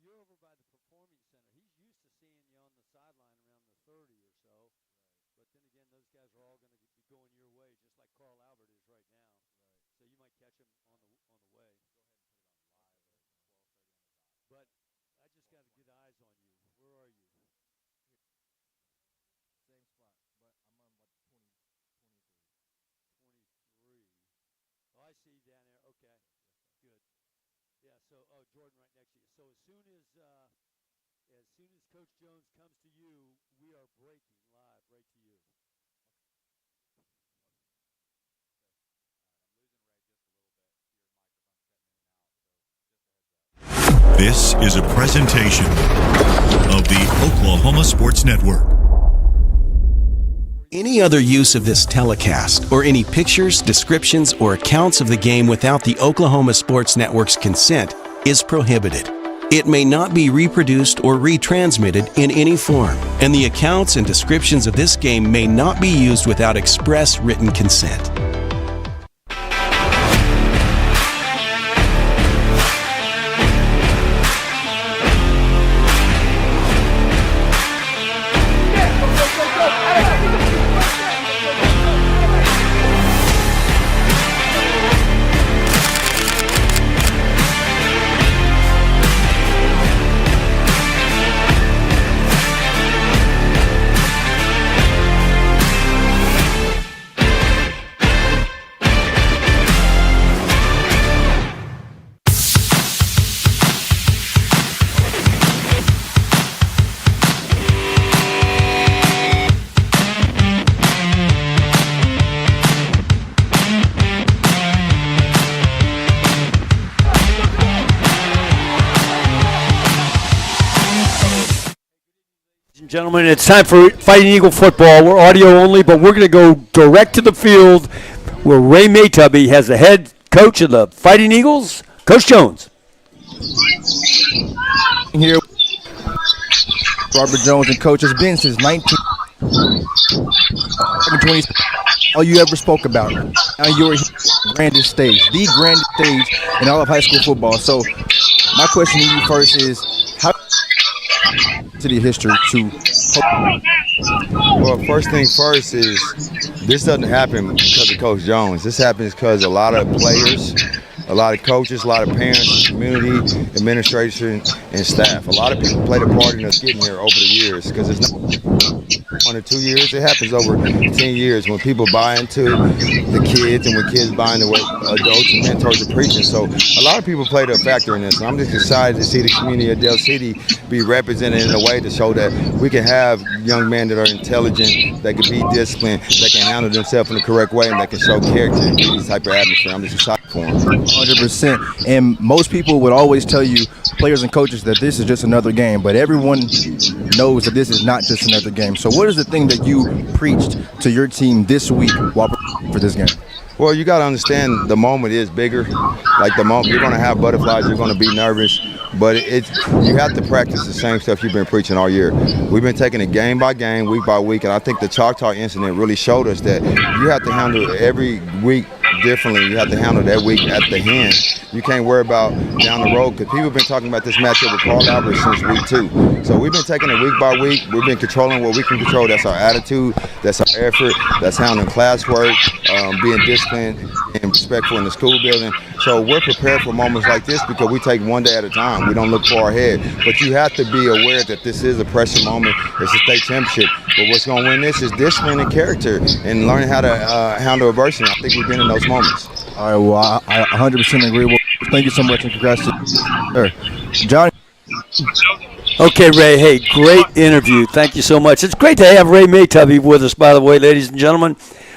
you're over by the Performing Center. He's used to seeing you on the sideline around the 30 or so. But then again, those guys are all going to be going your way, just like Carl Albert is right now. So you might catch him on the way. Go ahead and put it on live at 12:30 on the dot. But I just got to get eyes on you. Where are you? Same spot, but I'm on like 23. Oh, I see you down there. Okay, good. Yeah. So, Jordan, right next to you. So as soon as Coach Jones comes to you, we are breaking live right to you. This is a presentation of the Oklahoma Sports Network. Any other use of this telecast or any pictures, descriptions, or accounts of the game without the Oklahoma Sports Network's consent is prohibited. It may not be reproduced or retransmitted in any form, and the accounts and descriptions of this game may not be used without express written consent. Gentlemen, it's time for Fighting Eagle football. We're audio only, but we're going to go direct to the field where Ray Maytubby has the head coach of the Fighting Eagles, Coach Jones. Here, Robert Jones and Coach has been since 1920. All you ever spoke about. Now you're the grandest stage in all of high school football. So my question to you first is, how to the history to? Well, first thing first is this doesn't happen because of Coach Jones. This happens because a lot of players, a lot of coaches, a lot of parents, community, administration, and staff. A lot of people played a part in us getting here over the years because it's not 1 or 2 years. It happens over 10 years when people buy into the kids and when kids buy into what adults and mentors are preaching. So a lot of people played a factor in this. And I'm just excited to see the community of Dell City be represented in a way to show that we can have young men that are intelligent, that can be disciplined, that can handle themselves in the correct way, and that can show character and be this type of atmosphere. I'm just excited for them. 100%. And most people would always tell you, players and coaches, that this is just another game. But everyone knows that this is not just another game. So what is the thing that you preached to your team this week while for this game? Well, you got to understand the moment is bigger. Like the moment, you're going to have butterflies, you're going to be nervous, but you have to practice the same stuff you've been preaching all year. We've been taking it game by game, week by week, and I think the Choctaw incident really showed us that you have to handle every week differently. You have to handle that week at the hand. You can't worry about down the road because people have been talking about this matchup with Carl Albert since week 2. So we've been taking it week by week. We've been controlling what we can control. That's our attitude. That's our effort. That's handling classwork, being disciplined and respectful in the school building. So we're prepared for moments like this because we take one day at a time. We don't look far ahead. But you have to be aware that this is a pressure moment. It's a state championship. But what's going to win this is discipline and character and learning how to handle adversity. I think we've been in those moments. All right, well, I 100% agree. Well, thank you so much and congrats to Johnny. Okay, Ray. Hey, great interview. Thank you so much. It's great to have Ray Maytubby with us, by the way, ladies and gentlemen.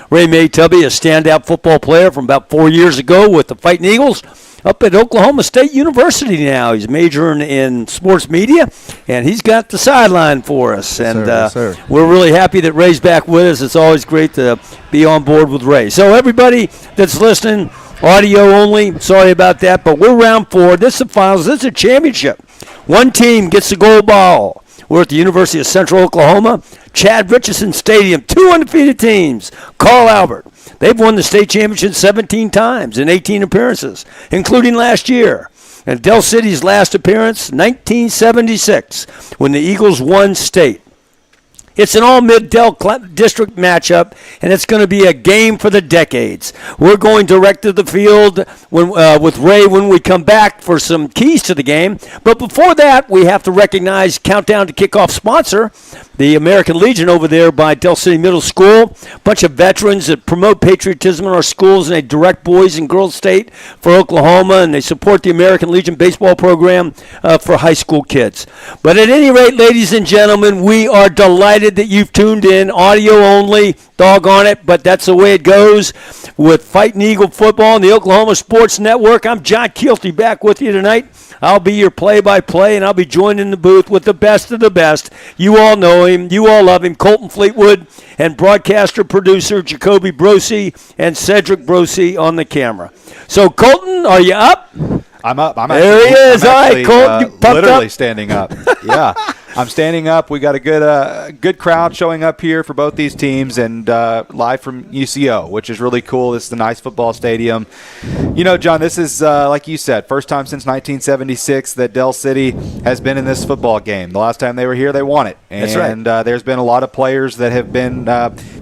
Ray Maytubby, a standout football player from about 4 years ago with the Fighting Eagles up at Oklahoma State University now. He's majoring in sports media, and he's got the sideline for us. Yes, and sir. We're really happy that Ray's back with us. It's always great to be on board with Ray. So everybody that's listening, audio only, sorry about that, but we're round 4. This is the finals. This is a championship. One team gets the gold ball. We're at the University of Central Oklahoma, Chad Richardson Stadium, 2 undefeated teams. Carl Albert. They've won the state championship 17 times in 18 appearances, including last year. And Dell City's last appearance, 1976, when the Eagles won state. It's an all-mid-Dell district matchup, and it's going to be a game for the decades. We're going direct to the field with Ray when we come back for some keys to the game. But before that, we have to recognize Countdown to Kickoff sponsor, the American Legion over there by Dell City Middle School. A bunch of veterans that promote patriotism in our schools, and they direct boys and girls state for Oklahoma, and they support the American Legion baseball program for high school kids. But at any rate, ladies and gentlemen, we are delighted that you've tuned in, audio only, doggone it, but that's the way it goes with Fighting Eagle Football and the Oklahoma Sports Network. I'm John Keelty back with you tonight. I'll be your play-by-play, and I'll be joined in the booth with the best of the best. You all know him. You all love him. Colton Fleetwood and broadcaster-producer Jacoby Brosi and Cedric Brosi on the camera. So, Colton, are you up? I'm up. There he is. All right, Colton, you pumped literally up? standing up. Yeah, I'm standing up. We got a good crowd showing up here for both these teams, and live from UCO, which is really cool. This is a nice football stadium. You know, John, this is like you said, first time since 1976 that Dell City has been in this football game. The last time they were here, they won it. And, that's right. And there's been a lot of players that have been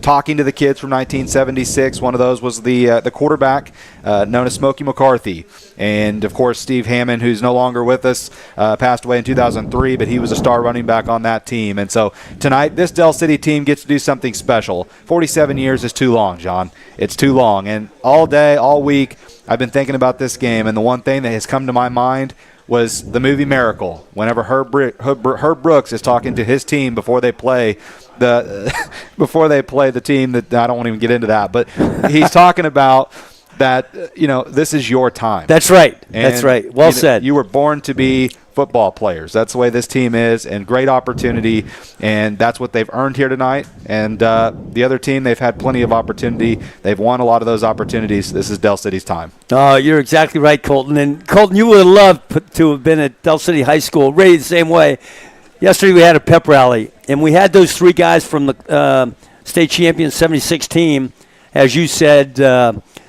talking to the kids from 1976. One of those was the quarterback known as Smokey McCarthy, and of course Steve Hammond, who's no longer with us, passed away in 2003, but he was a star running back on that team. And so tonight, this Dell City team gets to do something special. 47 years is too long, John. It's too long. And all day, all week, I've been thinking about this game, and the one thing that has come to my mind was the movie Miracle. Whenever Herb Brooks is talking to his team before they play the team that I don't want to even get into that, but he's talking about that, this is your time. That's right. And, that's right. Well said. You were born to be football players. That's the way this team is, and great opportunity, and that's what they've earned here tonight. And the other team, they've had plenty of opportunity. They've won a lot of those opportunities. This is Dell City's time. Oh, you're exactly right, Colton. And, Colton, you would have loved to have been at Dell City High School. Ray, the same way. Yesterday we had a pep rally, and we had those three guys from the state champion 76 team, as you said,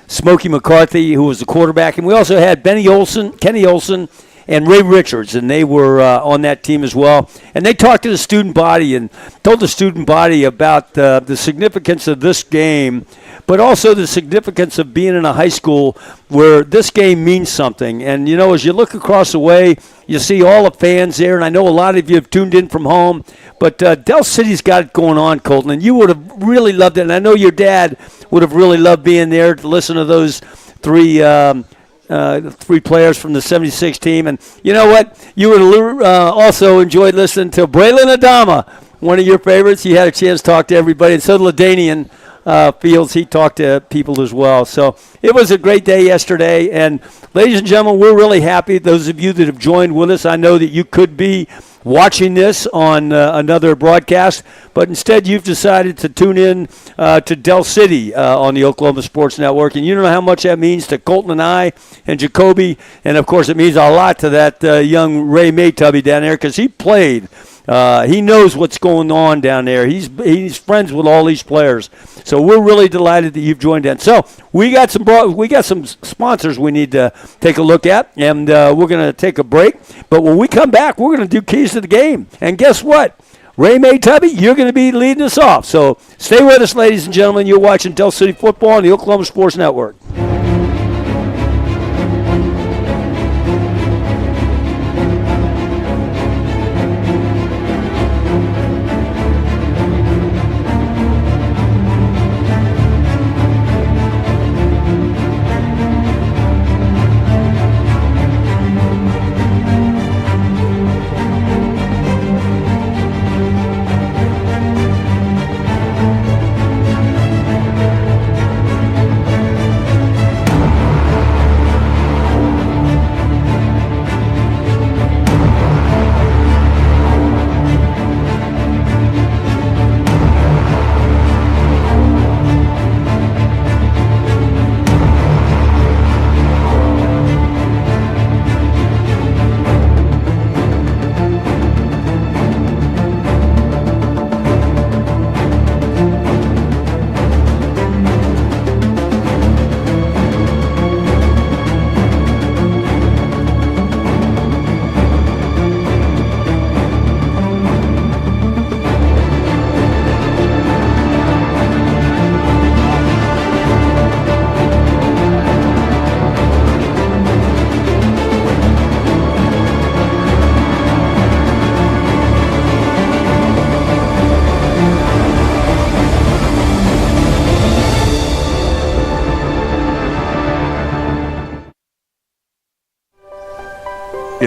Smokey McCarthy, who was the quarterback, and we also had Kenny Olson, and Ray Richards, and they were on that team as well. And they talked to the student body and told the student body about the significance of this game, but also the significance of being in a high school where this game means something. And, as you look across the way, you see all the fans there, and I know a lot of you have tuned in from home, but Dell City's got it going on, Colton, and you would have really loved it. And I know your dad would have really loved being there to listen to those three players from the 76 team. And you know what? You would also enjoyed listening to Braylon Adama, one of your favorites. He had a chance to talk to everybody, and so did LaDainian Fields. He talked to people as well. So it was a great day yesterday. And ladies and gentlemen, we're really happy. Those of you that have joined with us, I know that you could be watching this on another broadcast, but instead you've decided to tune in to Dell City on the Oklahoma Sports Network, and you don't know how much that means to Colton and I and Jacoby, and of course it means a lot to that young Ray Maytubby down there, because he played. He knows what's going on down there. He's friends with all these players. So we're really delighted that you've joined in. So we got some sponsors we need to take a look at, and we're going to take a break. But when we come back, we're going to do keys to the game. And guess what? Ray Maytubby, you're going to be leading us off. So stay with us, ladies and gentlemen. You're watching Dell City Football on the Oklahoma Sports Network.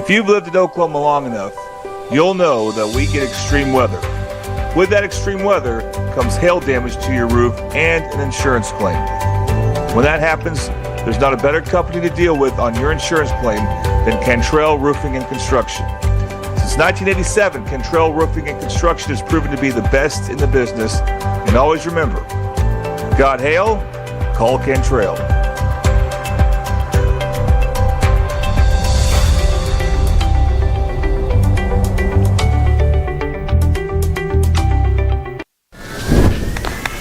If you've lived in Oklahoma long enough, you'll know that we get extreme weather. With that extreme weather comes hail damage to your roof and an insurance claim. When that happens, there's not a better company to deal with on your insurance claim than Cantrell Roofing and Construction. Since 1987, Cantrell Roofing and Construction has proven to be the best in the business. And always remember, got hail? Call Cantrell.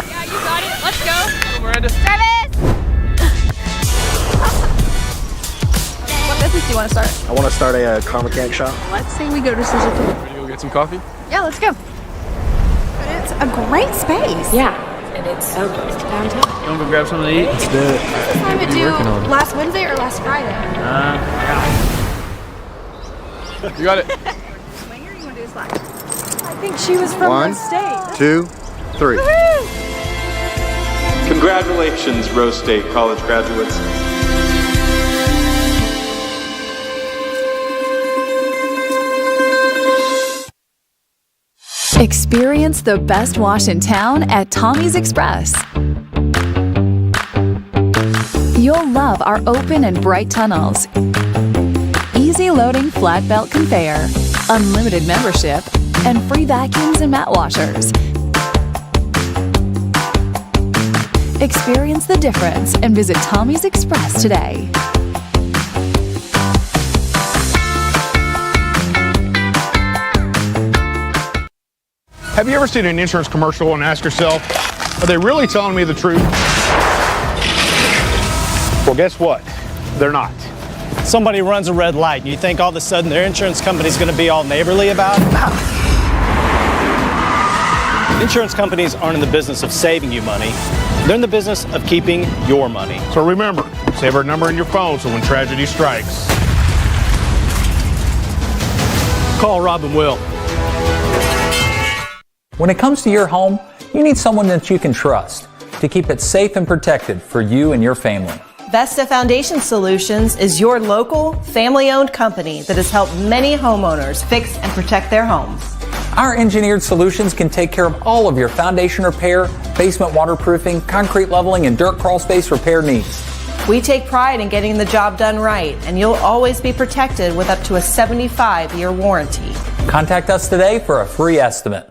Yeah, you got it. Let's go. Miranda. Travis! What business do you want to start? I want to start a car mechanic shop. Let's say we go to Suzuki. Ready to go get some coffee? Yeah, let's go. But it's a great space. Yeah, and it's so close to downtown. You want to go grab something to eat? Let's do it. What time to do last Wednesday or last Friday? You got it. Swinger, you want to do slack? I think she was from One, the state. 2, 3. Congratulations, Rose State College graduates. Experience the best wash in town at Tommy's Express. You'll love our open and bright tunnels, easy loading flat belt conveyor, unlimited membership, and free vacuums and mat washers. Experience the difference and visit Tommy's Express today. Have you ever seen an insurance commercial and asked yourself, are they really telling me the truth? Well, guess what? They're not. Somebody runs a red light and you think all of a sudden their insurance company's going to be all neighborly about it? Insurance companies aren't in the business of saving you money. They're in the business of keeping your money. So remember, save our number in your phone so when tragedy strikes. Call Rob and Will. When it comes to your home, you need someone that you can trust to keep it safe and protected for you and your family. Vesta Foundation Solutions is your local, family-owned company that has helped many homeowners fix and protect their homes. Our engineered solutions can take care of all of your foundation repair, basement waterproofing, concrete leveling, and dirt crawl space repair needs. We take pride in getting the job done right, and you'll always be protected with up to a 75-year warranty. Contact us today for a free estimate.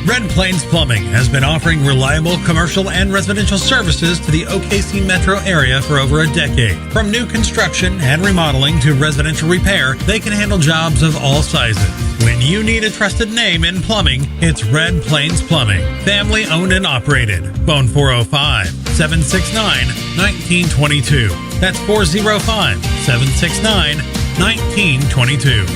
Red Plains Plumbing has been offering reliable commercial and residential services to the OKC metro area for over a decade. From new construction and remodeling to residential repair, they can handle jobs of all sizes. When you need a trusted name in plumbing, it's Red Plains Plumbing. Family owned and operated. Phone 405-769-1922. That's 405-769-1922.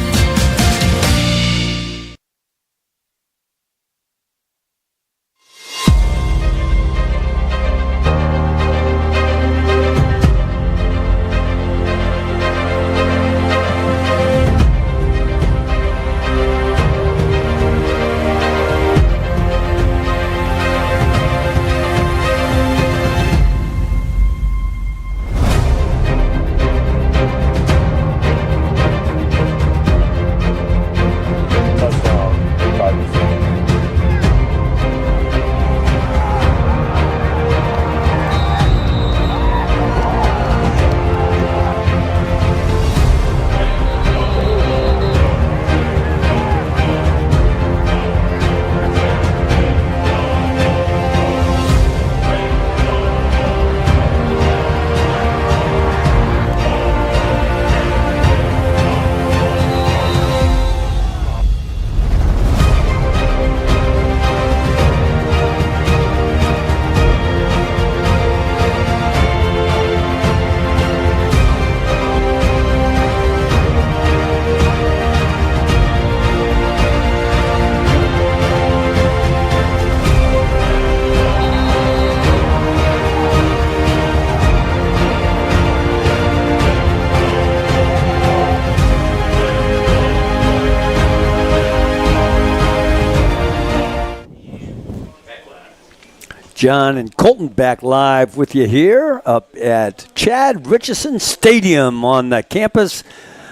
John and Colton back live with you here up at Chad Richardson Stadium on the campus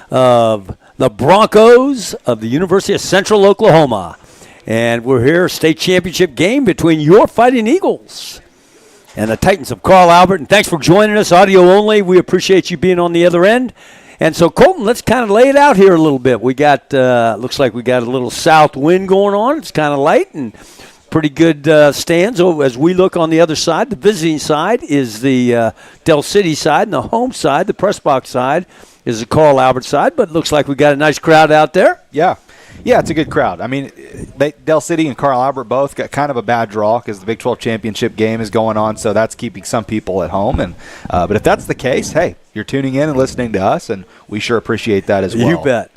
of the Broncos of the University of Central Oklahoma. And we're here, state championship game between your Fighting Eagles and the Titans of Carl Albert. And thanks for joining us, audio only. We appreciate you being on the other end. And so, Colton, let's kind of lay it out here a little bit. We got, looks like we got a little south wind going on. It's kind of light and pretty good stands. As we look on the other side, the visiting side is the Dell City side, and the home side, the press box side, is the Carl Albert side. But it looks like we got a nice crowd out there. Yeah, it's a good crowd. I mean, Dell City and Carl Albert both got kind of a bad draw because the Big 12 championship game is going on, so that's keeping some people at home. And but if that's the case, hey, you're tuning in and listening to us, and we sure appreciate that as well. You bet.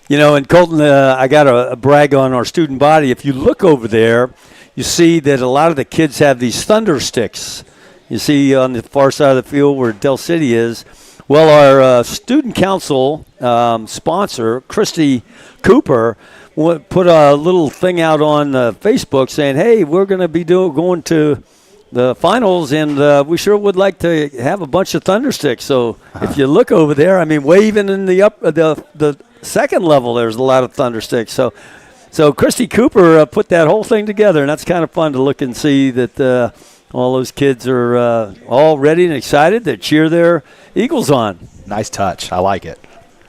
You know, and Colton, I got a brag on our student body. If you look over there, you see that a lot of the kids have these thunder sticks. You see on the far side of the field where Dell City is. Well, our student council sponsor, Christy Cooper, put a little thing out on Facebook saying, hey, we're going to be going to the finals, and we sure would like to have a bunch of thunder sticks. So if you look over there, I mean, way even in the second level, there's a lot of thunder sticks. So Christy Cooper put that whole thing together, and that's kind of fun to look and see that all those kids are all ready and excited to cheer their Eagles on. Nice touch. I like it.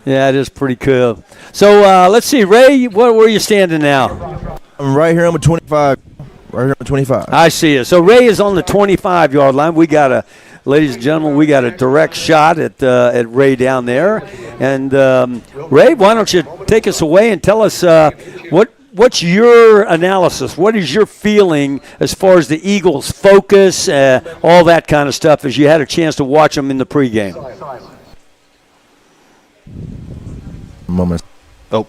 Yeah, it is pretty cool. So let's see, Ray, where are you standing now? I'm right here on the 25. Right here on the 25. I see it. So Ray is on the 25-yard line. Ladies and gentlemen, we got a direct shot at Ray down there. And Ray, why don't you take us away and tell us what's your analysis? What is your feeling as far as the Eagles' focus, all that kind of stuff, as you had a chance to watch them in the pregame? Moment. Oh,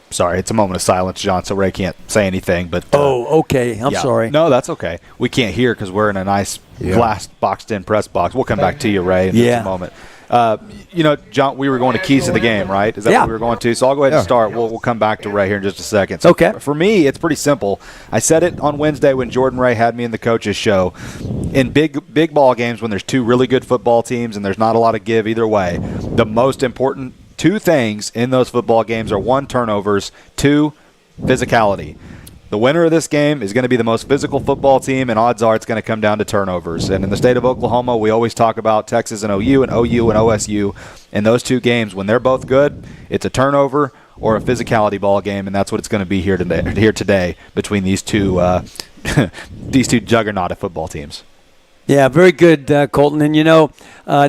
sorry. It's a moment of silence, John, so Ray can't say anything. But okay. I'm sorry. No, that's okay. We can't hear because we're in a nice glass boxed-in press box. We'll come back to you, Ray, in just a moment. John, we were going to keys to the game, right? Is that what we were going to? So I'll go ahead and start. We'll come back to Ray here in just a second. So okay. For me, it's pretty simple. I said it on Wednesday when Jordan Ray had me in the coaches show. In big ball games, when there's two really good football teams and there's not a lot of give either way, the most important two things in those football games are, one, turnovers, two, physicality. The winner of this game is going to be the most physical football team, and odds are it's going to come down to turnovers. And in the state of Oklahoma, we always talk about Texas and OU and OSU. And those two games, when they're both good, it's a turnover or a physicality ball game, and that's what it's going to be here today between these two these two juggernaut of football teams. Yeah, very good, Colton. And,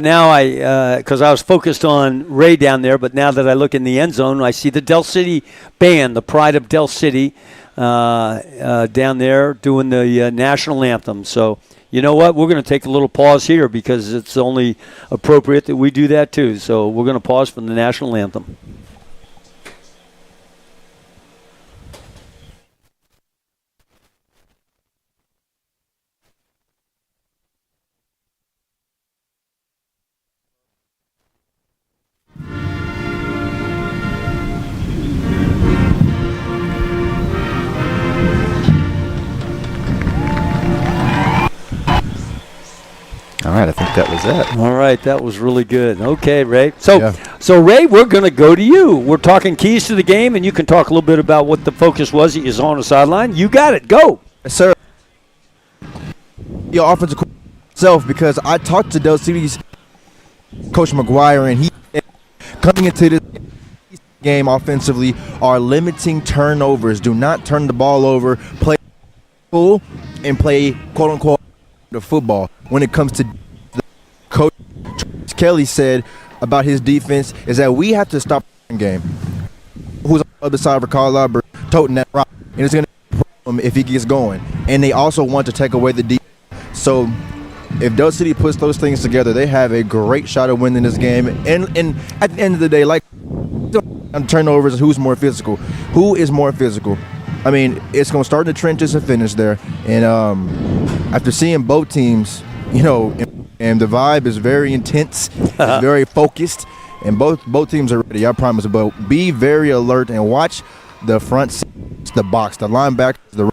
now because I was focused on Ray down there, but now that I look in the end zone, I see the Dell City band, the pride of Dell City, down there doing the national anthem. So, you know what? We're going to take a little pause here because it's only appropriate that we do that too. So we're going to pause for the national anthem. All right, I think that was it. All right, that was really good. Okay, Ray. So Ray, we're going to go to you. We're talking keys to the game, and you can talk a little bit about what the focus was is on the sideline. You got it. Go. Yes, sir. Your offensive coach itself, because I talked to Dell City's Coach McGuire, and he coming into this game offensively are limiting turnovers. Do not turn the ball over. Play full and play quote-unquote the football. When it comes to the coach Kelly said about his defense is that we have to stop the game. Who's on the other side of Carl Albert toting that rock, and it's going to be a problem if he gets going. And they also want to take away the defense. So if Dell City puts those things together, they have a great shot at winning this game. And at the end of the day, like on turnovers, who's more physical? Who is more physical? I mean, it's going to start in the trenches and finish there. And after seeing both teams, and the vibe is very intense, it's very focused, and both teams are ready, I promise. But be very alert and watch the front, the box, the linebackers, the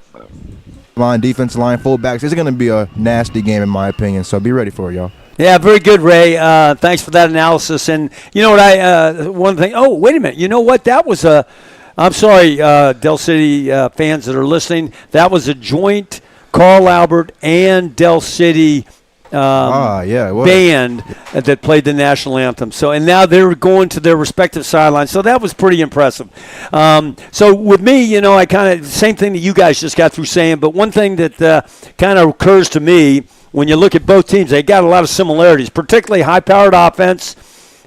line, defensive line, fullbacks. It's going to be a nasty game in my opinion, so be ready for it, y'all. Yeah, very good, Ray. Thanks for that analysis. And you know what, one thing, oh, wait a minute. You know what? That was I'm sorry, Dell City fans that are listening, that was a joint Carl Albert and Dell City band that played the national anthem. So, and now they're going to their respective sidelines. So that was pretty impressive. So with me, you know, I kind of, same thing that you guys just got through saying, but one thing that kind of occurs to me, when you look at both teams, they got a lot of similarities, particularly high-powered offense.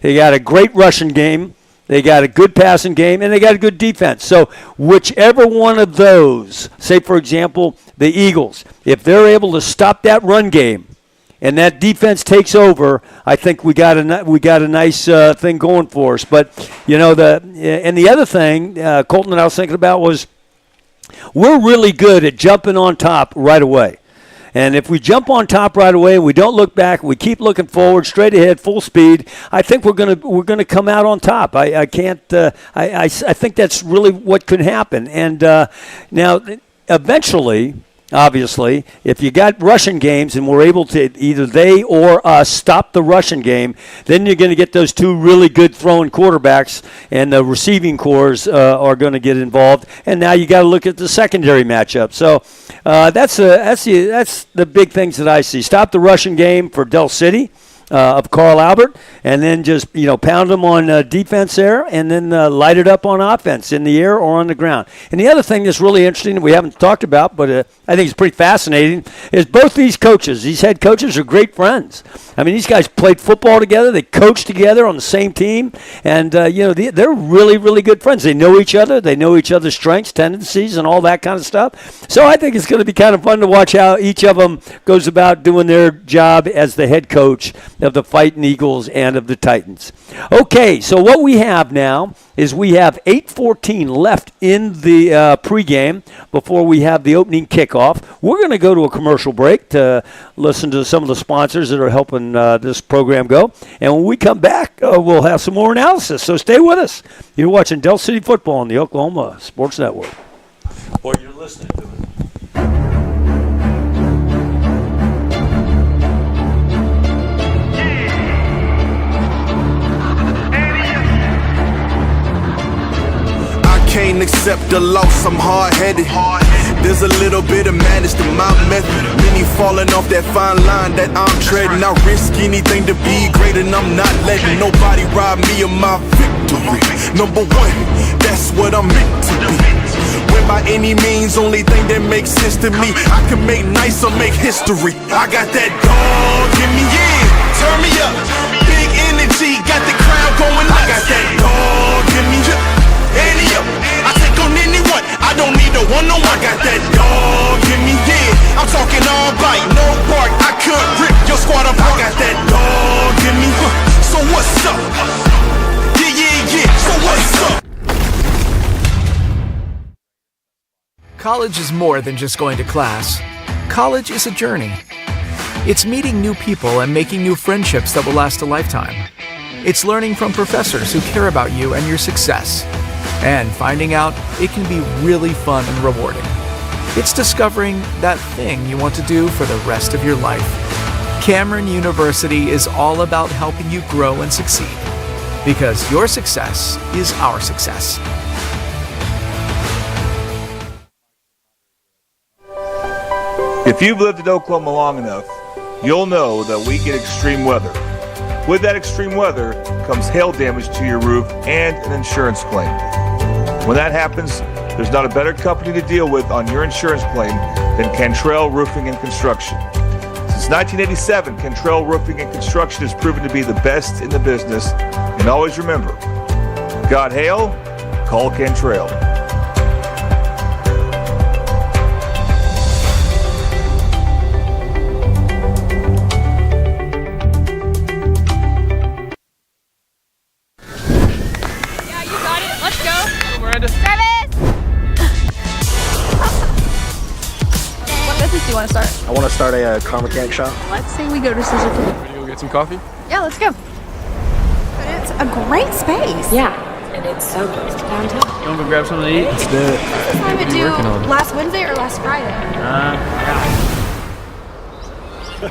They got a great rushing game. They got a good passing game, and they got a good defense. So whichever one of those, say, for example, the Eagles, if they're able to stop that run game and that defense takes over, I think we got a nice thing going for us. But, you know, the other thing, Colton, that I was thinking about was we're really good at jumping on top right away. And if we jump on top right away, we don't look back, we keep looking forward, straight ahead, full speed, I think we're gonna come out on top. I think that's really what could happen. And now, eventually, obviously, if you got rushing games and we're able to, either they or us, stop the rushing game, then you're going to get those two really good throwing quarterbacks, and the receiving cores are going to get involved. And now you got to look at the secondary matchup. So that's the big things that I see. Stop the rushing game for Dell City of Carl Albert, and then just, you know, pound them on defense there, and then light it up on offense in the air or on the ground. And the other thing that's really interesting that we haven't talked about, but I think it's pretty fascinating, is both these coaches, these head coaches, are great friends. I mean, these guys played football together. They coached together on the same team, and you know, they're really, really good friends. They know each other. They know each other's strengths, tendencies, and all that kind of stuff. So I think it's going to be kind of fun to watch how each of them goes about doing their job as the head coach of the Fighting Eagles and of the Titans. Okay, so what we have now is we have 8:14 left in the pregame before we have the opening kickoff. We're going to go to a commercial break to listen to some of the sponsors that are helping this program go. And when we come back, we'll have some more analysis. So stay with us. You're watching Dell City Football on the Oklahoma Sports Network. Or you're listening to it. Can't accept the loss, I'm hard-headed. There's a little bit of madness to my method. Many falling off that fine line that I'm treading. I risk anything to be great, and I'm not letting nobody rob me of my victory. Number one, that's what I'm meant to be. When by any means, only thing that makes sense to me, I can make nice or make history. I got that dog in me, yeah, turn me up. Big energy, got the crowd going nuts. I got that dog in me, I take on anyone, I don't need a one-on-one. I got that dog in me, yeah. I'm talking all bite, no bark. I could rip your squad apart. I got that dog in me, so what's up? Yeah, so what's up? College is more than just going to class. College is a journey. It's meeting new people and making new friendships that will last a lifetime. It's learning from professors who care about you and your success. And finding out it can be really fun and rewarding. It's discovering that thing you want to do for the rest of your life. Cameron University is all about helping you grow and succeed. Because your success is our success. If you've lived in Oklahoma long enough, you'll know that we get extreme weather. With that extreme weather comes hail damage to your roof and an insurance claim. When that happens, there's not a better company to deal with on your insurance claim than Cantrell Roofing and Construction. Since 1987, Cantrell Roofing and Construction has proven to be the best in the business. And always remember, got hail? Call Cantrell. You want to start? I want to start a car mechanic shop. Let's say we go to Suzuki. Ready to go get some coffee? Yeah, let's go. But it's a great space. Yeah, and and it's so close to downtown. You want to go grab something to eat? Let's do it. I would do last Wednesday or last Friday.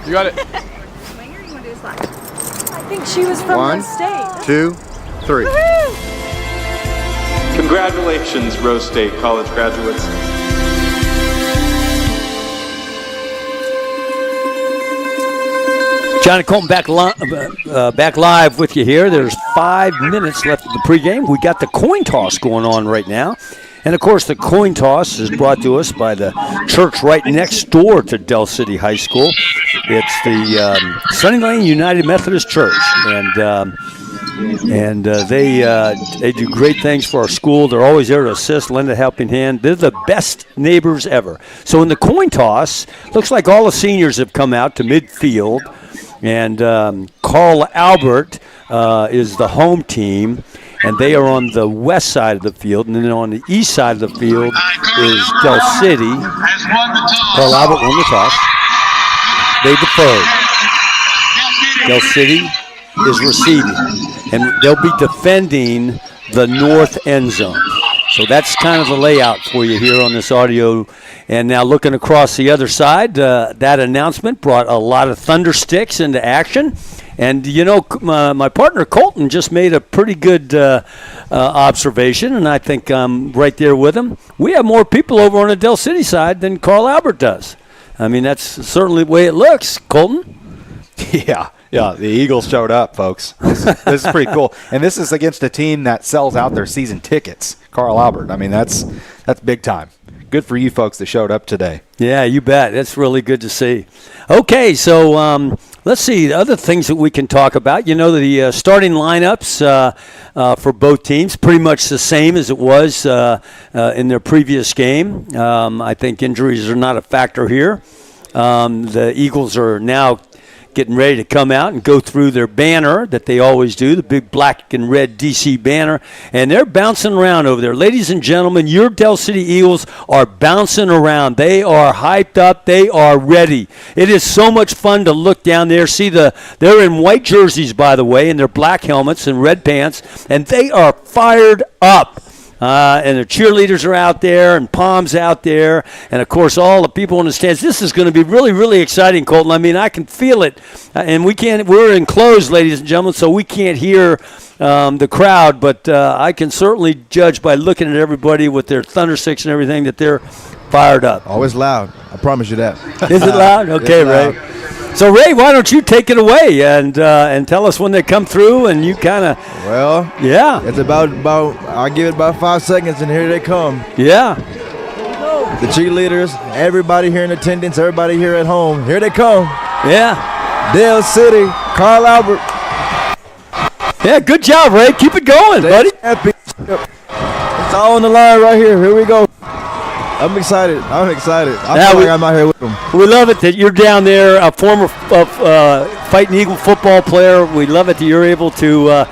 You got it. Winger, you want to do slack? I think she was from One, Rose State. 2, 3. Congratulations, Rose State college graduates. Johnny Colton back live with you here. There's 5 minutes left of the pregame. We got the coin toss going on right now. And, of course, the coin toss is brought to us by the church right next door to Dell City High School. It's the Sunny Lane United Methodist Church. And they do great things for our school. They're always there to assist, lend a helping hand. They're the best neighbors ever. So in the coin toss, looks like all the seniors have come out to midfield. And Carl Albert is the home team, and they are on the west side of the field. And then on the east side of the field is Dell City. Carl Albert won the toss. They deferred. Dell City is receiving, and they'll be defending the north end zone. So that's kind of the layout for you here on this audio. And now looking across the other side, that announcement brought a lot of thunder sticks into action. And, you know, my partner Colton just made a pretty good observation, and I think I'm right there with him. We have more people over on the Dell City side than Carl Albert does. I mean, that's certainly the way it looks, Colton. Yeah, the Eagles showed up, folks. This is pretty cool. And this is against a team that sells out their season tickets, Carl Albert. I mean, that's big time. Good for you folks that showed up today. Yeah, you bet. That's really good to see. Okay, so let's see. Other things that we can talk about. You know, the starting lineups for both teams, pretty much the same as it was in their previous game. I think injuries are not a factor here. The Eagles are now getting ready to come out and go through their banner that they always do, the big black and red DC banner, and they're bouncing around over there. Ladies and gentlemen, your Dell City Eagles are bouncing around. They are hyped up. They are ready. It is so much fun to look down there. See, they're in white jerseys, by the way, and their black helmets and red pants, and they are fired up. And the cheerleaders are out there, and Palm's out there, and of course all the people in the stands. This is going to be really, really exciting, Colton. I mean, I can feel it, and we're enclosed, ladies and gentlemen, so we can't hear the crowd, but I can certainly judge by looking at everybody with their thunder sticks and everything that they're fired up. Oh, it's loud. I promise you that. Is it loud? Okay, Ray. So, Ray, why don't you take it away and tell us when they come through, and you kind of. Well, yeah. It's about I'll give it about 5 seconds, and here they come. Yeah. The cheerleaders, everybody here in attendance, everybody here at home, here they come. Yeah. Dell City, Carl Albert. Yeah, good job, Ray. Keep it going, buddy. It's all on the line right here. Here we go. I'm excited. I feel like I'm out here with them. We love it that you're down there, a former Fighting Eagle football player. We love it that you're able to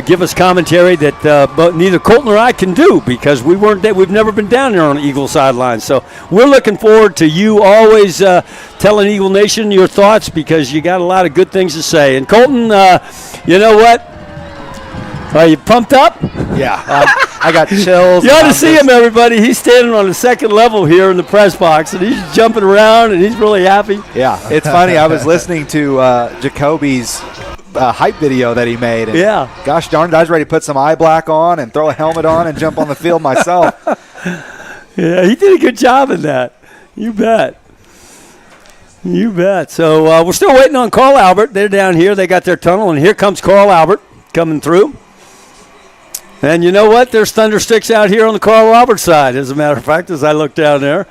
give us commentary that but neither Colton or I can do because we've never been down there on the Eagle sideline. So we're looking forward to you always telling Eagle Nation your thoughts because you got a lot of good things to say. And Colton, you know what? Are you pumped up? Yeah, I got chills. You ought to see him, everybody. He's standing on the second level here in the press box, and he's jumping around, and he's really happy. Yeah, it's funny. I was listening to Jacoby's hype video that he made. And yeah. Gosh darn it, I was ready to put some eye black on and throw a helmet on and jump on the field myself. Yeah, he did a good job in that. You bet. You bet. So we're still waiting on Carl Albert. They're down here. They got their tunnel, and here comes Carl Albert coming through. And you know what? There's thunder sticks out here on the Carl Albert side, as a matter of fact, as I look down there.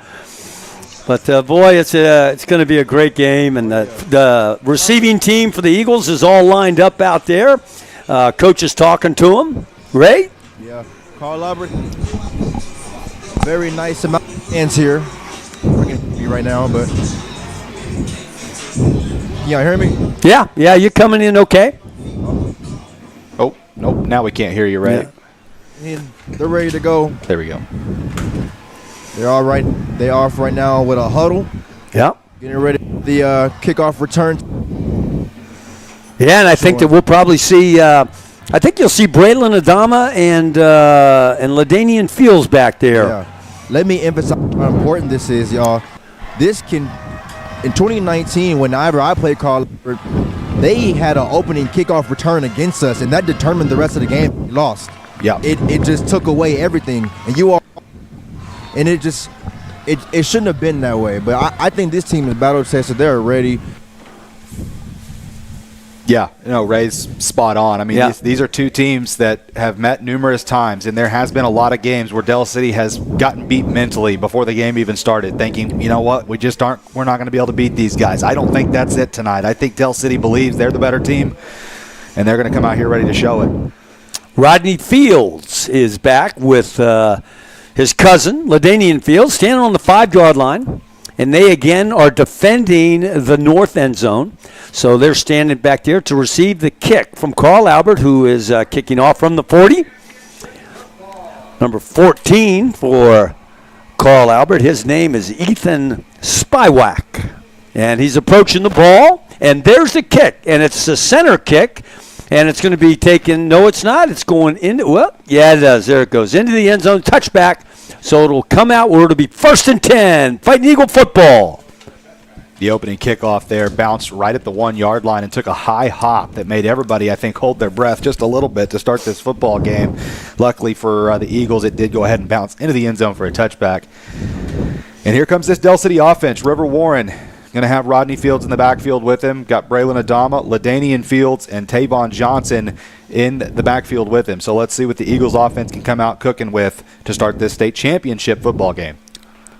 But, boy, it's going to be a great game. And the receiving team for the Eagles is all lined up out there. Coach is talking to them. Ray? Yeah, Carl Albert. Very nice amount of fans here. I can't hear you right now, but. You hear me? Yeah, you're coming in okay. Oh, nope, now we can't hear you, Ray. Yeah. They're ready to go. There we go. They're all right. They off right now with a huddle. Yeah. Getting ready for the kickoff return. Yeah, and I think that we'll probably see, I think you'll see Braylon Adama and LaDainian Fields back there. Yeah. Let me emphasize how important this is, y'all. This can, in 2019, whenever I played Carl, they had an opening kickoff return against us, and that determined the rest of the game. We lost. Yeah. It just took away everything, and it shouldn't have been that way. But I think this team is battle tested. They're ready. Yeah, Ray's spot on. I mean, these are two teams that have met numerous times, and there has been a lot of games where Dell City has gotten beat mentally before the game even started, thinking, you know what, we're not going to be able to beat these guys. I don't think that's it tonight. I think Dell City believes they're the better team, and they're going to come out here ready to show it. Rodney Fields is back with his cousin, LaDainian Fields, standing on the 5-yard line. And they, again, are defending the north end zone. So they're standing back there to receive the kick from Carl Albert, who is kicking off from the 40. Number 14 for Carl Albert. His name is Ethan Spywak. And he's approaching the ball. And there's the kick. And it's a center kick. And it's going to be taken. No, it's not. It's going into, well, yeah, it does. There it goes. Into the end zone. Touchback. So it'll come out where it'll be 1st and 10. Fighting Eagle football. The opening kickoff there bounced right at the 1-yard line and took a high hop that made everybody, I think, hold their breath just a little bit to start this football game. Luckily for the Eagles, it did go ahead and bounce into the end zone for a touchback. And here comes this Dell City offense. River Warren going to have Rodney Fields in the backfield with him. Got Braylon Adama, LaDainian Fields, and Tavon Johnson in the backfield with him. So let's see what the Eagles offense can come out cooking with to start this state championship football game.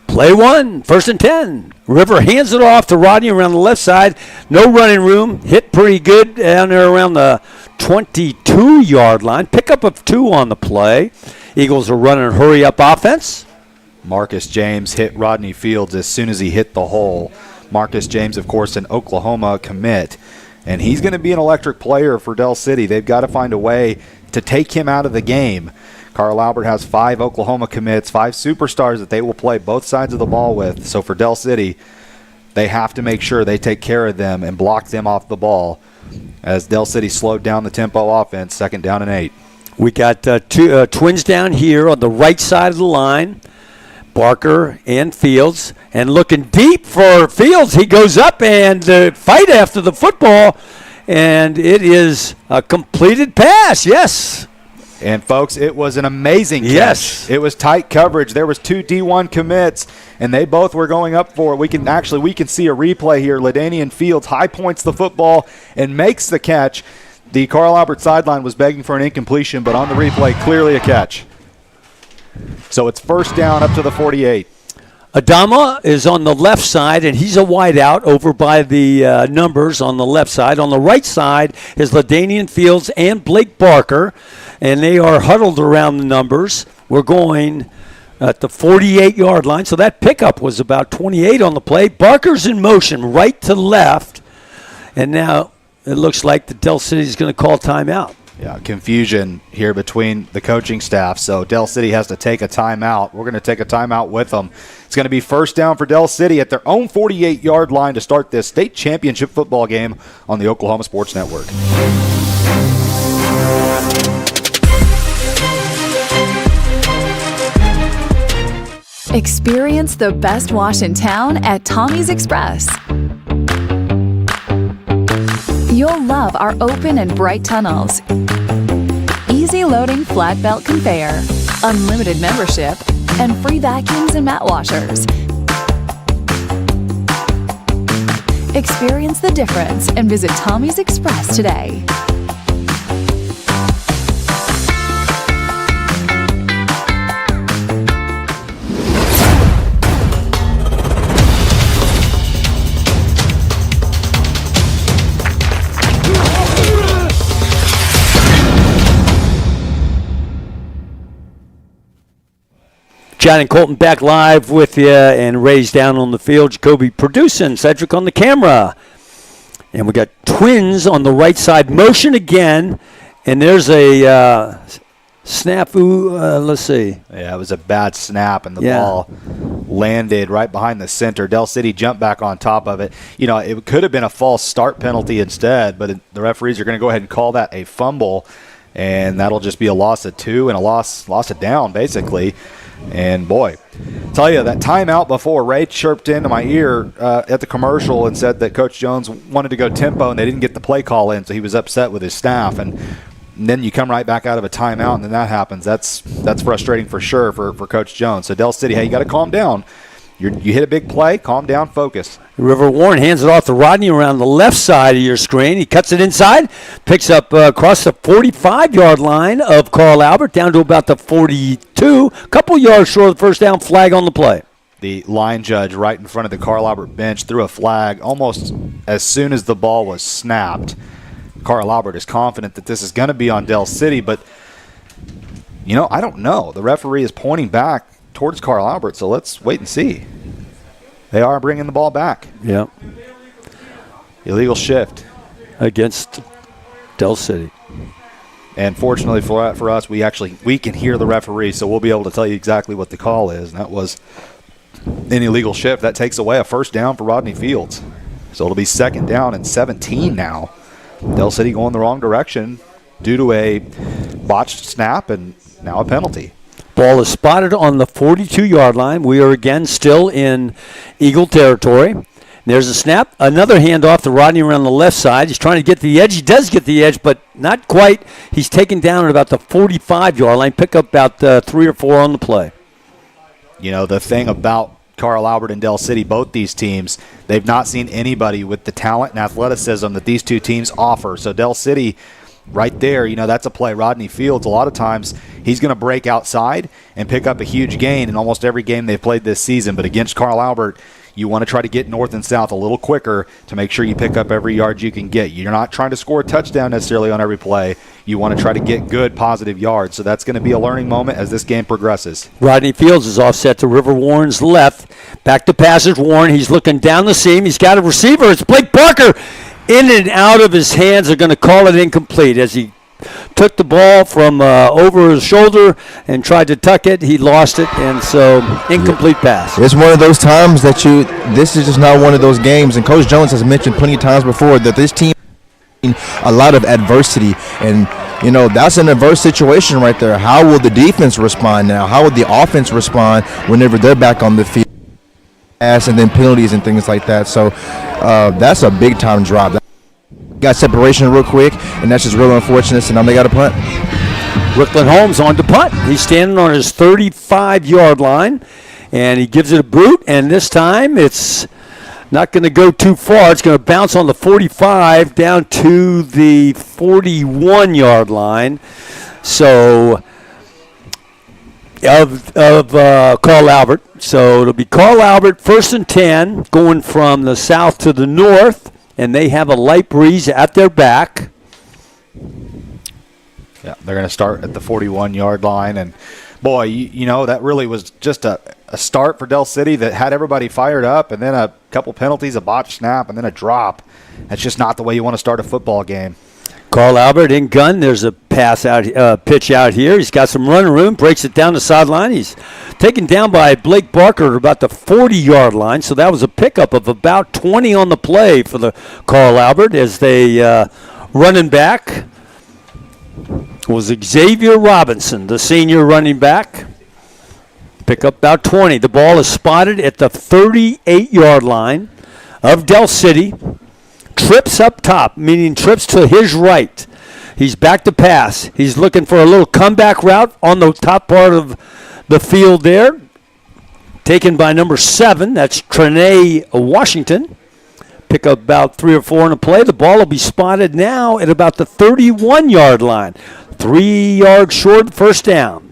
Play 1, 1st and 10. River hands it off to Rodney around the left side. No running room. Hit pretty good down there around the 22-yard line. Pickup of 2 on the play. Eagles are running hurry-up offense. Marcus James hit Rodney Fields as soon as he hit the hole. Marcus James, of course, an Oklahoma commit. And he's going to be an electric player for Dell City. They've got to find a way to take him out of the game. Carl Albert has 5 Oklahoma commits, 5 superstars that they will play both sides of the ball with. So for Dell City, they have to make sure they take care of them and block them off the ball as Dell City slowed down the tempo offense, 2nd down and 8. We got twins down here on the right side of the line. Barker and Fields, and looking deep for Fields. He goes up and fight after the football, and it is a completed pass. Yes. And folks, it was an amazing catch. Yes. It was tight coverage. There was 2 D1 commits, and they both were going up for it. We can see a replay here. LaDainian Fields high points the football and makes the catch. The Carl Albert sideline was begging for an incompletion, but on the replay, clearly a catch. So it's 1st down up to the 48. Adama is on the left side, and he's a wideout over by the numbers on the left side. On the right side is LaDainian Fields and Blake Barker, and they are huddled around the numbers. We're going at the 48-yard line, so that pickup was about 28 on the play. Barker's in motion right to left, and now it looks like the Dell City is going to call timeout. Yeah, confusion here between the coaching staff. So Dell City has to take a timeout. We're going to take a timeout with them. It's going to be 1st down for Dell City at their own 48-yard line to start this state championship football game on the Oklahoma Sports Network. Experience the best wash in town at Tommy's Express. You'll love our open and bright tunnels, easy loading flat belt conveyor, unlimited membership, and free vacuums and mat washers. Experience the difference and visit Tommy's Express today. John and Colton back live with you, and Ray's down on the field. Jacoby producing, Cedric on the camera. And we got twins on the right side. Motion again, and there's a snafu. Let's see. Yeah, it was a bad snap, and the ball landed right behind the center. Dell City jumped back on top of it. You know, it could have been a false start penalty instead, but the referees are going to go ahead and call that a fumble. and that'll just be a loss of 2 and a loss of down, basically. And, boy, tell you, that timeout before, Ray chirped into my ear at the commercial and said that Coach Jones wanted to go tempo, and they didn't get the play call in, so he was upset with his staff. And then you come right back out of a timeout, and then that happens. That's frustrating for sure for Coach Jones. So, Dell City, hey, you got to calm down. You hit a big play, calm down, focus. River Warren hands it off to Rodney around the left side of your screen. He cuts it inside, picks up across the 45-yard line of Carl Albert down to about the 42. A couple yards short of the first down, flag on the play. The line judge right in front of the Carl Albert bench threw a flag almost as soon as the ball was snapped. Carl Albert is confident that this is going to be on Dell City, but, I don't know. The referee is pointing back towards Carl Albert, so let's wait and see. They are bringing the ball back. Yeah. Illegal shift against Dell City. And fortunately for us, we can hear the referee, so we'll be able to tell you exactly what the call is. And that was an illegal shift. That takes away a first down for Rodney Fields. So it'll be 2nd down and 17 now. Dell City going the wrong direction due to a botched snap and now a penalty. Ball is spotted on the 42-yard line. We are again still in Eagle territory. There's a snap. Another handoff to Rodney around the left side. He's trying to get to the edge. He does get the edge, but not quite. He's taken down at about the 45-yard line. Pick up about 3 or 4 on the play. The thing about Carl Albert and Dell City, both these teams, they've not seen anybody with the talent and athleticism that these two teams offer. So Dell City, right there, that's a play. Rodney Fields, a lot of times, he's going to break outside and pick up a huge gain in almost every game they've played this season. But against Carl Albert, you want to try to get north and south a little quicker to make sure you pick up every yard you can get. You're not trying to score a touchdown necessarily on every play. You want to try to get good, positive yards. So that's going to be a learning moment as this game progresses. Rodney Fields is offset to River Warren's left. Back to passage Warren. He's looking down the seam. He's got a receiver. It's Blake Barker. In and out of his hands. Are going to call it incomplete as he took the ball from over his shoulder and tried to tuck it. He lost it, and so incomplete pass. It's one of those times that this is just not one of those games, and Coach Jones has mentioned plenty of times before that this team a lot of adversity, and that's an adverse situation right there. How will the defense respond now? How will the offense respond whenever they're back on the field? And then penalties and things like that. So that's a big time drop. Got separation real quick, and that's just real unfortunate. And now they got a punt. Brooklyn Holmes on to punt. He's standing on his 35-yard line, and he gives it a boot. And this time it's not going to go too far. It's going to bounce on the 45 down to the 41-yard line. So of Carl Albert. So it'll be Carl Albert 1st and 10 going from the south to the north, and they have a light breeze at their back. Yeah, they're going to start at the 41-yard line, and boy, that really was just a start for Dell City that had everybody fired up, and then a couple penalties, a botched snap, and then a drop. That's just not the way you want to start a football game. Carl Albert in gun. There's a pitch out here. He's got some running room. Breaks it down the sideline. He's taken down by Blake Barker at about the 40-yard line. So that was a pickup of about 20 on the play for the Carl Albert as they running back was Xavier Robinson, the senior running back. Pick up about 20. The ball is spotted at the 38-yard line of Dell City. Trips up top, meaning trips to his right. He's back to pass. He's looking for a little comeback route on the top part of the field there. Taken by number 7. That's Trene Washington. Pick up about 3 or 4 in a play. The ball will be spotted now at about the 31-yard line. 3 yards short, first down.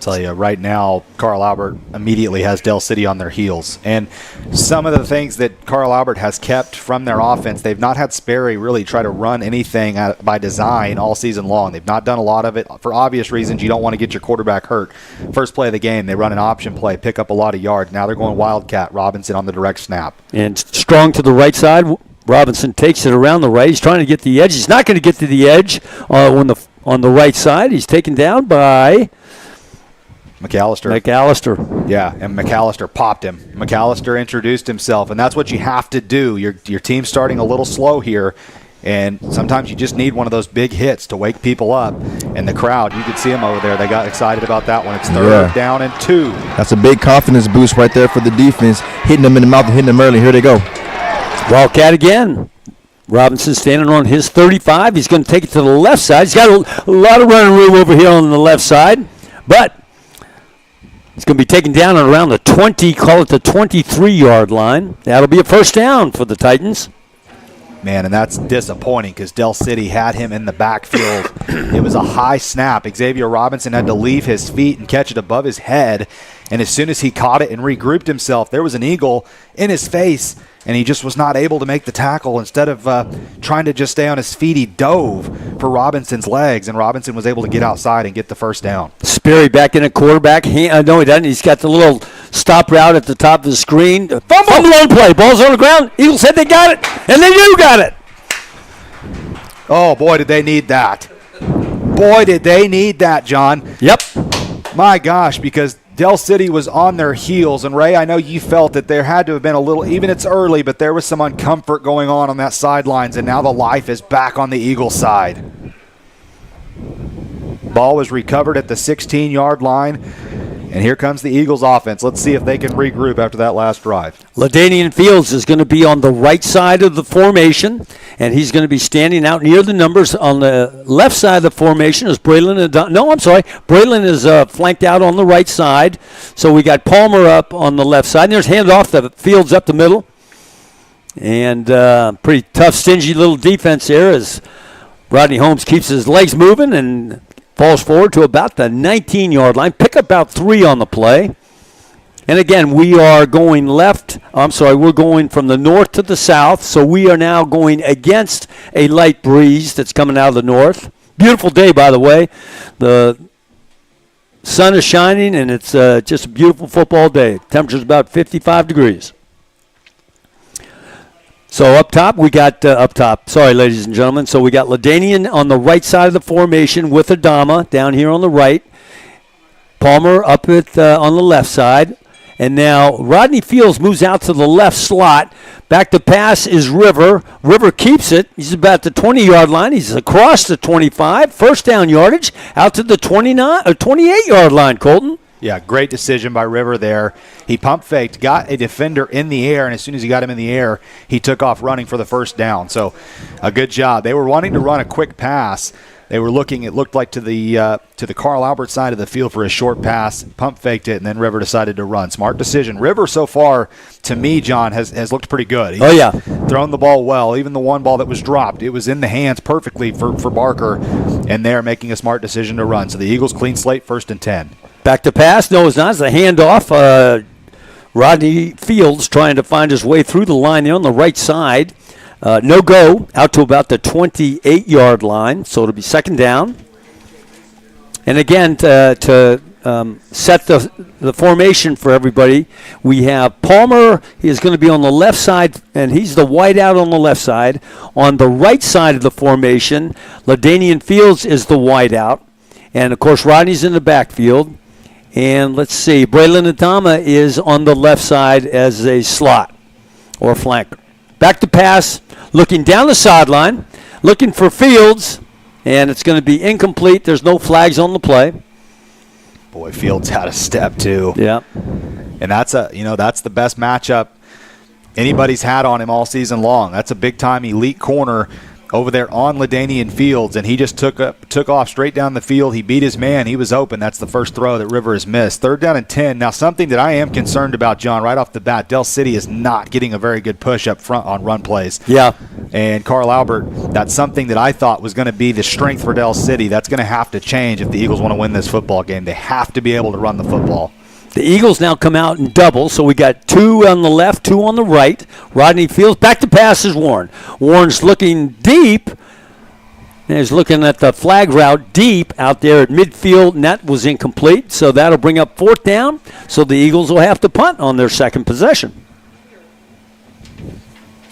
Tell you right now, Carl Albert immediately has Dell City on their heels. And some of the things that Carl Albert has kept from their offense, they've not had Sperry really try to run anything by design all season long. They've not done a lot of it for obvious reasons. You don't want to get your quarterback hurt. First play of the game, they run an option play, pick up a lot of yards. Now they're going Wildcat. Robinson on the direct snap. And strong to the right side. Robinson takes it around the right. He's trying to get the edge. He's not going to get to the edge on the right side. He's taken down by McAllister. Yeah, and McAllister popped him. McAllister introduced himself, and that's what you have to do. Your team's starting a little slow here. And sometimes you just need one of those big hits to wake people up. And the crowd, you could see them over there. They got excited about that one. It's third down and 2. That's a big confidence boost right there for the defense. Hitting them in the mouth and hitting them early. Here they go. Wildcat again. Robinson standing on his 35. He's going to take it to the left side. He's got a lot of running room over here on the left side. But he's going to be taken down at around the 20, call it the 23-yard line. That'll be a first down for the Titans. Man, and that's disappointing because Dell City had him in the backfield. It was a high snap. Xavier Robinson had to leave his feet and catch it above his head. And as soon as he caught it and regrouped himself, there was an eagle in his face, and he just was not able to make the tackle. Instead of trying to just stay on his feet, he dove for Robinson's legs, and Robinson was able to get outside and get the first down. Sperry back in at quarterback. No, he doesn't. He's got the little stop route at the top of the screen. Fumble on play. Ball's on the ground. Eagles said they got it, and they do got it. Oh, boy, did they need that. Boy, did they need that, John. Yep. My gosh, because Dell City was on their heels, and Ray, I know you felt that there had to have been a little, even it's early, but there was some uncomfort going on that sidelines, and now the life is back on the Eagles side. Ball was recovered at the 16-yard line, and here comes the Eagles offense. Let's see if they can regroup after that last drive. LaDainian Fields is going to be on the right side of the formation, and he's going to be standing out near the numbers. On the left side of the formation is Braylon. Braylon is flanked out on the right side. So we got Palmer up on the left side. And there's handoff to Fields up the middle. And pretty tough, stingy little defense there as Rodney Holmes keeps his legs moving and falls forward to about the 19-yard line. Pick up about 3 on the play. And again, we are going we're going from the north to the south, so we are now going against a light breeze that's coming out of the north. Beautiful day, by the way. The sun is shining, and it's just a beautiful football day. Temperature's about 55 degrees. So up top, we got ladies and gentlemen. So we got LaDainian on the right side of the formation with Adama down here on the right. Palmer up on the left side. And now Rodney Fields moves out to the left slot. Back to pass is River. River keeps it. He's about the 20-yard line. He's across the 25. First down yardage out to the 28-yard line, Colton. Yeah, great decision by River there. He pump faked, got a defender in the air, and as soon as he got him in the air, he took off running for the first down. So a good job. They were wanting to run a quick pass. They were looking, it looked like, to the Carl Albert side of the field for a short pass, pump faked it, and then River decided to run. Smart decision. River so far, to me, John, has looked pretty good. He's thrown the ball well. Even the one ball that was dropped, it was in the hands perfectly for Barker, and they're making a smart decision to run. So the Eagles clean slate, 1st and 10. Back to pass. No, it's not. It's a handoff. Rodney Fields trying to find his way through the line there on the right side. No go out to about the 28-yard line, so it'll be second down. And again, to set the formation for everybody, we have Palmer. He is going to be on the left side, and he's the wide out on the left side. On the right side of the formation, LaDainian Fields is the wide out. And, of course, Rodney's in the backfield. And let's see, Braylon Adama is on the left side as a slot or flanker. Back to pass, looking down the sideline, looking for Fields, and it's going to be incomplete. There's no flags on the play. Boy, Fields out of step too. Yeah. And that's the best matchup anybody's had on him all season long. That's a big-time elite corner over there on LaDainian Fields, and he just took off straight down the field. He beat his man. He was open. That's the first throw that River has missed. 3rd down and 10. Now, something that I am concerned about, John, right off the bat, Dell City is not getting a very good push up front on run plays. Yeah. And Carl Albert, that's something that I thought was going to be the strength for Dell City. That's going to have to change if the Eagles want to win this football game. They have to be able to run the football. The Eagles now come out in double, so we got 2 on the left, 2 on the right. Rodney Fields, back to pass is Warren. Warren's looking deep. And he's looking at the flag route deep out there at midfield, and that was incomplete. So that'll bring up 4th down. So the Eagles will have to punt on their second possession.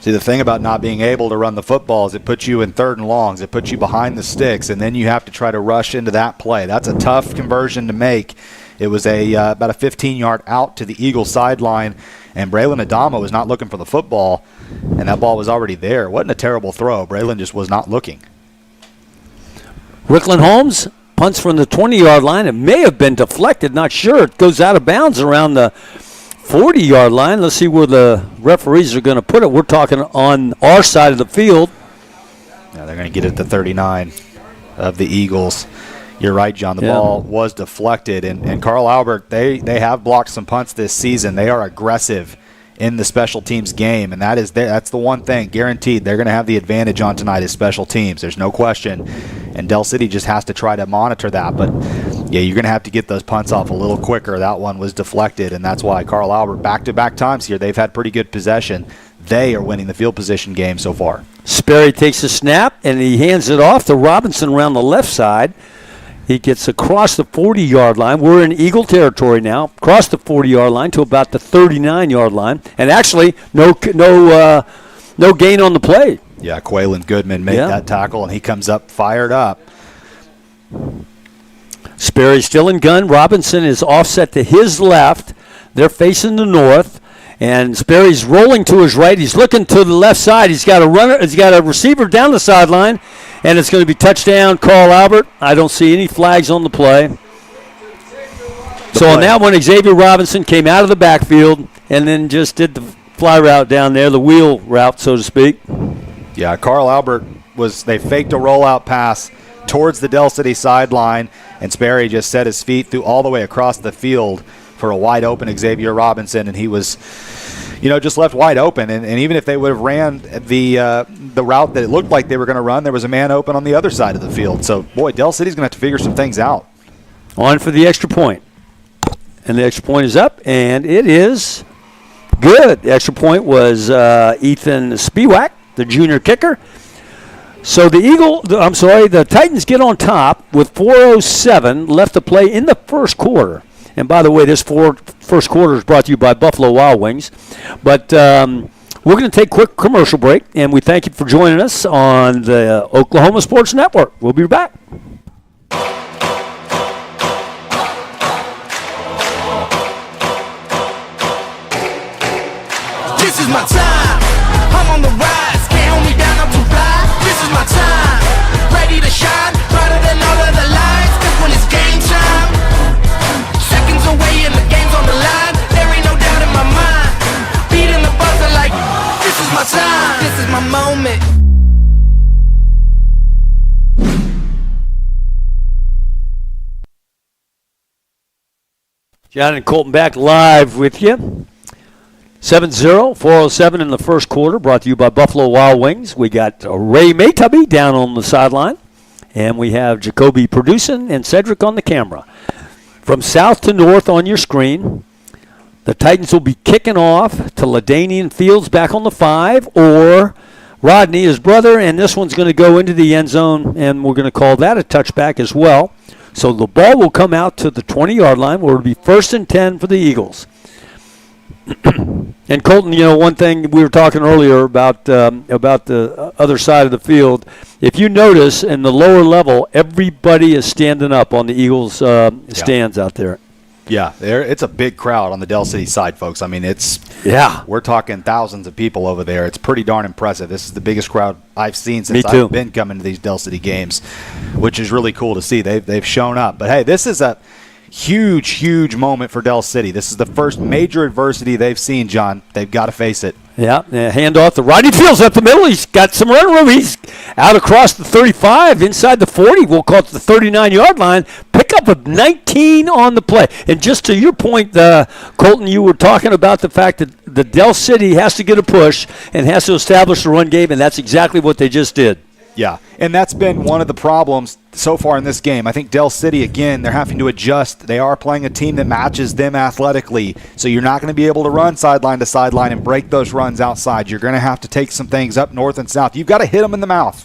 See, the thing about not being able to run the football is it puts you in 3rd and longs. It puts you behind the sticks, and then you have to try to rush into that play. That's a tough conversion to make. It was about a 15-yard out to the Eagles sideline, and Braylon Adama was not looking for the football, and that ball was already there. Wasn't a terrible throw. Braylon just was not looking. Rickland Holmes punts from the 20-yard line. It may have been deflected, not sure. It goes out of bounds around the 40-yard line. Let's see where the referees are going to put it. We're talking on our side of the field. Yeah, they're going to get it to 39 of the Eagles. You're right, John. The ball was deflected, and Carl Albert, they have blocked some punts this season. They are aggressive in the special teams game, and that's the one thing guaranteed they're going to have the advantage on tonight is special teams. There's no question, and Dell City just has to try to monitor that. But yeah, you're going to have to get those punts off a little quicker. That one was deflected, and that's why Carl Albert back-to-back times here, they've had pretty good possession. They are winning the field position game so far. Sperry takes a snap, and he hands it off to Robinson around the left side. He gets across the 40-yard line. We're in Eagle territory now. Across the 40-yard line to about the 39-yard line, and actually no gain on the play. Yeah, Quaylen Goodman made that tackle, and he comes up fired up. Sperry still in gun. Robinson is offset to his left. They're facing the north, and Sperry's rolling to his right. He's looking to the left side. He's got a runner. He's got a receiver down the sideline. And it's going to be touchdown, Carl Albert. I don't see any flags on the play. On that one, Xavier Robinson came out of the backfield and then just did the fly route down there, the wheel route, so to speak. Yeah, Carl Albert they faked a rollout pass towards the Dell City sideline, and Sperry just set his feet through all the way across the field for a wide open Xavier Robinson, and he was just left wide open. And even if they would have ran the route that it looked like they were going to run, there was a man open on the other side of the field. So, boy, Dell City's going to have to figure some things out. On for the extra point. And the extra point is up, and it is good. The extra point was Ethan Spiewak, the junior kicker. So the Titans get on top with 4:07 left to play in the first quarter. And by the way, this first quarter is brought to you by Buffalo Wild Wings. But we're going to take a quick commercial break, and we thank you for joining us on the Oklahoma Sports Network. We'll be back. This is my time. I'm on the rise. Can't hold me down. I'm too fly. This is my time. Ready to shine. Brighter than all of the lights. 'Cause when it's game time, seconds away and the game's on the line. There ain't no doubt in my mind. Beating the buzzer like, this is my time. This is my moment. John and Colton back live with you. 7-0, 4:07 in the first quarter, brought to you by Buffalo Wild Wings. We got Ray Maytubby down on the sideline, and we have Jacoby producing and Cedric on the camera. From south to north on your screen, the Titans will be kicking off to LaDainian Fields back on the 5, or Rodney, his brother, and this one's going to go into the end zone, and we're going to call that a touchback as well. So the ball will come out to the 20-yard line, where it'll be 1st and 10 for the Eagles. And Colton, one thing we were talking earlier about the other side of the field. If you notice in the lower level, everybody is standing up on the Eagles stands out there. Yeah, it's a big crowd on the Dell City side, folks. I mean, we're talking thousands of people over there. It's pretty darn impressive. This is the biggest crowd I've seen since I've been coming to these Dell City games, which is really cool to see. They've shown up. But hey, this is a huge moment for Dell City. This is the first major adversity they've seen, John. They've got to face it. Yeah, hand off to Rodney Fields up the middle. He's got some run room. He's out across the 35, inside the 40. We'll call it the 39-yard line. Pick up of 19 on the play. And just to your point, Colton, you were talking about the fact that the Dell City has to get a push and has to establish the run game, and that's exactly what they just did. Yeah, and that's been one of the problems so far in this game. I think Dell City, again, they're having to adjust. They are playing a team that matches them athletically, so you're not going to be able to run sideline to sideline and break those runs outside. You're going to have to take some things up north and south. You've got to hit them in the mouth.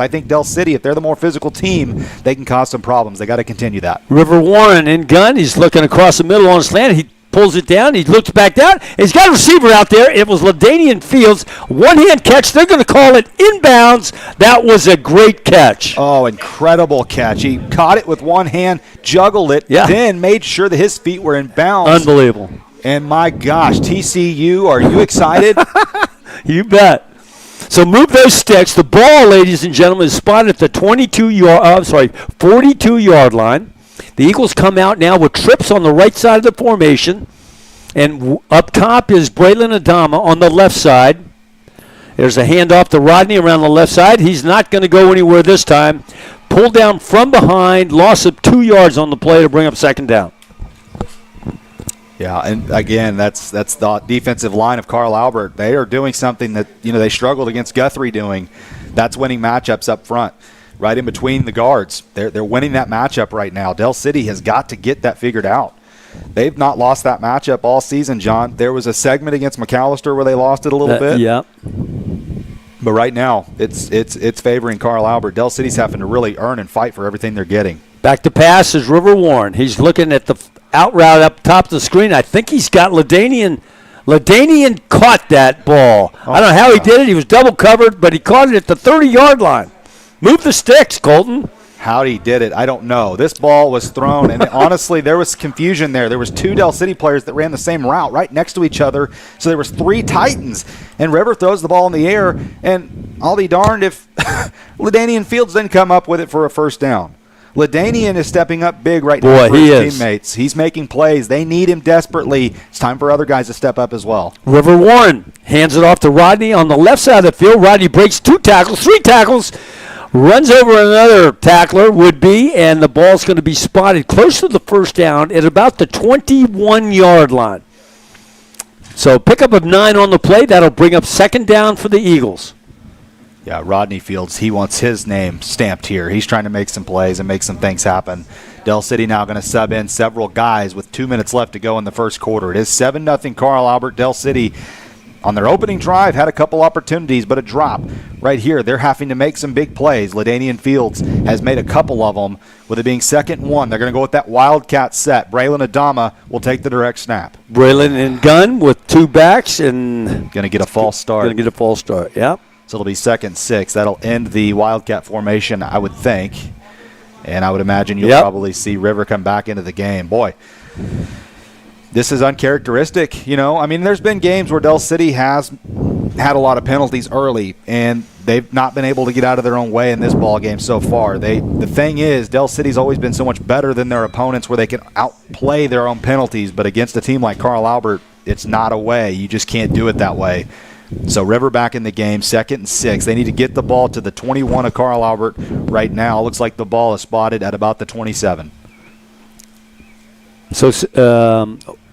I think Dell City, if they're the more physical team, they can cause some problems. They got to continue that. River Warren in gun. He's looking across the middle on a slant. He pulls it down. He looks back down. He's got a receiver out there. It was LaDainian Fields. One-hand catch. They're going to call it inbounds. That was a great catch. Oh, incredible catch. He caught it with one hand, juggled it, then made sure that his feet were in bounds. Unbelievable. And my gosh, TCU, are you excited? You bet. So move those sticks. The ball, ladies and gentlemen, is spotted at the 42-yard line. The Eagles come out now with trips on the right side of the formation. And up top is Braylon Adama on the left side. There's a handoff to Rodney around the left side. He's not going to go anywhere this time. Pulled down from behind, loss of 2 yards on the play to bring up second down. Yeah, and again, that's the defensive line of Carl Albert. They are doing something that they struggled against Guthrie doing. That's winning matchups up front, right in between the guards. They're winning that matchup right now. Dell City has got to get that figured out. They've not lost that matchup all season, John. There was a segment against McAllister where they lost it a little bit. Yeah. But right now, it's favoring Carl Albert. Dell City's having to really earn and fight for everything they're getting. Back to pass is River Warren. He's looking at the out route up top of the screen. I think he's got LaDainian. LaDainian caught that ball. I don't know how he did it. He was double covered, but he caught it at the 30-yard line. Move the sticks, Colton. How he did it, I don't know. This ball was thrown, and honestly, there was confusion there. There was 2 Dell City players that ran the same route right next to each other, so there was 3 Titans. And River throws the ball in the air, and I'll be darned if LaDainian Fields didn't come up with it for a first down. LaDainian is stepping up big right now for his teammates. He's making plays. They need him desperately. It's time for other guys to step up as well. River Warren hands it off to Rodney on the left side of the field. Rodney breaks 2 tackles, 3 tackles, runs over another tackler, and the ball's going to be spotted close to the first down at about the 21-yard line. So pickup of 9 on the play. That'll bring up second down for the Eagles. Yeah, Rodney Fields, he wants his name stamped here. He's trying to make some plays and make some things happen. Dell City now going to sub in several guys with 2 minutes left to go in the first quarter. It is 7-0 Carl Albert. Dell City on their opening drive had a couple opportunities, but a drop. Right here, they're having to make some big plays. LaDainian Fields has made a couple of them. With it being 2nd and 1, they're going to go with that Wildcat set. Braylon Adama will take the direct snap. Braylon and gun with 2 backs and going to get a false start. Going to get a false start, yeah. So it'll be 2nd and 6. That'll end the Wildcat formation, I would think. And I would imagine you'll probably see River come back into the game. Boy, this is uncharacteristic. There's been games where Dell City has had a lot of penalties early, and they've not been able to get out of their own way in this ball game so far. The thing is, Dell City's always been so much better than their opponents where they can outplay their own penalties. But against a team like Carl Albert, it's not a way. You just can't do it that way. So River back in the game, 2nd and 6. They need to get the ball to the 21 of Carl Albert right now. Looks like the ball is spotted at about the 27. So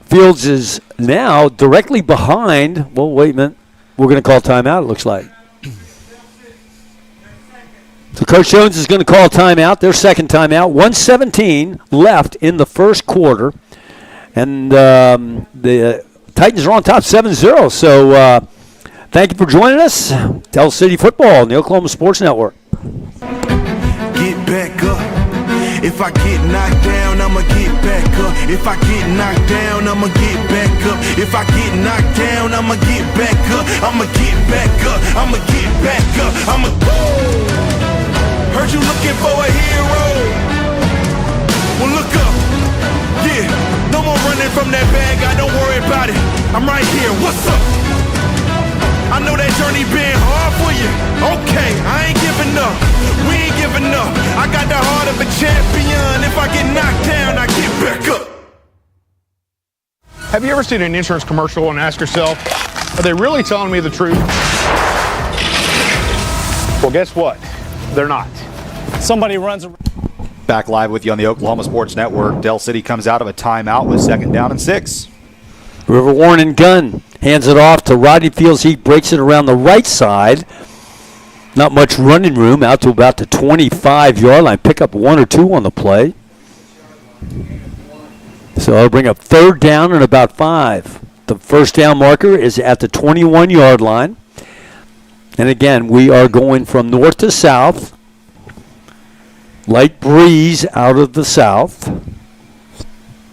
Fields is now directly behind. Well, wait a minute. We're going to call timeout, it looks like. So Coach Jones is going to call timeout, their second timeout. 1:17 left in the first quarter. And the Titans are on top 7-0. So thank you for joining us. Dell City Football on the Oklahoma Sports Network. Get back up. If I get knocked down, I'ma get back up. If I get knocked down, I'ma get back up. If I get knocked down, I'ma get back up. I'ma get back up. I'ma get back up. Heard you looking for a hero. Well, look up. Yeah, no more running from that bad guy. Don't worry about it. I'm right here. What's up? I know that journey been hard for you. Okay, I ain't giving up. We ain't giving up. I got the heart of a champion. If I get knocked down, I get back up. Have you ever seen an insurance commercial and asked yourself, are they really telling me the truth? Well, guess what? They're not. Somebody runs Back live with you on the Oklahoma Sports Network. Dell City comes out of a timeout with 2nd down and 6. River Warren and gun. Hands it off to Rodney Fields. He breaks it around the right side. Not much running room out to about the 25-yard line. Pick up 1 or 2 on the play. So I'll bring up 3rd down and about 5. The first down marker is at the 21-yard line. And again, we are going from north to south. Light breeze out of the south.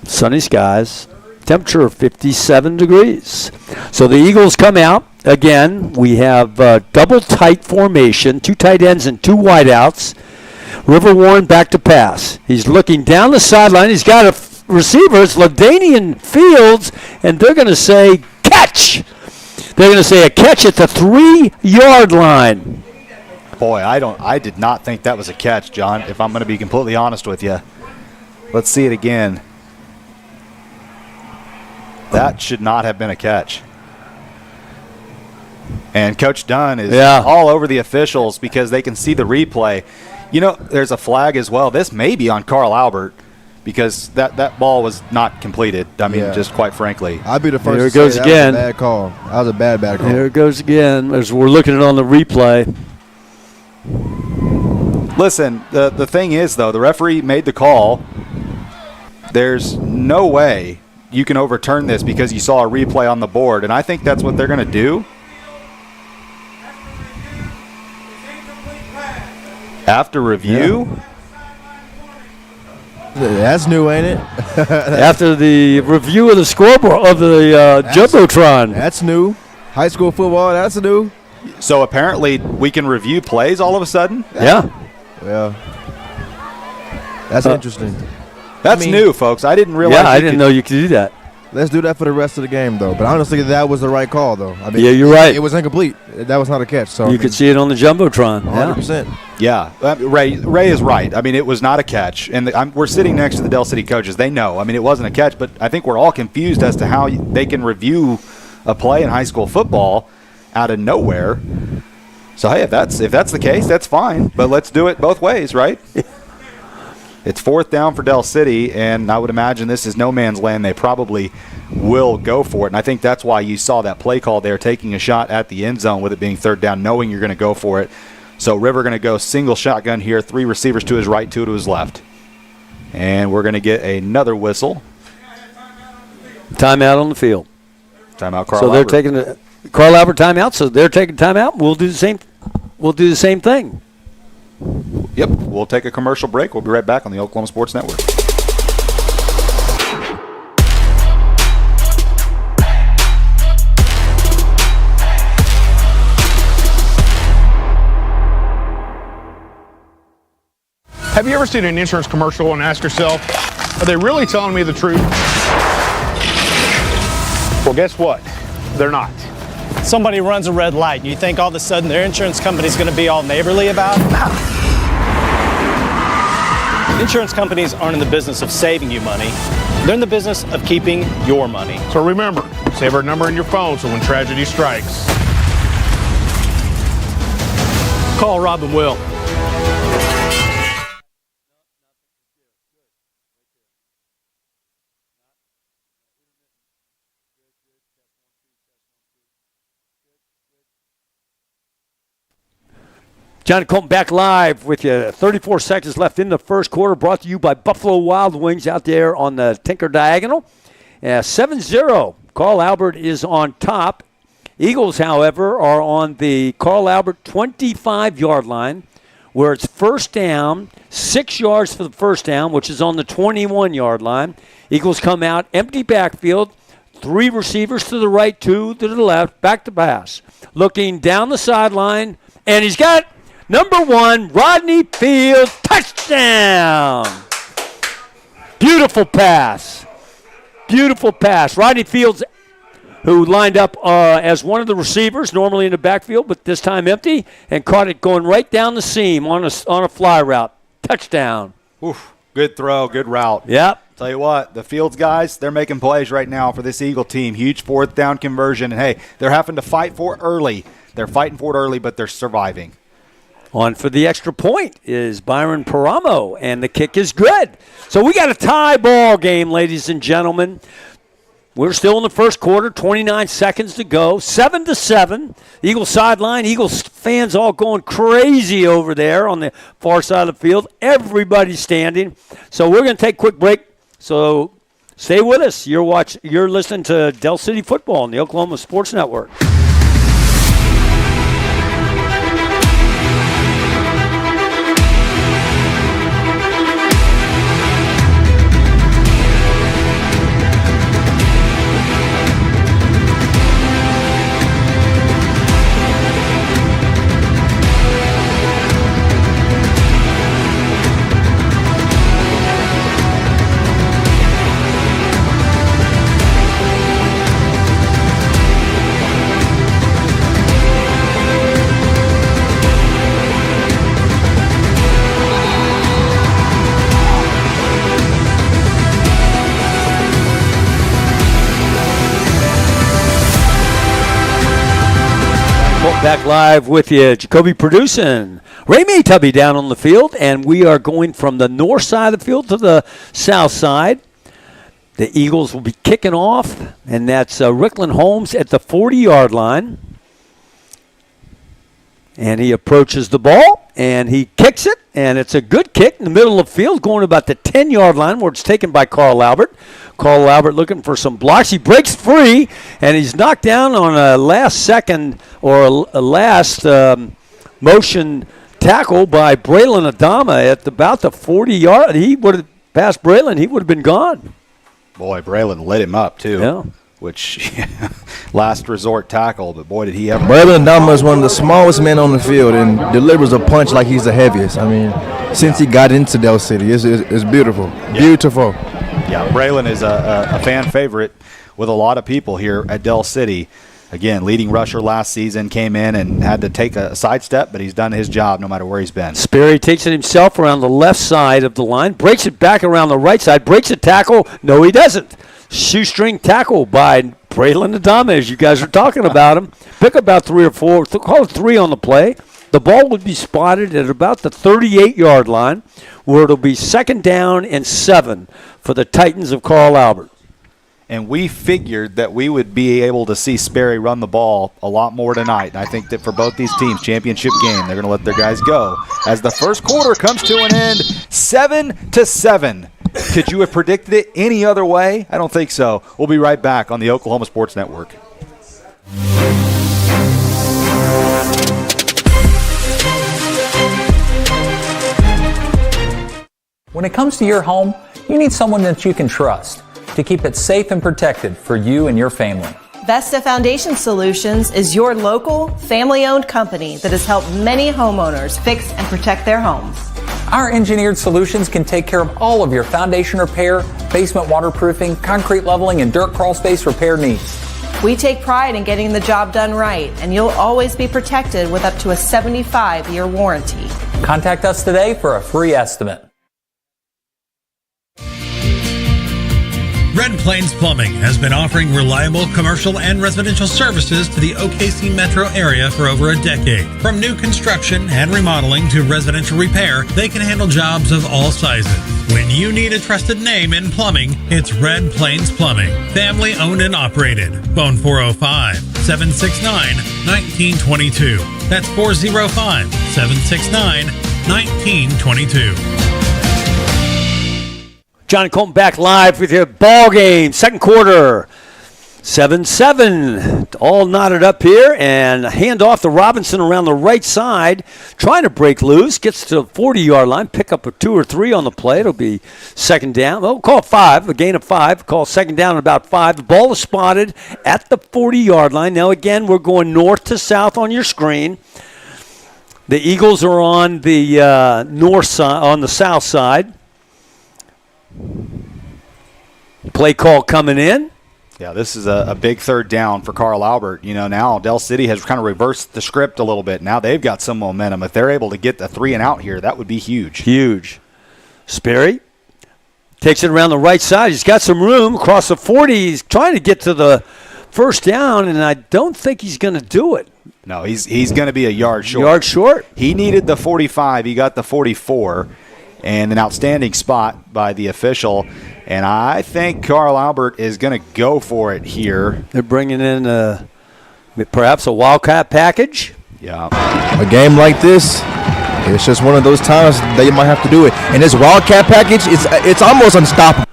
Sunny skies. Temperature 57 degrees. So the Eagles come out. Again, we have double tight formation, 2 tight ends and 2 wideouts. River Warren back to pass. He's looking down the sideline. He's got a receiver. It's LaDainian Fields, and they're going to say catch. They're going to say a catch at the 3-yard line. Boy, I did not think that was a catch, John, if I'm going to be completely honest with you. Let's see it again. That should not have been a catch. And Coach Dunn is all over the officials because they can see the replay. You know, there's a flag as well. This may be on Carl Albert because that ball was not completed. I mean, just quite frankly. I'd be the first Here it to goes say again. That was a bad call. That was a bad call. Here it goes again as we're looking at it on the replay. Listen, the thing is, though, the referee made the call. There's no way you can overturn this because you saw a replay on the board, and I think that's what they're going to do. After review? That's new, ain't it? After the review of the scoreboard of the Jumbotron. That's new. High school football, that's new. So apparently we can review plays all of a sudden? Yeah. That's interesting. That's new, folks. I didn't realize. Yeah, I didn't know you could do that. Let's do that for the rest of the game, though. But honestly, that was the right call, though. I mean, yeah, you're right. It was incomplete. That was not a catch. So you could see it on the Jumbotron. 100%. Yeah, Ray is right. I mean, it was not a catch. And we're sitting next to the Dell City coaches. They know. I mean, it wasn't a catch, but I think we're all confused as to how they can review a play in high school football out of nowhere. So, hey, if that's the case, that's fine. But let's do it both ways, right? It's 4th down for Dell City, and I would imagine this is no man's land. They probably will go for it, and I think that's why you saw that play call there, taking a shot at the end zone with it being 3rd down, knowing you're going to go for it. So River going to go single shotgun here, 3 receivers to his right, 2 to his left. And we're going to get another whistle. Timeout on the field. Timeout, Carl So Albert. they're taking the Carl Albert timeout, so they're taking timeout. We'll do the same thing. Yep, we'll take a commercial break. We'll be right back on the Oklahoma Sports Network. Have you ever seen an insurance commercial and asked yourself, are they really telling me the truth? Well, guess what? They're not. Somebody runs a red light, and you think all of a sudden their insurance company's going to be all neighborly about it? Insurance companies aren't in the business of saving you money. They're in the business of keeping your money. So remember, save our number in your phone so when tragedy strikes. Call Rob and Will. Johnny Colton back live with you. 34 seconds left in the first quarter, brought to you by Buffalo Wild Wings out there on the Tinker Diagonal. 7-0. Carl Albert is on top. Eagles, however, are on the Carl Albert 25-yard line, where it's 1st down, 6 yards for the 1st down, which is on the 21-yard line. Eagles come out, empty backfield, 3 receivers to the right, 2 to the left, back to pass. Looking down the sideline, and he's got number 1, Rodney Fields, touchdown. Beautiful pass. Beautiful pass. Rodney Fields, who lined up as one of the receivers, normally in the backfield, but this time empty, and caught it going right down the seam on a fly route. Touchdown. Oof, good throw, good route. Yep. Tell you what, the Fields guys, they're making plays right now for this Eagle team. Huge 4th down conversion. And, hey, they're having to fight for it early. They're fighting for it early, but they're surviving. On for the extra point is Byron Paramo, and the kick is good. So we got a tie ball game, ladies and gentlemen. We're still in the first quarter, 29 seconds to go, 7-7. Eagles sideline, Eagles fans all going crazy over there on the far side of the field. Everybody's standing. So we're going to take a quick break. So stay with us. You're listening to Dell City Football on the Oklahoma Sports Network. Back live with you, Jacoby producing. Ray Maytubby down on the field, and we are going from the north side of the field to the south side. The Eagles will be kicking off, and that's Rickland Holmes at the 40-yard line. And he approaches the ball, and he kicks it, and it's a good kick in the middle of the field, going about the 10-yard line where it's taken by Carl Albert. Carl Albert looking for some blocks. He breaks free, and he's knocked down on a last-second or a last motion tackle by Braylon Adama at about the 40-yard. He would have passed Braylon. He would have been gone. Boy, Braylon lit him up, too. Yeah. Which, last resort tackle, but boy, did he ever. Braylon Adama is one of the smallest men on the field and delivers a punch like he's the heaviest. I mean, since he got into Dell City, it's beautiful. Yeah. Beautiful. Yeah, Braylon is a fan favorite with a lot of people here at Dell City. Again, leading rusher last season, came in and had to take a sidestep, but he's done his job no matter where he's been. Sperry takes it himself around the left side of the line, breaks it back around the right side, breaks a tackle. No, he doesn't. Shoestring tackle by Braylon Adama, as you guys are talking about him. Pick about 3 or 4, call it 3 on the play. The ball would be spotted at about the 38-yard line, where it'll be 2nd down and 7 for the Titans of Carl Albert. And we figured that we would be able to see Sperry run the ball a lot more tonight. And I think that for both these teams, championship game, they're going to let their guys go. As the first quarter comes to an end, 7-7. Could you have predicted it any other way? I don't think so. We'll be right back on the Oklahoma Sports Network. When it comes to your home, you need someone that you can trust to keep it safe and protected for you and your family. Vesta Foundation Solutions is your local, family-owned company that has helped many homeowners fix and protect their homes. Our engineered solutions can take care of all of your foundation repair, basement waterproofing, concrete leveling, and dirt crawl space repair needs. We take pride in getting the job done right, and you'll always be protected with up to a 75-year warranty. Contact us today for a free estimate. Red Plains Plumbing has been offering reliable commercial and residential services to the OKC metro area for over a decade. From new construction and remodeling to residential repair, they can handle jobs of all sizes. When you need a trusted name in plumbing, it's Red Plains Plumbing. Family owned and operated. Phone 405-769-1922. That's 405-769-1922. Johnny Colton back live with your ball game, second quarter, 7-7, all knotted up here, and hand off to Robinson around the right side, trying to break loose, gets to the 40-yard line, pick up a 2 or 3 on the play. It'll be 2nd down. Well, call 5, a gain of 5. Call 2nd down at about 5. The ball is spotted at the 40-yard line. Now, again, we're going north to south on your screen. The Eagles are on the north side, on the south side. Play call coming in. Yeah, this is a big 3rd down for Carl Albert. You know, now Dell City has kind of reversed the script a little bit. Now they've got some momentum. If they're able to get the 3 and out here, that would be huge. Huge. Sperry takes it around the right side. He's got some room across the 40. He's trying to get to the 1st down, and I don't think he's going to do it. No, he's going to be a yard short. Yard short. He needed the 45. He got the 44. And an outstanding spot by the official. And I think Carl Albert is going to go for it here. They're bringing in perhaps a Wildcat package. Yeah. A game like this, it's just one of those times they might have to do it. And this Wildcat package, it's almost unstoppable.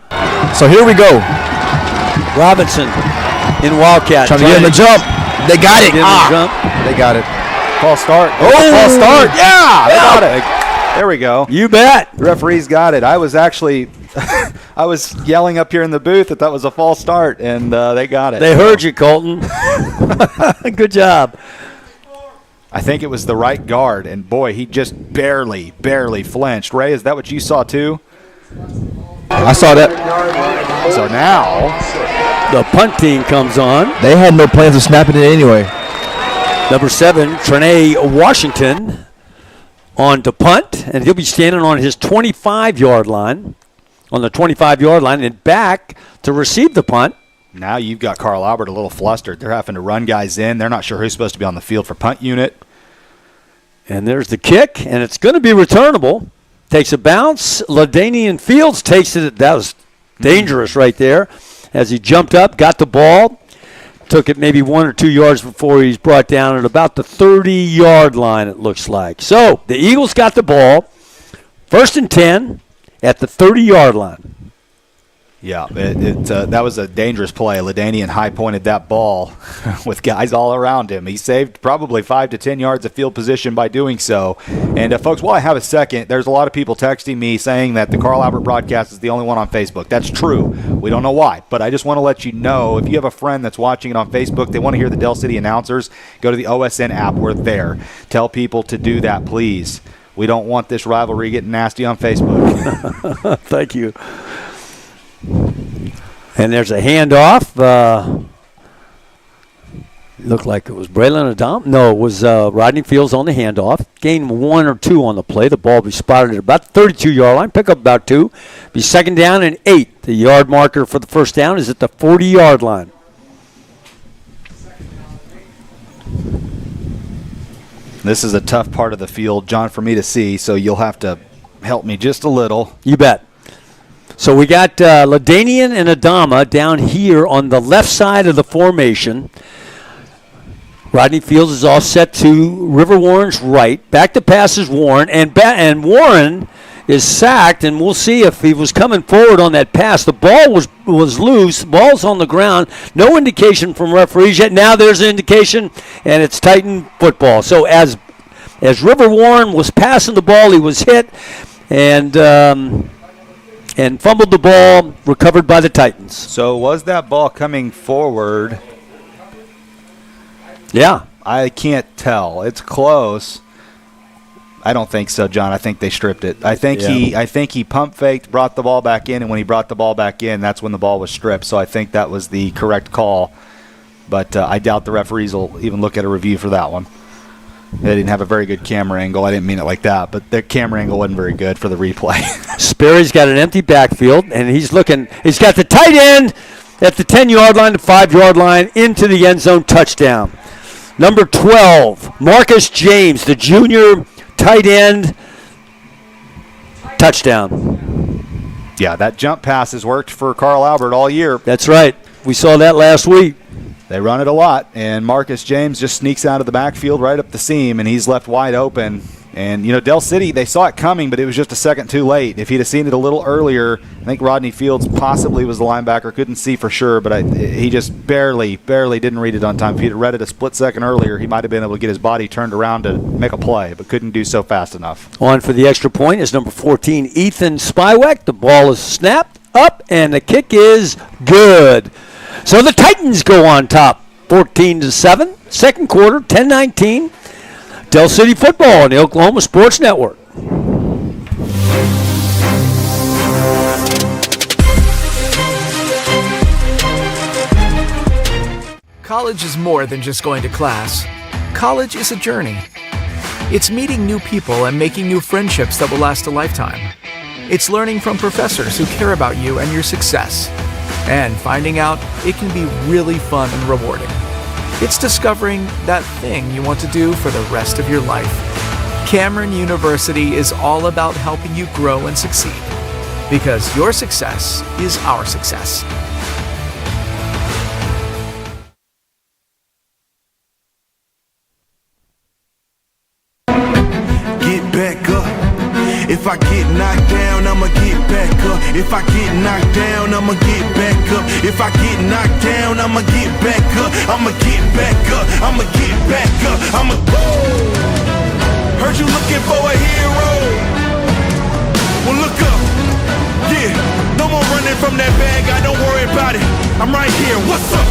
So here we go. Robinson in Wildcat. Trying to get in the jump. They got it. They got it. False start. Oh, false start. Yeah, they got it. There we go. You bet. The referee's got it. I was actually I was yelling up here in the booth that was a false start, and they got it. They heard you, Colton. Good job. I think it was the right guard, and boy, he just barely flinched. Ray, is that what you saw too? I saw that. So now the punt team comes on. They had no plans of snapping it anyway. Number 7, Trene Washington, on to punt, and he'll be standing on his 25-yard line, and back to receive the punt. Now you've got Carl Albert a little flustered. They're having to run guys in. They're not sure who's supposed to be on the field for punt unit. And there's the kick, and it's going to be returnable. Takes a bounce. LaDainian Fields takes it. That was dangerous right there as he jumped up, got the ball. Took it maybe 1 or 2 yards before he's brought down at about the 30-yard line, it looks like. So the Eagles got the ball, 1st and 10 at the 30-yard line. Yeah, that was a dangerous play. LaDainian high-pointed that ball with guys all around him. He saved probably 5 to 10 yards of field position by doing so. And, folks, while I have a second, there's a lot of people texting me saying that the Carl Albert broadcast is the only one on Facebook. That's true. We don't know why. But I just want to let you know, if you have a friend that's watching it on Facebook, they want to hear the Dell City announcers, go to the OSN app. We're there. Tell people to do that, please. We don't want this rivalry getting nasty on Facebook. Thank you. And there's a handoff. Looked like it was Braylon Adam. No, it was Rodney Fields on the handoff. Gained 1 or 2 on the play. The ball be spotted at about the 32-yard line. Pick up about 2. Be 2nd down and 8. The yard marker for the first down is at the 40-yard line. This is a tough part of the field, John, for me to see, so you'll have to help me just a little. You bet. So we got LaDainian and Adama down here on the left side of the formation. Rodney Fields is all set to River Warren's right. Back to pass is Warren, and Warren is sacked, and we'll see if he was coming forward on that pass. The ball was loose. Ball's on the ground. No indication from referees yet. Now there's an indication, and it's Titan football. So as River Warren was passing the ball, he was hit, and fumbled the ball, recovered by the Titans. So was that ball coming forward? Yeah. I can't tell. It's close. I don't think so, John. I think they stripped it. I think he pump faked, brought the ball back in, and when he brought the ball back in, that's when the ball was stripped. So I think that was the correct call. But I doubt the referees will even look at a review for that one. They didn't have a very good camera angle. I didn't mean it like that, but their camera angle wasn't very good for the replay. Sperry's got an empty backfield, and he's got the tight end at the 10-yard line, the 5-yard line, into the end zone, touchdown. Number 12, Marcus James, the junior tight end, touchdown. Yeah, that jump pass has worked for Carl Albert all year. That's right. We saw that last week. They run it a lot, and Marcus James just sneaks out of the backfield right up the seam, and he's left wide open. And, Dell City, they saw it coming, but it was just a second too late. If he'd have seen it a little earlier, I think Rodney Fields possibly was the linebacker. Couldn't see for sure, but he just barely didn't read it on time. If he'd have read it a split second earlier, he might have been able to get his body turned around to make a play, but couldn't do so fast enough. On for the extra point is number 14, Ethan Spywek. The ball is snapped up, and the kick is good. So the Titans go on top. 14-7, second quarter, 10-19. Dell City football on the Oklahoma Sports Network. College is more than just going to class. College is a journey. It's meeting new people and making new friendships that will last a lifetime. It's learning from professors who care about you and your success. And finding out it can be really fun and rewarding. It's discovering that thing you want to do for the rest of your life. Cameron University is all about helping you grow and succeed. Because your success is our success. Get back up. If I get knocked down, I'ma get back up. If I get knocked down, I'ma get back up. If I get knocked down, I'ma get back up. I'ma get back up. I'ma get back up. Heard you looking for a hero. Well, look up. Yeah, no more running from that bad guy. Don't worry about it. I'm right here. What's up?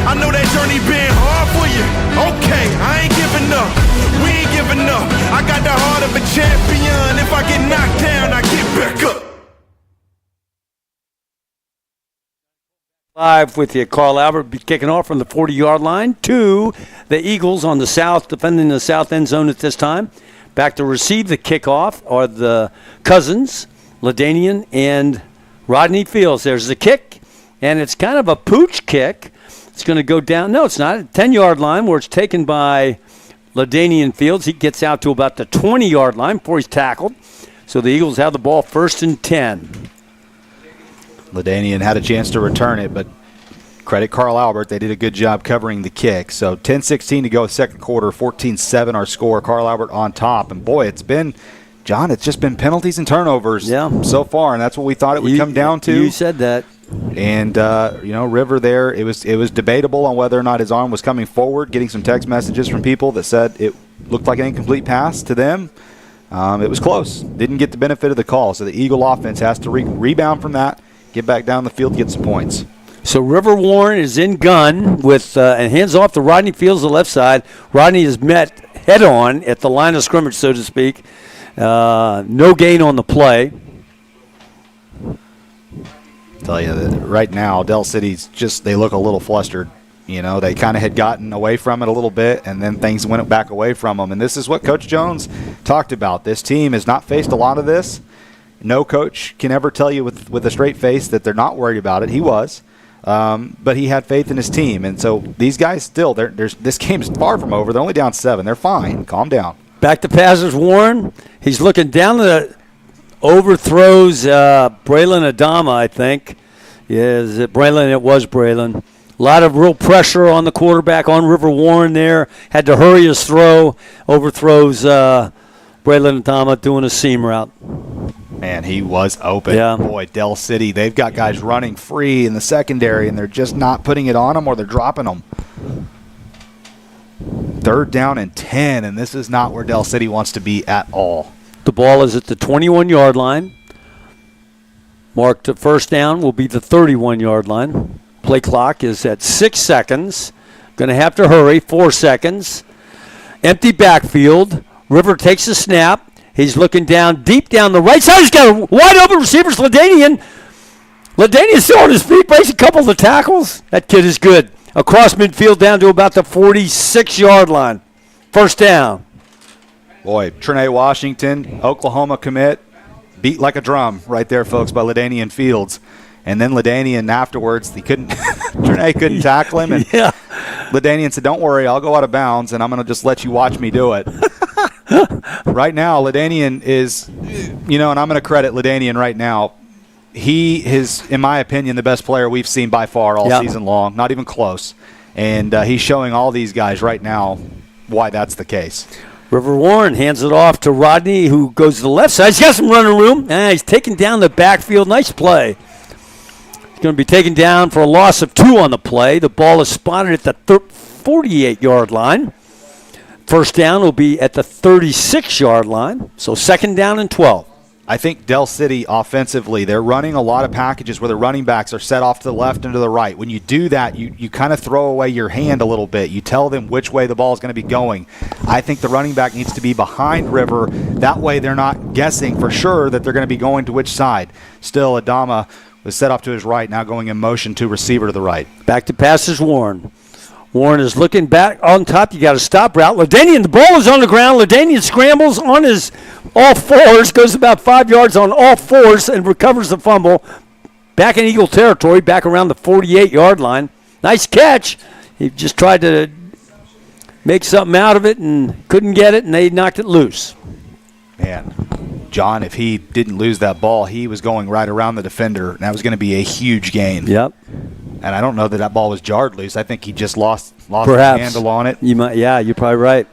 I know that journey been hard for you. Okay, I ain't giving up. We ain't giving up. I got the heart of a champion. If I get knocked down, I get back up. Live with you, Carl Albert be kicking off from the 40-yard line to the Eagles on the south, defending the south end zone at this time. Back to receive the kickoff are the cousins, LaDainian and Rodney Fields. There's the kick. and it's kind of a pooch kick. It's going to go down. No, it's not. 10-yard line where it's taken by LaDainian Fields. He gets out to about the 20-yard line before he's tackled. So the Eagles have the ball 1st and 10. LaDainian had a chance to return it, but credit Carl Albert. They did a good job covering the kick. So 10-16 to go second quarter, 14-7 our score. Carl Albert on top. And, boy, it's just been penalties and turnovers so far, and that's what we thought it would come down to. You said that. And, River there, it was debatable on whether or not his arm was coming forward, getting some text messages from people that said it looked like an incomplete pass to them. It was close. Didn't get the benefit of the call. So the Eagle offense has to rebound from that, get back down the field, get some points. So River Warren is in gun with and hands off to Rodney Fields, the left side. Rodney is met head-on at the line of scrimmage, so to speak. No gain on the play. Tell you that right now, Dell City's they look a little flustered. They kind of had gotten away from it a little bit, and then things went back away from them. And this is what Coach Jones talked about. This team has not faced a lot of this. No coach can ever tell you with a straight face that they're not worried about it. He was. But he had faith in his team. And so these guys still, this game is far from over. They're only down 7. They're fine. Calm down. Back to passes, Warren. He's looking down the overthrows Braylon Adama, I think. Yeah, is it Braylon? It was Braylon. A lot of real pressure on the quarterback on River Warren there. Had to hurry his throw. Overthrows Braylon Adama doing a seam route. Man, he was open. Yeah. Boy, Dell City, they've got guys running free in the secondary, and they're just not putting it on them or they're dropping them. 3rd down and 10, and this is not where Dell City wants to be at all. The ball is at the 21-yard line. Marked to first down will be the 31-yard line. Play clock is at 6 seconds. Going to have to hurry. 4 seconds. Empty backfield. River takes the snap. He's looking down deep down the right side. He's got a wide open receiver. LaDainian. LaDainian's still on his feet. Breaks a couple of the tackles. That kid is good. Across midfield down to about the 46-yard line. First down. Boy, Trinae Washington, Oklahoma commit, beat like a drum right there, folks, by LaDainian Fields. And then LaDainian afterwards, Trinae couldn't tackle him. And LaDainian said, "Don't worry, I'll go out of bounds, and I'm going to just let you watch me do it." Right now, LaDainian is, and I'm going to credit LaDainian right now. He is, in my opinion, the best player we've seen by far all season long, not even close. And he's showing all these guys right now why that's the case. River Warren hands it off to Rodney, who goes to the left side. He's got some running room. He's taking down the backfield. Nice play. He's going to be taken down for a loss of 2 on the play. The ball is spotted at the 48-yard line. First down will be at the 36-yard line. So 2nd down and 12. I think Dell City offensively, they're running a lot of packages where the running backs are set off to the left and to the right. When you do that, you kind of throw away your hand a little bit. You tell them which way the ball is going to be going. I think the running back needs to be behind River. That way they're not guessing for sure that they're going to be going to which side. Still, Adama was set off to his right, now going in motion to receiver to the right. Back to passes, Warren. Warren is looking back on top. You got a stop route. LaDainian, the ball is on the ground. LaDainian scrambles on his all fours, goes about 5 yards on all fours and recovers the fumble. Back in Eagle territory, back around the 48-yard line. Nice catch. He just tried to make something out of it and couldn't get it, and they knocked it loose. Man, John, if he didn't lose that ball, he was going right around the defender, and that was going to be a huge gain. Yep. And I don't know that ball was jarred loose. I think he just lost the handle on it. You're probably right.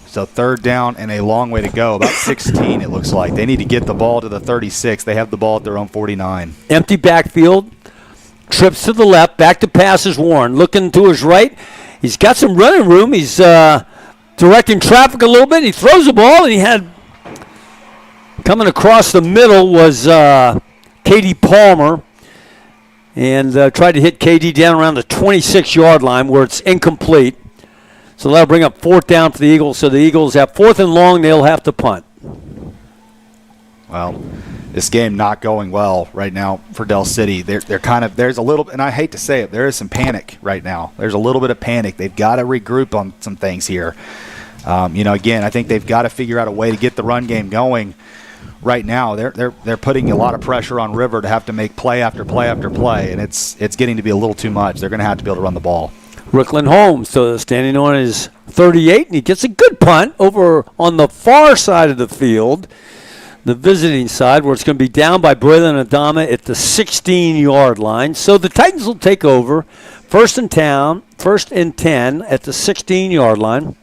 So 3rd down and a long way to go. About 16, it looks like. They need to get the ball to the 36. They have the ball at their own 49. Empty backfield. Trips to the left. Back to passes, Warren. Looking to his right. He's got some running room. He's directing traffic a little bit. He throws the ball, and he had coming across the middle was Katie Palmer. And tried to hit KD down around the 26-yard line where it's incomplete. So that'll bring up 4th down for the Eagles. So the Eagles have 4th and long. They'll have to punt. Well, this game not going well right now for Dell City. They're kind of, there's a little, and I hate to say it, there is some panic right now. There's a little bit of panic. They've got to regroup on some things here. Again, I think they've got to figure out a way to get the run game going. right now they're putting a lot of pressure on River to have to make play after play after play, and it's getting to be a little too much. They're going to have to be able to run the ball. Rickland Holmes, so standing on his 38, and he gets a good punt over on the far side of the field, the visiting side, where it's going to be down by Braylon Adama at the 16-yard line. So the Titans will take over, first and 10 at the 16-yard line.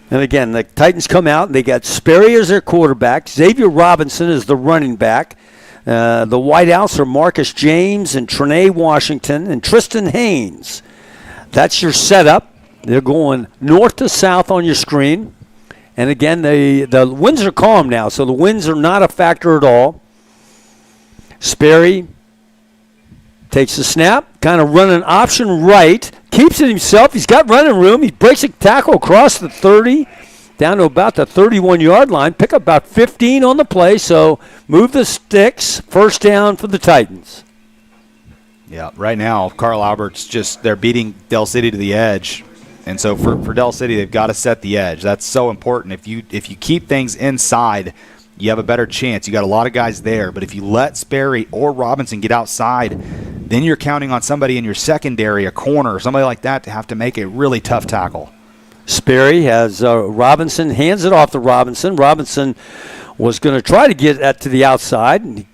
And again, the Titans come out, and they got Sperry as their quarterback. Xavier Robinson is the running back. The wideouts are Marcus James and Trinae Washington and Tristan Haynes. That's your setup. They're going north to south on your screen. And again, the winds are calm now, so the winds are not a factor at all. Sperry takes the snap, kind of running option right, keeps it himself. He's got running room. He breaks a tackle across the 30, down to about the 31-yard line. Pick up about 15 on the play, so move the sticks. First down for the Titans. Yeah, right now, Carl Albert's they're beating Dell City to the edge. And so for Dell City, they've got to set the edge. That's so important. If you keep things inside, you have a better chance. You got a lot of guys there. But if you let Sperry or Robinson get outside, then you're counting on somebody in your secondary, a corner, or somebody like that, to have to make a really tough tackle. Sperry has Robinson, hands it off to Robinson. Robinson was going to try to get that to the outside.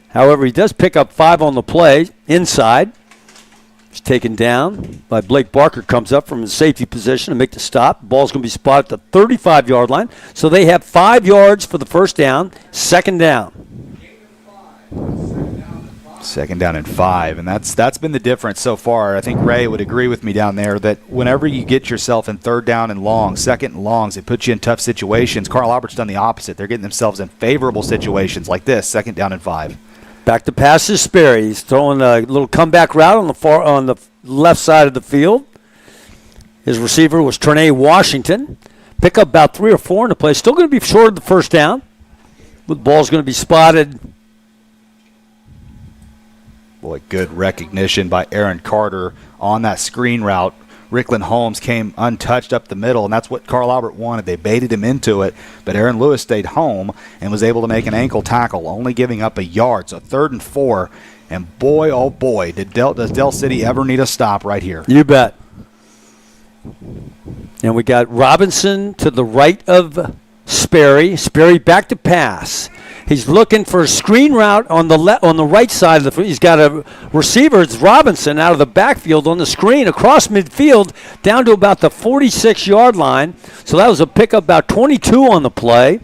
However, he does pick up 5 on the play inside. He's taken down by Blake Barker, comes up from his safety position to make the stop. Ball's going to be spotted at the 35-yard line. So they have 5 yards for the first down, second down. Second down and 5, and that's been the difference so far. I think Ray would agree with me down there that whenever you get yourself in third down and long, second and longs, it puts you in tough situations. Carl Albert's done the opposite. They're getting themselves in favorable situations like this, second down and 5. Back to pass is Sperry. He's throwing a little comeback route on the left side of the field. His receiver was Trinae Washington. Pick up about 3 or 4 in the play. Still going to be short of the first down. The ball's going to be spotted. Boy, good recognition by Aaron Carter on that screen route. Rickland Holmes came untouched up the middle, and that's what Carl Albert wanted. They baited him into it, but Aaron Lewis stayed home and was able to make an ankle tackle, only giving up a yard. So 3rd and 4, and boy, oh boy, does Dell City ever need a stop right here. You bet. And we got Robinson to the right of Sperry. Sperry back to pass. He's looking for a screen route on the right side of the field. He's got a receiver. It's Robinson out of the backfield on the screen across midfield down to about the 46-yard line. So that was a pickup about 22 on the play.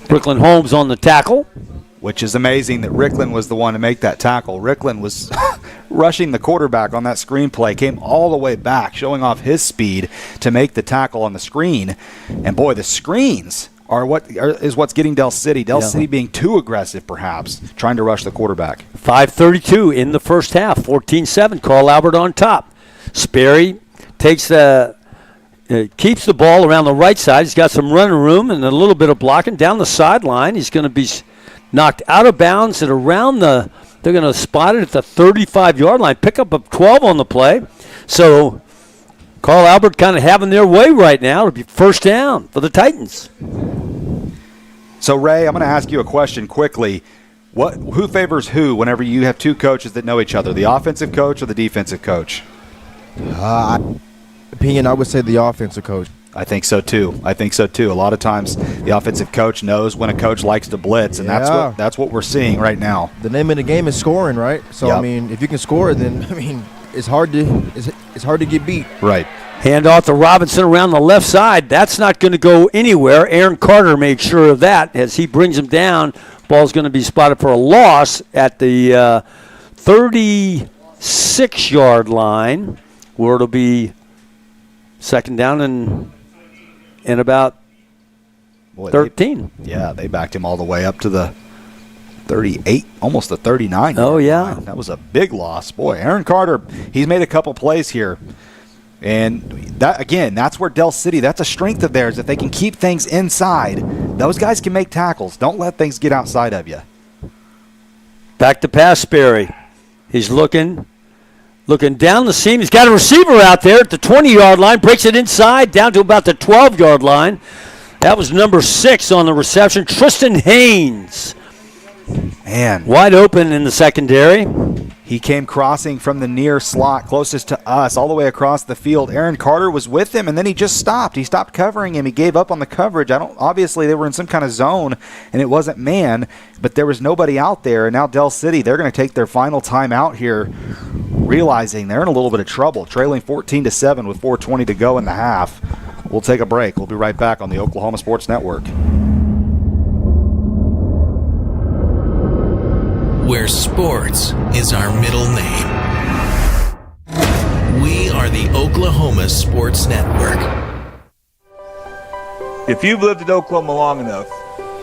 Rickland Holmes on the tackle. Which is amazing that Rickland was the one to make that tackle. Rickland was rushing the quarterback on that screen play, came all the way back, showing off his speed to make the tackle on the screen. And boy, the screens is what's getting Dell City. Dell City being too aggressive, perhaps, trying to rush the quarterback. 5:32 in the first half, 14-7. Carl Albert on top. Sperry takes keeps the ball around the right side. He's got some running room and a little bit of blocking down the sideline. He's going to be knocked out of bounds at around they're going to spot it at the 35-yard line. Pickup of 12 on the play. So Carl Albert kind of having their way right now. It'll be first down for the Titans. So, Ray, I'm going to ask you a question quickly. Who favors who whenever you have two coaches that know each other, the offensive coach or the defensive coach? Opinion, I would say the offensive coach. I think so too. A lot of times the offensive coach knows when a coach likes to blitz, and that's what we're seeing right now. The name of the game is scoring, right? So I mean, if you can score, then it's hard to get beat. Right. Handoff to Robinson around the left side. That's not going to go anywhere. Aaron Carter made sure of that as he brings him down. Ball's going to be spotted for a loss at the 36-yard line, where it'll be second down and about 13. They backed him all the way up to the 38, almost the 39. Oh, yeah. That was a big loss. Boy, Aaron Carter, he's made a couple plays here. And that's where Dell City, that's a strength of theirs. If they can keep things inside, those guys can make tackles. Don't let things get outside of you. Back to pass, Sperry. He's looking Looking down the seam. He's got a receiver out there at the 20-yard line. Breaks it inside down to about the 12-yard line. That was number 6 on the reception. Tristan Haynes. Man. Wide open in the secondary. He came crossing from the near slot closest to us all the way across the field. Aaron Carter was with him, and then he just stopped. He stopped covering him. He gave up on the coverage. Obviously, they were in some kind of zone, and it wasn't man, but there was nobody out there. And now Dell City, they're going to take their final time out here, realizing they're in a little bit of trouble, trailing 14-7 with 4:20 to go in the half. We'll take a break. We'll be right back on the Oklahoma Sports Network. Where sports is our middle name. We are the Oklahoma Sports Network. If you've lived in Oklahoma long enough,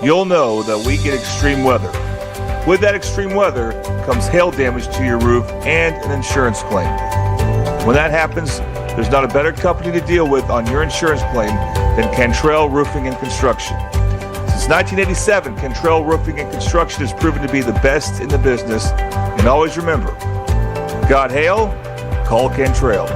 you'll know that we get extreme weather. With that extreme weather comes hail damage to your roof and an insurance claim. When that happens, there's not a better company to deal with on your insurance claim than Cantrell Roofing and Construction. Since 1987, Cantrell Roofing and Construction has proven to be the best in the business. And always remember, got hail? Call Cantrell.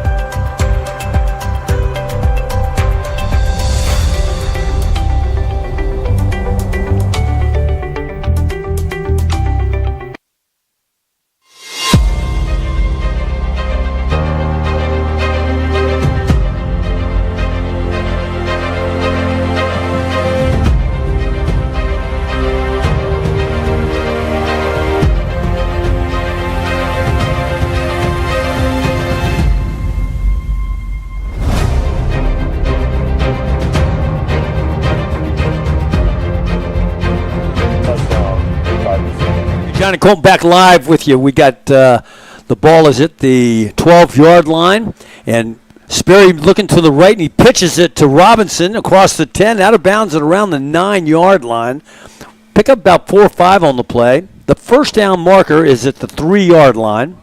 Johnny Colton back live with you. We got the ball is at the 12-yard line, and Sperry looking to the right, and he pitches it to Robinson across the 10, out of bounds at around the 9-yard line. Pick up about 4 or 5 on the play. The first down marker is at the 3-yard line,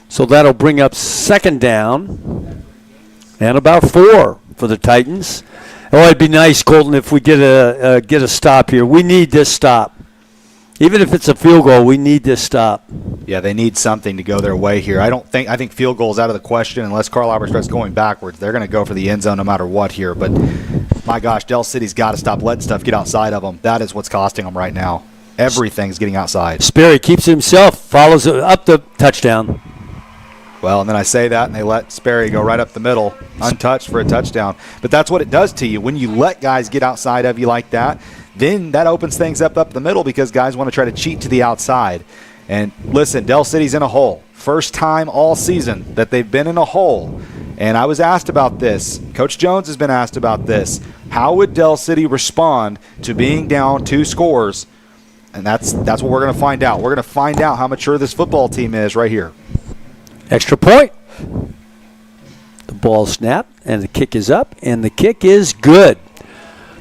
so that'll bring up second down and about 4 for the Titans. Oh, it'd be nice, Colton, if we get a stop here. We need this stop. Even if it's a field goal, we need this stop. Yeah, they need something to go their way here. I think field goal is out of the question unless Carl Albert starts going backwards. They're going to go for the end zone no matter what here. But, my gosh, Dell City's got to stop letting stuff get outside of them. That is what's costing them right now. Everything's getting outside. Sperry keeps it himself, follows it up the touchdown. Well, and then I say that, and they let Sperry go right up the middle, untouched for a touchdown. But that's what it does to you. When you let guys get outside of you like that, then that opens things up the middle because guys want to try to cheat to the outside. And listen, Dell City's in a hole. First time all season that they've been in a hole. And I was asked about this. Coach Jones has been asked about this. How would Dell City respond to being down 2 scores? And that's what we're going to find out. We're going to find out how mature this football team is right here. Extra point. The ball snapped, and the kick is up, and the kick is good.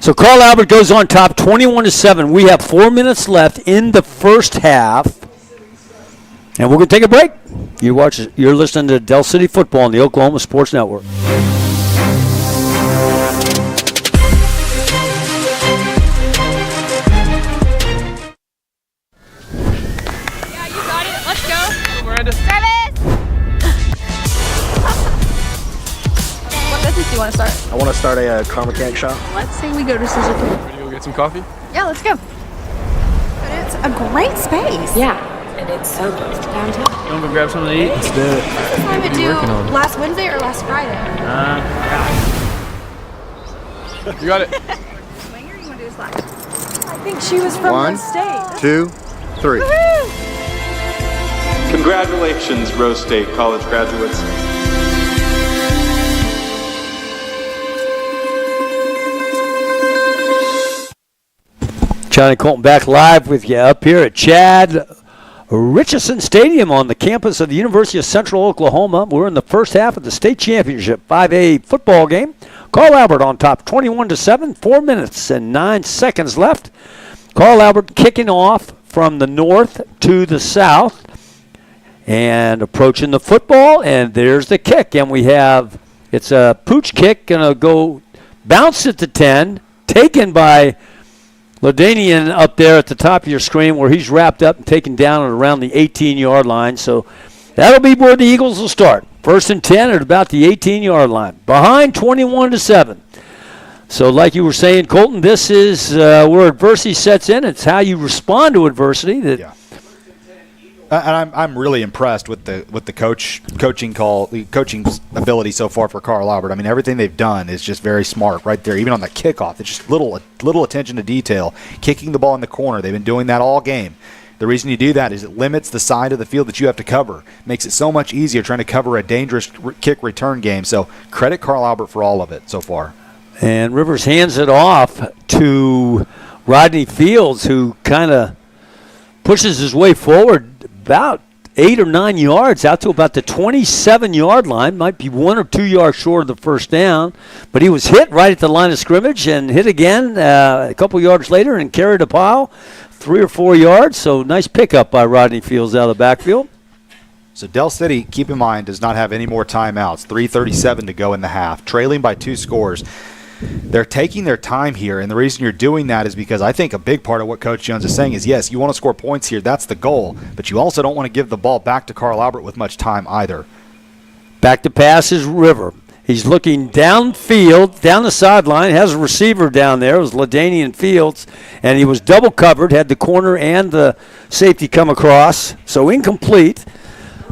So Carl Albert goes on top 21-7. We have 4 minutes left in the first half. And we're going to take a break. You're listening to Dell City Football on the Oklahoma Sports Network. Yeah, you got it. Let's go. Miranda. Travis! What business do you want to start? I want to start a car mechanic shop. Let's say we go to Suzuki. Ready to go get some coffee? Yeah, let's go. But it's a great space. Yeah, and it's so close to downtown. You want to go grab something to eat? Let's do it. What time What are to you do working on? last Wednesday or last Friday? You got it. Winger, you want to do slack? I think she was from 1, State. 2, 3. Congratulations, Rose State college graduates. Johnny Colton back live with you up here at Chad Richardson Stadium on the campus of the University of Central Oklahoma. We're in the first half of the state championship 5A football game. Carl Albert on top 21-7, 4 minutes and 9 seconds left. Carl Albert kicking off from the north to the south and approaching the football, and there's the kick. And we have, it's a pooch kick, going to go bounce at the 10, taken by Lodanian up there at the top of your screen where he's wrapped up and taken down at around the 18-yard line. So That'll be where the Eagles will start. 1st and 10 at about the 18-yard line. Behind 21-7. So like you were saying, Colton, this is where adversity sets in. It's how you respond to adversity. And I'm really impressed with the coaching ability so far for Carl Albert. I mean, everything they've done is just very smart right there. Even on the kickoff, it's just little attention to detail. Kicking the ball in the corner, they've been doing that all game. The reason you do that is it limits the side of the field that you have to cover. Makes it so much easier trying to cover a dangerous kick return game. So credit Carl Albert for all of it so far. And Rivers hands it off to Rodney Fields, who kind of pushes his way forward about 8 or 9 yards out to about the 27-yard line. Might be 1 or 2 yards short of the first down. But he was hit right at the line of scrimmage and hit again a couple yards later and carried a pile 3 or 4 yards. So nice pickup by Rodney Fields out of the backfield. So Dell City, keep in mind, does not have any more timeouts. 3:37 to go in the half, trailing by 2 scores. They're taking their time here, and the reason you're doing that is because I think a big part of what Coach Jones is saying is, yes, you want to score points here. That's the goal. But you also don't want to give the ball back to Carl Albert with much time either. Back to pass is River. He's looking downfield, down the sideline, has a receiver down there. It was LaDainian Fields, and he was double covered, had the corner and the safety come across, so incomplete.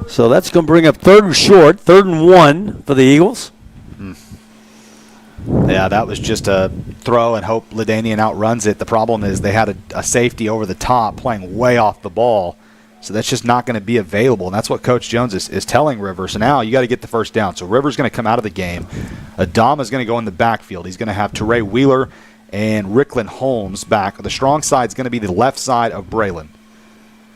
So that's going to bring up 3rd and short, 3rd and 1 for the Eagles. Yeah, that was just a throw and hope LaDainian outruns it. The problem is they had a safety over the top playing way off the ball. So that's just not going to be available. And that's what Coach Jones is telling Rivers. So now you got to get the first down. So Rivers going to come out of the game. Adama is going to go in the backfield. He's going to have Teray Wheeler and Ricklin Holmes back. The strong side is going to be the left side of Braylon.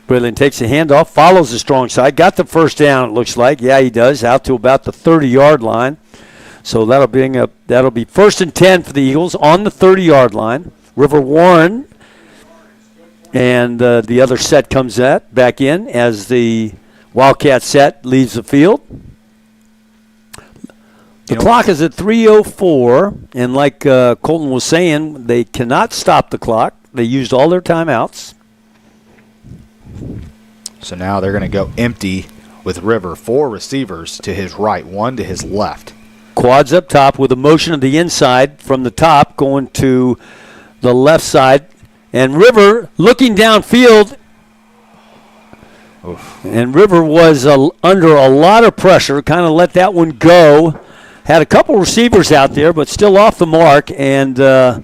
Braylon takes the handoff, follows the strong side. Got the first down, it looks like. Yeah, he does, out to about the 30-yard line. So that'll be 1st and 10 for the Eagles on the 30-yard line. River Warren and the other set comes back in as the Wildcat set leaves the field. The clock is at 3:04, and like Colton was saying, they cannot stop the clock. They used all their timeouts. So now they're going to go empty with River. 4 receivers to his right, 1 to his left. Quads up top with a motion of the inside from the top going to the left side. And River looking downfield. Oof. And River was under a lot of pressure, kind of let that one go. Had a couple receivers out there, but still off the mark. And they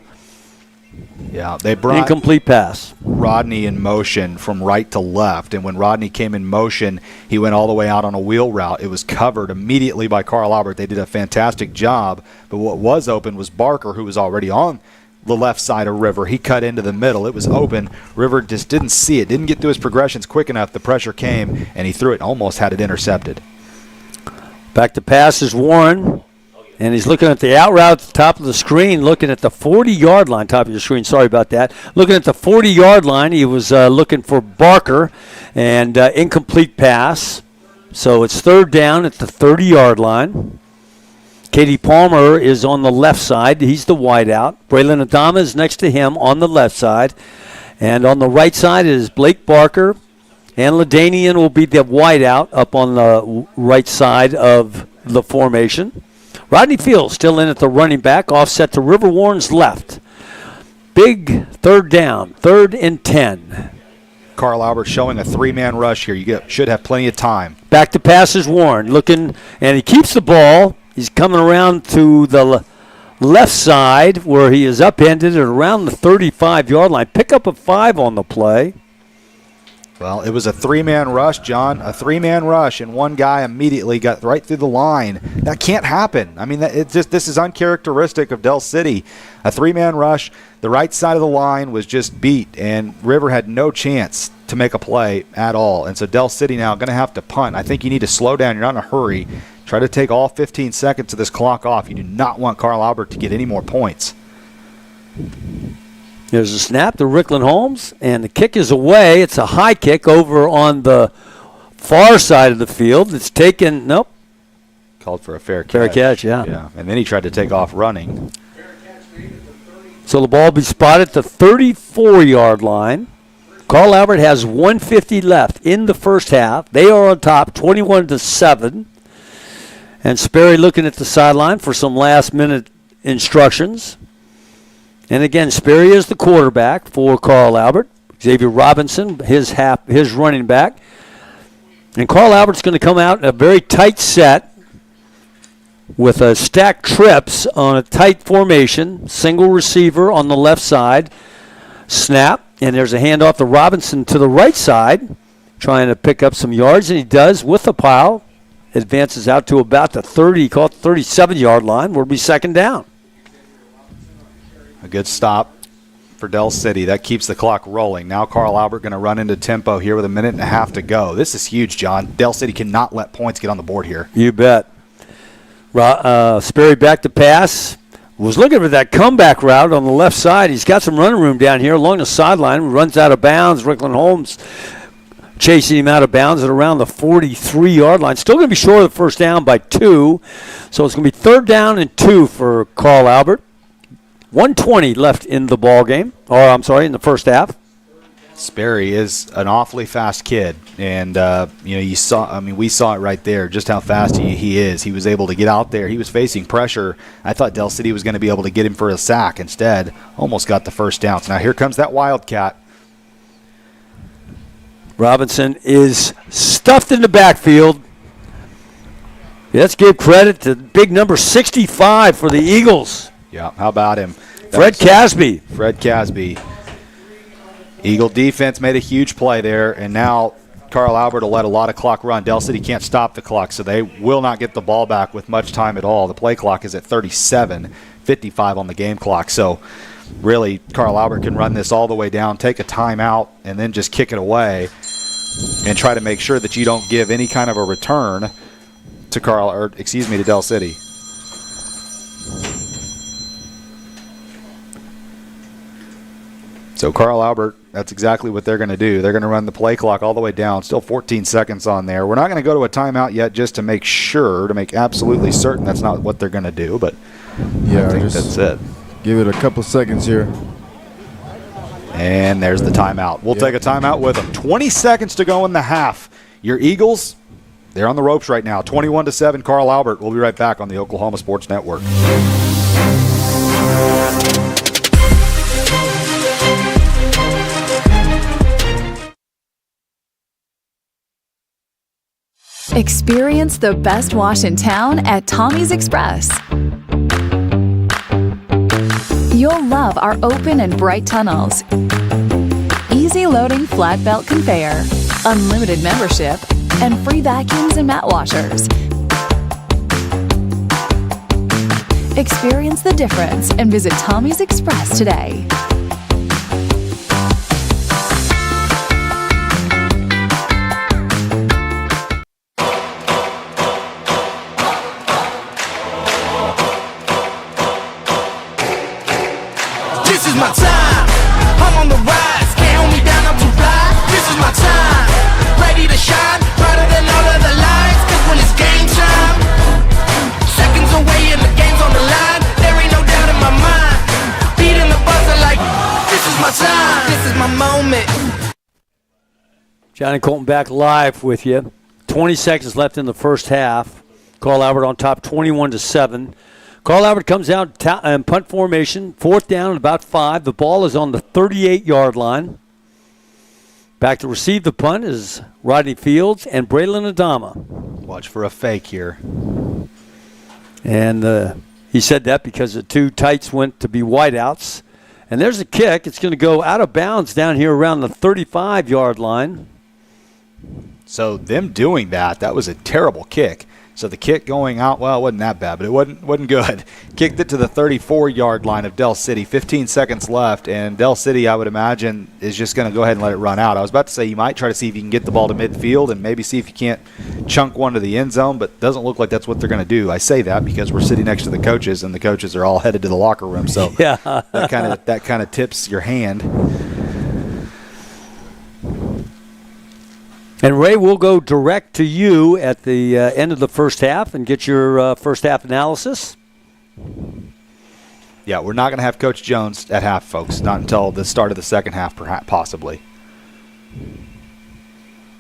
brought incomplete pass. Rodney in motion from right to left, and when Rodney came in motion, he went all the way out on a wheel route. It was covered immediately by Carl Albert. They did a fantastic job, but what was open was Barker, who was already on the left side of River. He cut into the middle. It was open. River just didn't see it, didn't get through his progressions quick enough. The pressure came, and he threw it and almost had it intercepted. Back to pass is Warren. And he's looking at the out route at the top of the screen, looking at the 40-yard line, top of your screen. Sorry about that. Looking at the 40-yard line, he was looking for Barker, and incomplete pass. So it's 3rd down at the 30-yard line. Katie Palmer is on the left side. He's the wideout. Braylon Adama is next to him on the left side. And on the right side is Blake Barker. And LaDainian will be the wideout up on the right side of the formation. Rodney Fields still in at the running back, offset to River Warren's left. Big 3rd down, 3rd and 10. Carl Albert showing a 3-man rush here. You should have plenty of time. Back to pass is Warren, looking, and he keeps the ball. He's coming around to the left side where he is upended at around the 35-yard line. Pickup of 5 on the play. Well, it was a 3-man rush, John. A 3-man rush, and one guy immediately got right through the line. That can't happen. I mean, this is uncharacteristic of Dell City. A 3-man rush, the right side of the line was just beat, and River had no chance to make a play at all. And so Dell City now going to have to punt. I think you need to slow down. You're not in a hurry. Try to take all 15 seconds of this clock off. You do not want Carl Albert to get any more points. There's a snap to Ricklin Holmes, and the kick is away. It's a high kick over on the far side of the field. It's taken, nope. Called for a fair catch. Fair catch, yeah. Yeah, and then he tried to take off running. So the ball will be spotted at the 34-yard line. Carl Albert has 150 left in the first half. They are on top, 21-7. And Sperry looking at the sideline for some last-minute instructions. And again, Sperry is the quarterback for Carl Albert. Xavier Robinson, his running back. And Carl Albert's going to come out in a very tight set with a stacked trips on a tight formation, single receiver on the left side, snap, and there's a handoff to Robinson to the right side, trying to pick up some yards, and he does with the pile. Advances out to about the 37-yard line. Will be second down. A good stop for Dell City. That keeps the clock rolling. Now Carl Albert going to run into tempo here with a minute and a half to go. This is huge, John. Dell City cannot let points get on the board here. You bet. Sperry back to pass. Was looking for that comeback route on the left side. He's got some running room down here along the sideline. Runs out of bounds. Rickland Holmes chasing him out of bounds at around the 43-yard line. Still going to be short of the first down by 2. So it's going to be 3rd down and 2 for Carl Albert. 1:20 left in the ball game. In the first half. Sperry is an awfully fast kid, and we saw it right there, just how fast he is. He was able to get out there. He was facing pressure. I thought Dell City was going to be able to get him for a sack. Instead, almost got the first down. So now here comes that Wildcat. Robinson is stuffed in the backfield. Let's give credit to big number 65 for the Eagles. Yeah, how about him? Fred Casby. Fred Casby. Eagle defense made a huge play there, and now Carl Albert will let a lot of clock run. Dell City can't stop the clock, so they will not get the ball back with much time at all. The play clock is at 37:55 on the game clock. So really, Carl Albert can run this all the way down, take a timeout, and then just kick it away and try to make sure that you don't give any kind of a return to to Dell City. So Carl Albert, that's exactly what they're going to do. They're going to run the play clock all the way down. Still 14 seconds on there. We're not going to go to a timeout yet just to make absolutely certain that's not what they're going to do. But yeah, I think that's it. Give it a couple seconds here. And there's the timeout. We'll take a timeout with them. 20 seconds to go in the half. Your Eagles, they're on the ropes right now. 21-7, Carl Albert. We'll be right back on the Oklahoma Sports Network. Experience the best wash in town at Tommy's Express. You'll love our open and bright tunnels, easy loading flat belt conveyor, unlimited membership, and free vacuums and mat washers. Experience the difference and visit Tommy's Express today. This is my time. I'm on the rise. Can't hold me down. I'm too fly. This is my time. Ready to shine. Brighter than all of the lights. 'Cause when it's game time, seconds away and the game's on the line. There ain't no doubt in my mind. Beating the buzzer like this is my time. This is my moment. Johnny Colton back live with you. 20 seconds left in the first half. Carl Albert on top, 21-7. Carl Albert comes out in punt formation, 4th down and about 5. The ball is on the 38-yard line. Back to receive the punt is Rodney Fields and Braylon Adama. Watch for a fake here. And he said that because the two tights went to be wideouts. And there's a kick. It's going to go out of bounds down here around the 35-yard line. So them doing that was a terrible kick. So the kick going out, well, it wasn't that bad, but it wasn't good. Kicked it to the 34-yard line of Dell City. 15 seconds left, and Dell City, I would imagine, is just going to go ahead and let it run out. I was about to say you might try to see if you can get the ball to midfield and maybe see if you can't chunk one to the end zone, but it doesn't look like that's what they're going to do. I say that because we're sitting next to the coaches, and the coaches are all headed to the locker room. So yeah. that kind of tips your hand. And Ray, we'll go direct to you at the end of the first half and get your first half analysis. Yeah, we're not going to have Coach Jones at half, folks. Not until the start of the second half, perhaps, possibly.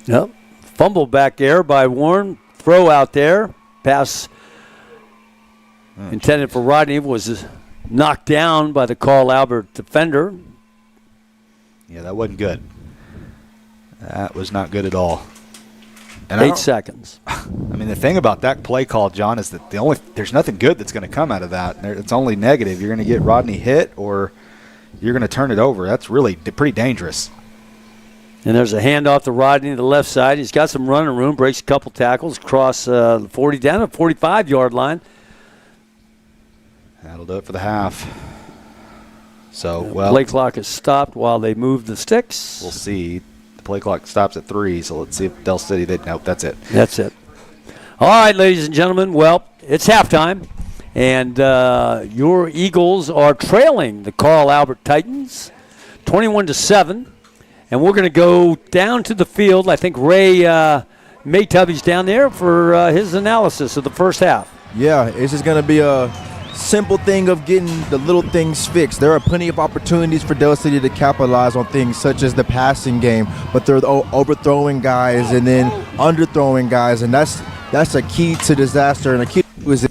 Yep. Fumble back there by Warren. Throw out there. Pass intended for Rodney was knocked down by the Carl Albert defender. Yeah, that wasn't good. That was not good at all. And 8 seconds. I mean, the thing about that play call, John, is that there's nothing good that's going to come out of that. It's only negative. You're going to get Rodney hit or you're going to turn it over. That's really pretty dangerous. And there's a handoff to Rodney to the left side. He's got some running room, breaks a couple tackles, cross 40 down to the 45-yard line. That'll do it for the half. So, play clock is stopped while they move the sticks. We'll see. The play clock stops at 3, so let's see if Dell City nope, that's it. That's it. All right, ladies and gentlemen, well, it's halftime, and your Eagles are trailing the Carl Albert Titans 21-7, and we're going to go down to the field. I think Ray Maytubby's down there for his analysis of the first half. Yeah, it's just going to be a simple thing of getting the little things fixed. There are plenty of opportunities for Dell City to capitalize on things such as the passing game, but they're overthrowing guys and then underthrowing guys, and that's a key to disaster. And a key is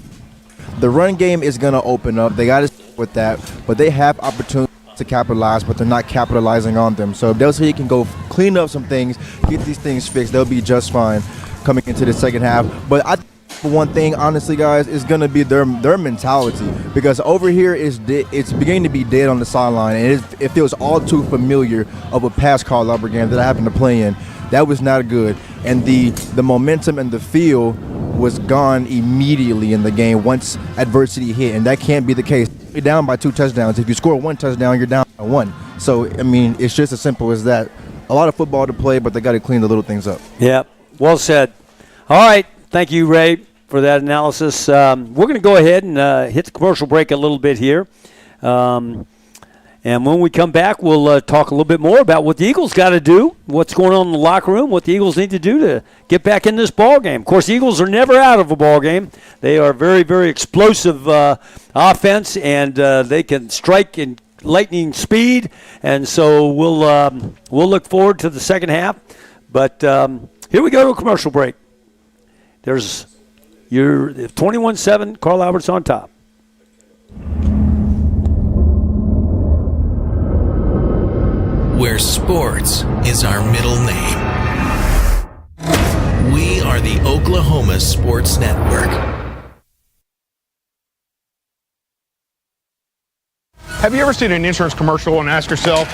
the run game is going to open up. They got to stick with that, but they have opportunities to capitalize, but they're not capitalizing on them. So if Dell City can go clean up some things, get these things fixed, they'll be just fine coming into the second half. But I for one thing, honestly, guys, is going to be their mentality, because over here it's beginning to be dead on the sideline, and it feels all too familiar of a past Carl Albert game that I happened to play in. That was not good, and the momentum and the feel was gone immediately in the game once adversity hit, and that can't be the case. You're down by 2 touchdowns. If you score 1 touchdown, you're down by 1. So, I mean, it's just as simple as that. A lot of football to play, but they got to clean the little things up. Yeah, well said. All right, thank you, Ray, for that analysis. We're going to go ahead and hit the commercial break a little bit here. And when we come back, we'll talk a little bit more about what the Eagles got to do, what's going on in the locker room, what the Eagles need to do to get back in this ball game. Of course, the Eagles are never out of a ball game. They are very, very explosive offense, and they can strike in lightning speed. And so we'll look forward to the second half. But here we go to a commercial break. There's your 21-7, Carl Albert's on top. Where sports is our middle name. We are the Oklahoma Sports Network. Have you ever seen an insurance commercial and asked yourself,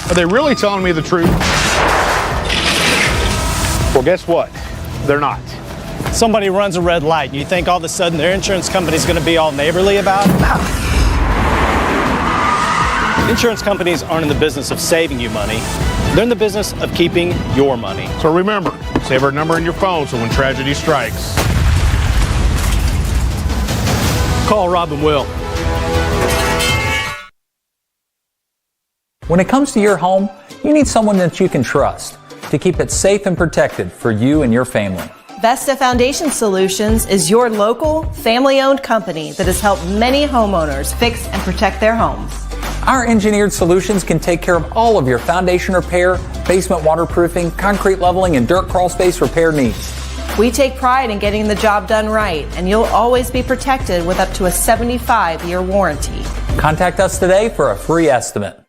are they really telling me the truth? Well, guess what? They're not. Somebody runs a red light, and you think all of a sudden their insurance company's going to be all neighborly about it? Insurance companies aren't in the business of saving you money. They're in the business of keeping your money. So remember, save our number in your phone so when tragedy strikes, Call Rob and Will. When it comes to your home, you need someone that you can trust to keep it safe and protected for you and your family. Vesta Foundation Solutions is your local, family-owned company that has helped many homeowners fix and protect their homes. Our engineered solutions can take care of all of your foundation repair, basement waterproofing, concrete leveling, and dirt crawl space repair needs. We take pride in getting the job done right, and you'll always be protected with up to a 75-year warranty. Contact us today for a free estimate.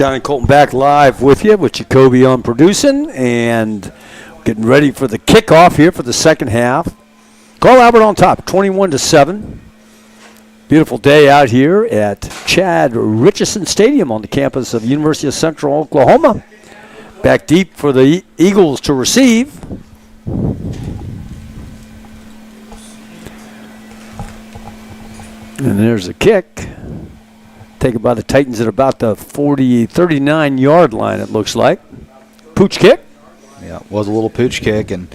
John and Colton back live with you, with Jacoby on producing, and getting ready for the kickoff here for the second half. Carl Albert on top, 21-7. Beautiful day out here at Chad Richardson Stadium on the campus of University of Central Oklahoma. Back deep for the Eagles to receive. And there's a kick. Taken by the Titans at about the 39-yard line, it looks like. Pooch kick. Yeah, it was a little pooch kick, and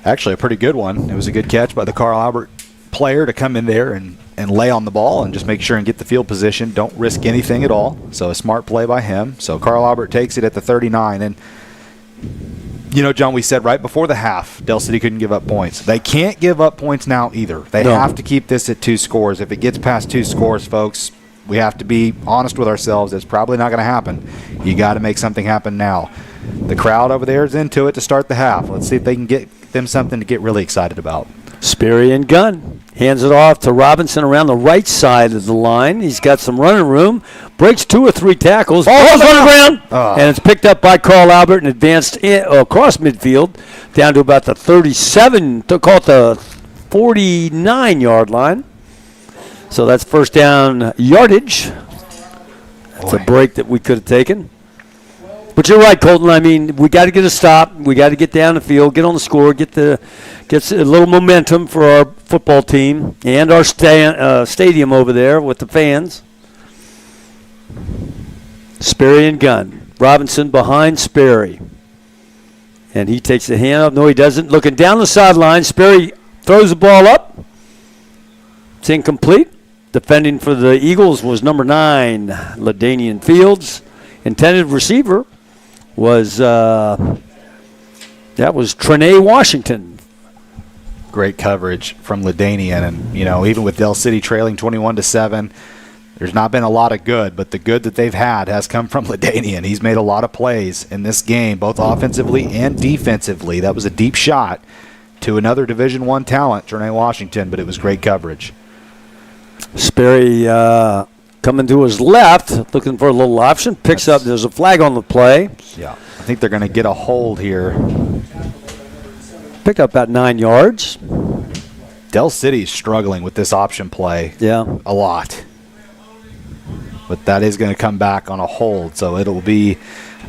actually a pretty good one. It was a good catch by the Carl Albert player to come in there and lay on the ball and just make sure and get the field position. Don't risk anything at all. So a smart play by him. So Carl Albert takes it at the 39. And, you know, John, we said right before the half, Dell City couldn't give up points. They can't give up points now either. They have to keep this at 2 scores. If it gets past 2 scores, folks, we have to be honest with ourselves. It's probably not going to happen. You got to make something happen now. The crowd over there is into it to start the half. Let's see if they can get them something to get really excited about. Sperry and gun. Hands it off to Robinson around the right side of the line. He's got some running room. Breaks 2 or 3 tackles. Ball's on the ground. And it's picked up by Carl Albert and advanced across midfield down to about the 37, to call it the 49-yard line. So that's first down yardage. That's a break that we could have taken. But you're right, Colton. I mean, we got to get a stop. We got to get down the field, get on the score, get a little momentum for our football team and our stadium over there with the fans. Sperry and gun. Robinson behind Sperry. And he takes the hand up. No, he doesn't. Looking down the sideline. Sperry throws the ball up. It's incomplete. Defending for the Eagles was number 9, LaDainian Fields. Intended receiver was Trene Washington. Great coverage from LaDainian, and you know, even with Dell City trailing 21-7, there's not been a lot of good, but the good that they've had has come from LaDainian. He's made a lot of plays in this game, both offensively and defensively. That was a deep shot to another Division I talent, Trene Washington, but it was great coverage. Sperry coming to his left, looking for a little option. Picks up. There's a flag on the play. Yeah, I think they're going to get a hold here. Picked up about 9 yards. Dell City's struggling with this option play. Yeah, a lot. But that is going to come back on a hold, so it'll be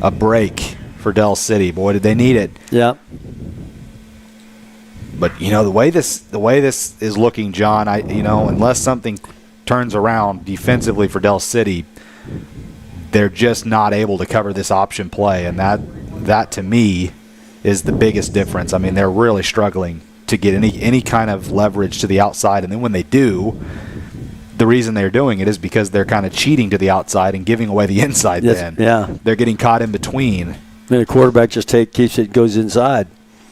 a break for Dell City. Boy, did they need it. Yeah. But you know, the way this is looking, John, unless something turns around defensively for Dell City, they're just not able to cover this option play, and that to me is the biggest difference. I mean, they're really struggling to get any kind of leverage to the outside, and then when they do, the reason they're doing it is because they're kind of cheating to the outside and giving away the inside. Yes, then yeah, they're getting caught in between. And the quarterback just keeps it, goes inside.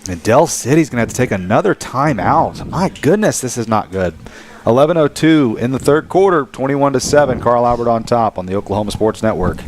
And Dell City's going to have to take another timeout. My goodness, this is not good. 11:02 in the third quarter, 21-7. Carl Albert on top on the Oklahoma Sports Network.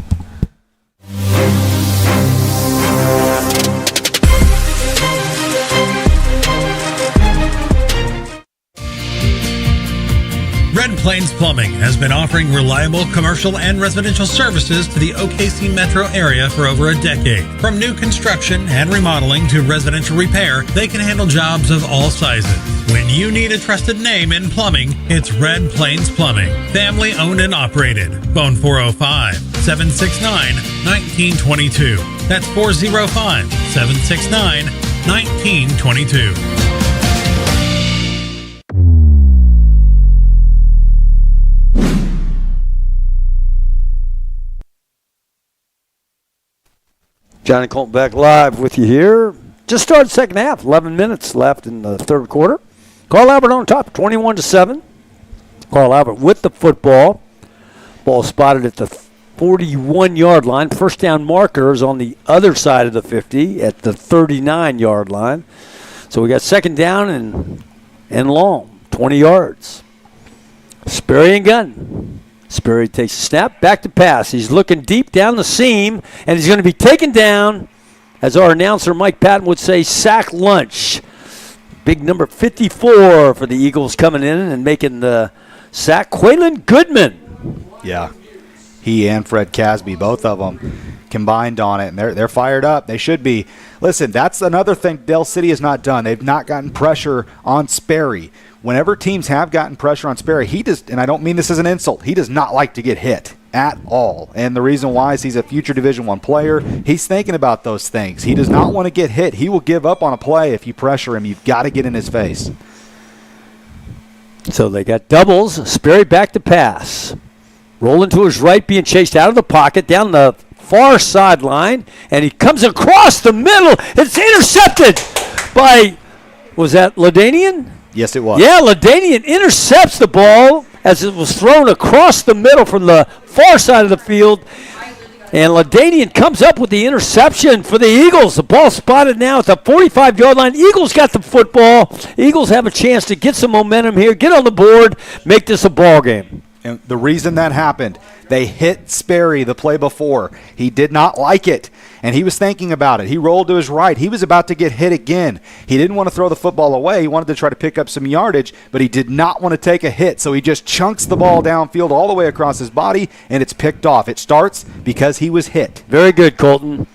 Red Plains Plumbing has been offering reliable commercial and residential services to the OKC metro area for over a decade. From new construction and remodeling to residential repair, they can handle jobs of all sizes. When you need a trusted name in plumbing, it's Red Plains Plumbing. Family owned and operated. Phone 405-769-1922. That's 405-769-1922. Johnny Colton back live with you here. Just started second half. 11 minutes left in the third quarter. Carl Albert on top, 21-7. Carl Albert with the football. Ball spotted at the 41-yard line. First down markers on the other side of the 50 at the 39-yard line. So we got second down and long, 20 yards. Sperry and gun. Sperry takes a snap, back to pass. He's looking deep down the seam, and he's going to be taken down, as our announcer Mike Patton would say, sack lunch. Big number 54 for the Eagles coming in and making the sack. Quaylen Goodman. Yeah. He and Fred Casby, both of them combined on it, and they're fired up. They should be. Listen, that's another thing Dell City has not done. They've not gotten pressure on Sperry. Whenever teams have gotten pressure on Sperry, he does, and I don't mean this as an insult, he does not like to get hit at all. And the reason why is he's a future Division I player. He's thinking about those things. He does not want to get hit. He will give up on a play if you pressure him. You've got to get in his face. So they got doubles. Sperry back to pass. Rolling to his right, being chased out of the pocket, down the far sideline, and he comes across the middle. It's intercepted by, was that Ladanian? Yes, it was. Yeah, Ladanian intercepts the ball as it was thrown across the middle from the far side of the field. And Ladanian comes up with the interception for the Eagles. The ball spotted now at the 45-yard line. Eagles got the football. Eagles have a chance to get some momentum here, get on the board, make this a ball game. And the reason that happened, they hit Sperry the play before. He did not like it, and he was thinking about it. He rolled to his right. He was about to get hit again. He didn't want to throw the football away. He wanted to try to pick up some yardage, but he did not want to take a hit, so he just chunks the ball downfield all the way across his body, and it's picked off. It starts because he was hit. Very good, Colton.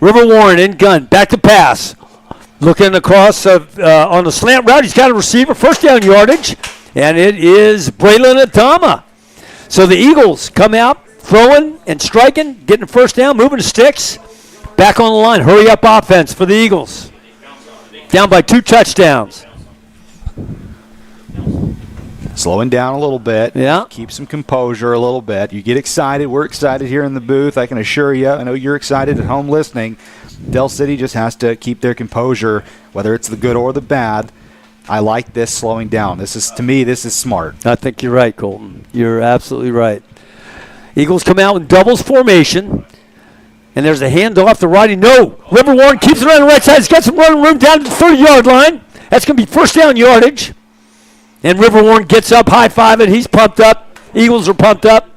River Warren in gun, back to pass. Looking across on the slant route. He's got a receiver, first down yardage, and it is Braylon Adama. So the Eagles come out, throwing and striking, getting the first down, moving the sticks. Back on the line, hurry up offense for the Eagles. Down by 2 touchdowns. Slowing down a little bit. Yeah. Keep some composure a little bit. You get excited. We're excited here in the booth. I can assure you. I know you're excited at home listening. Dell City just has to keep their composure, whether it's the good or the bad. I like this slowing down. To me, this is smart. I think you're right, Colton. You're absolutely right. Eagles come out in doubles formation. And there's a handoff to Rodney. No. River Warren keeps it on the right side. He's got some running room down to the 30-yard line. That's going to be first down yardage. And River Warren gets up, high-fiving. He's pumped up. Eagles are pumped up.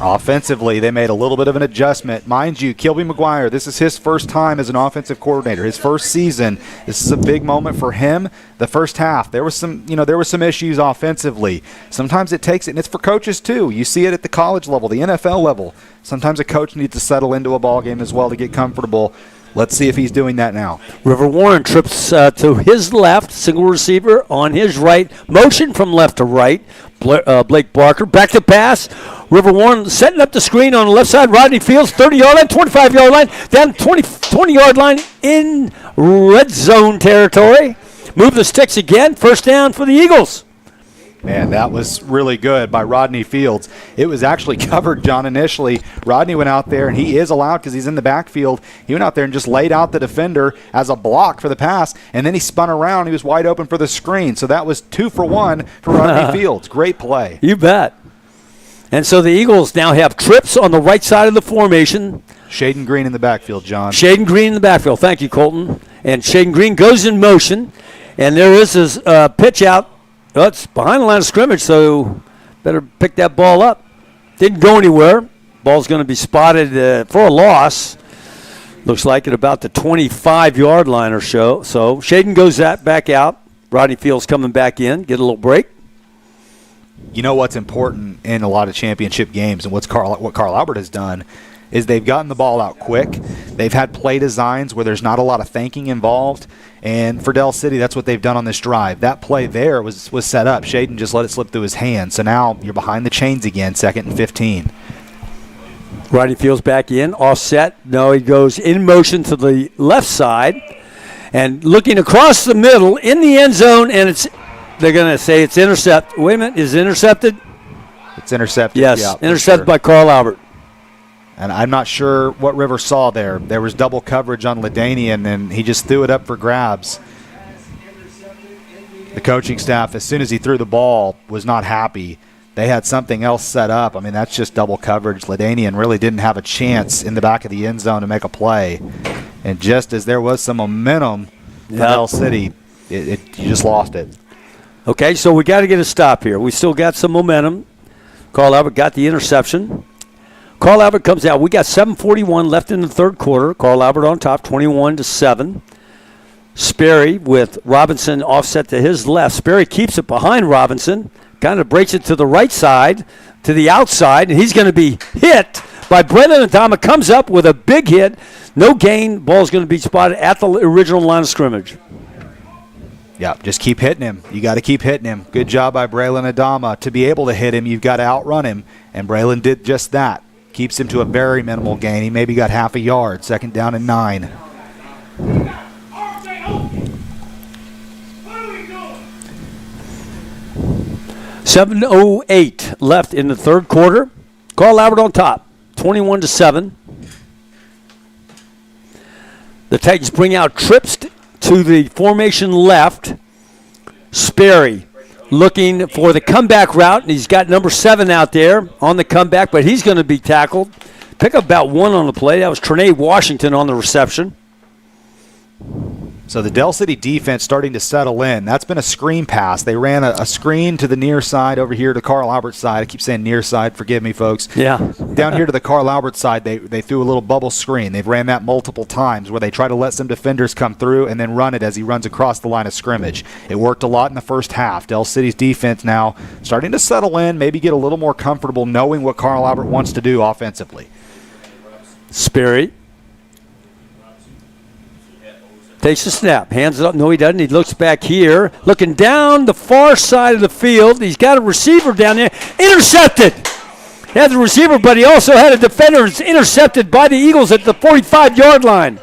Offensively, they made a little bit of an adjustment. Mind you, Kilby McGuire, this is his first time as an offensive coordinator, his first season. This is a big moment for him. The first half, there was some issues offensively. Sometimes it takes it, and it's for coaches too. You see it at the college level, the NFL level. Sometimes a coach needs to settle into a ball game as well to get comfortable. Let's see if he's doing that now. River Warren trips to his left, single receiver on his right, motion from left to right. Blake Barker back to pass. River Warren setting up the screen on the left side. Rodney Fields, 30-yard line, 25-yard line, down 20-yard line in red zone territory. Move the sticks again. First down for the Eagles. Man, that was really good by Rodney Fields. It was actually covered, John, initially. Rodney went out there, and he is allowed because he's in the backfield. He went out there and just laid out the defender as a block for the pass, and then he spun around. He was wide open for the screen. So that was 2 for 1 for Rodney Fields. Great play. You bet. And so the Eagles now have trips on the right side of the formation. Shaden Green in the backfield, John. Shaden Green in the backfield. Thank you, Colton. And Shaden Green goes in motion, and there is his pitch out. Well, it's behind the line of scrimmage, so better pick that ball up. Didn't go anywhere. Ball's going to be spotted for a loss. Looks like at about the 25-yard line or so. So Shaden goes back out. Rodney Fields coming back in. Get a little break. You know what's important in a lot of championship games, and what Carl Albert has done is they've gotten the ball out quick. They've had play designs where there's not a lot of thinking involved. And for Dell City, that's what they've done on this drive. That play there was set up. Shaden just let it slip through his hand. So now you're behind the chains again, 2nd and 15. Rodney Fields back in, offset. No, he goes in motion to the left side. And looking across the middle in the end zone, and they're going to say it's intercepted. Wait a minute, is it intercepted? It's intercepted, yes, yeah, intercepted by Carl Albert. And I'm not sure what River saw there. There was double coverage on Ladanian, and he just threw it up for grabs. The coaching staff, as soon as he threw the ball, was not happy. They had something else set up. I mean, that's just double coverage. Ladanian really didn't have a chance in the back of the end zone to make a play. And just as there was some momentum for Dell City, you just lost it. Okay, so we got to get a stop here. We still got some momentum. Carl Albert got the interception. Carl Albert comes out. We got 7:41 left in the third quarter. Carl Albert on top, 21-7. Sperry with Robinson offset to his left. Sperry keeps it behind Robinson. Kind of breaks it to the right side. to the outside, and he's going to be hit by Braylon Adama. Comes up with a big hit. No gain. Ball's going to be spotted at the original line of scrimmage. Yeah, just keep hitting him. You got to keep hitting him. Good job by Braylon Adama. To be able to hit him, you've got to outrun him, and Braylon did just that. Keeps him to a very minimal gain. He maybe got half a yard. 2nd down and 9. .7:08 left in the third quarter. Carl Albert on top, 21-7. The Titans bring out trips to the formation left. Sperry looking for the comeback route, and he's got number 7 out there on the comeback, but he's going to be tackled. Pick up about 1 on the play. That was Trinae Washington on the reception. So the Dell City defense starting to settle in. That's been a screen pass. They ran a screen to the near side over here to Carl Albert's side. I keep saying near side. Forgive me, folks. Yeah. Down here to the Carl Albert side, they threw a little bubble screen. They've ran that multiple times where they try to let some defenders come through and then run it as he runs across the line of scrimmage. It worked a lot in the first half. Dell City's defense now starting to settle in, maybe get a little more comfortable knowing what Carl Albert wants to do offensively. Sperry takes a snap, hands it up. No, he doesn't. He looks back here, looking down the far side of the field. He's got a receiver down there. Intercepted. He had the receiver, but he also had a defender. It's intercepted by the Eagles at the 45-yard line.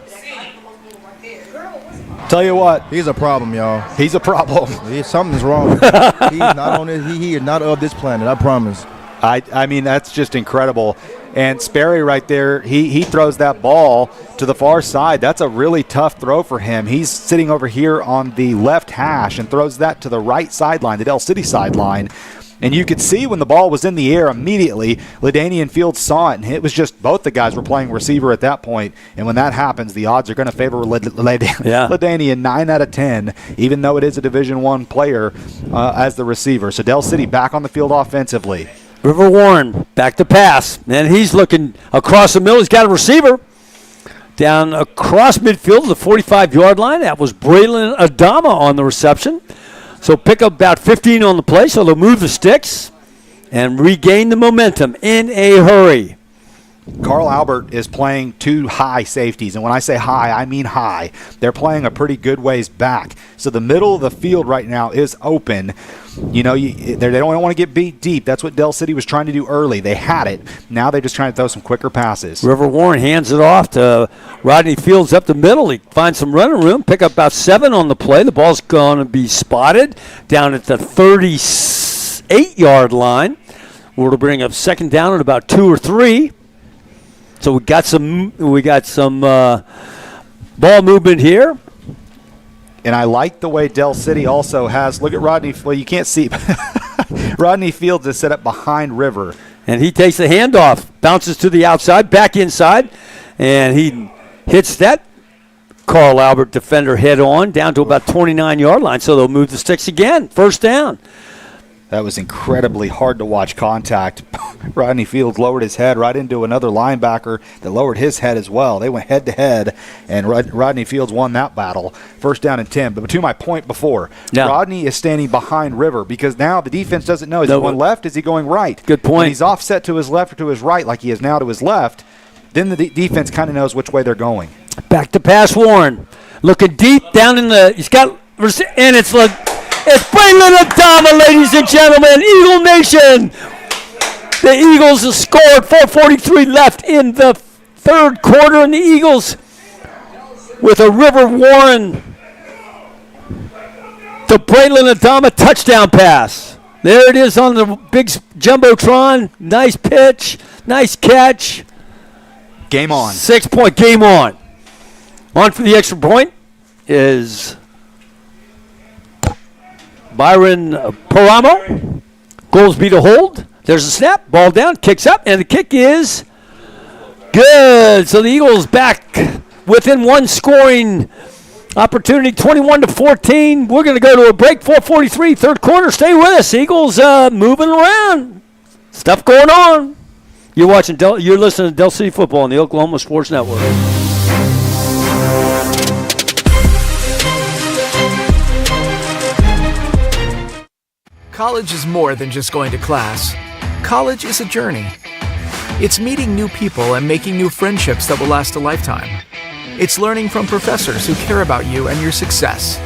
Tell you what, he's a problem, y'all. He's a problem. Something's wrong with him. He's not on this. He is not of this planet. I promise. I mean, that's just incredible. And Sperry right there, he throws that ball to the far side. That's a really tough throw for him. He's sitting over here on the left hash and throws that to the right sideline, the Dell City sideline. And you could see when the ball was in the air immediately, LaDainian Fields saw it, and it was just both the guys were playing receiver at that point. And when that happens, the odds are going to favor LaDainian 9 out of 10, even though it is a Division I player as the receiver. So Dell City back on the field offensively. River Warren back to pass, and he's looking across the middle. He's got a receiver down across midfield to the 45-yard line. That was Braylon Adama on the reception. So pick up about 15 on the play, so they'll move the sticks and regain the momentum in a hurry. Carl Albert is playing 2 high safeties, and when I say high, I mean high. They're playing a pretty good ways back. So the middle of the field right now is open. You know, they don't want to get beat deep. That's what Dell City was trying to do early. They had it. Now they're just trying to throw some quicker passes. River Warren hands it off to Rodney Fields up the middle. He finds some running room, pick up about 7 on the play. The ball's going to be spotted down at the 38-yard line. We'll bring up 2nd down at about 2 or 3. So we got some ball movement here. And I like the way Dell City also has, look at Rodney, well, you can't see, Rodney Fields is set up behind River. And he takes the handoff, bounces to the outside, back inside, and he hits that Carl Albert defender head on down to about 29-yard line. So they'll move the sticks again, 1st down. That was incredibly hard to watch contact. Rodney Fields lowered his head right into another linebacker that lowered his head as well. They went head-to-head, and Rodney Fields won that battle. 1st down and 10. But to my point before, Rodney is standing behind River because now the defense doesn't know. Is he going left? Is he going right? Good point. When he's offset to his left or to his right like he is now to his left, then the defense kind of knows which way they're going. Back to pass Warren. Looking deep down in the – he's got – and it's like – it's Braylon Adama, ladies and gentlemen, Eagle Nation. The Eagles have scored 4:43 left in the third quarter, and the Eagles with a River Warren to Braylon Adama touchdown pass. There it is on the big jumbotron. Nice pitch, nice catch. Game on. 6-point game on. On for the extra point is Byron Paramo. Goolsby to hold. There's a snap. Ball down. Kicks up. And the kick is good. So the Eagles back within one scoring opportunity, 21-14. We're going to go to a break. 4:43, third quarter. Stay with us. Eagles moving around. Stuff going on. You're listening to Dell City Football on the Oklahoma Sports Network. College is more than just going to class. College is a journey. It's meeting new people and making new friendships that will last a lifetime. It's learning from professors who care about you and your success,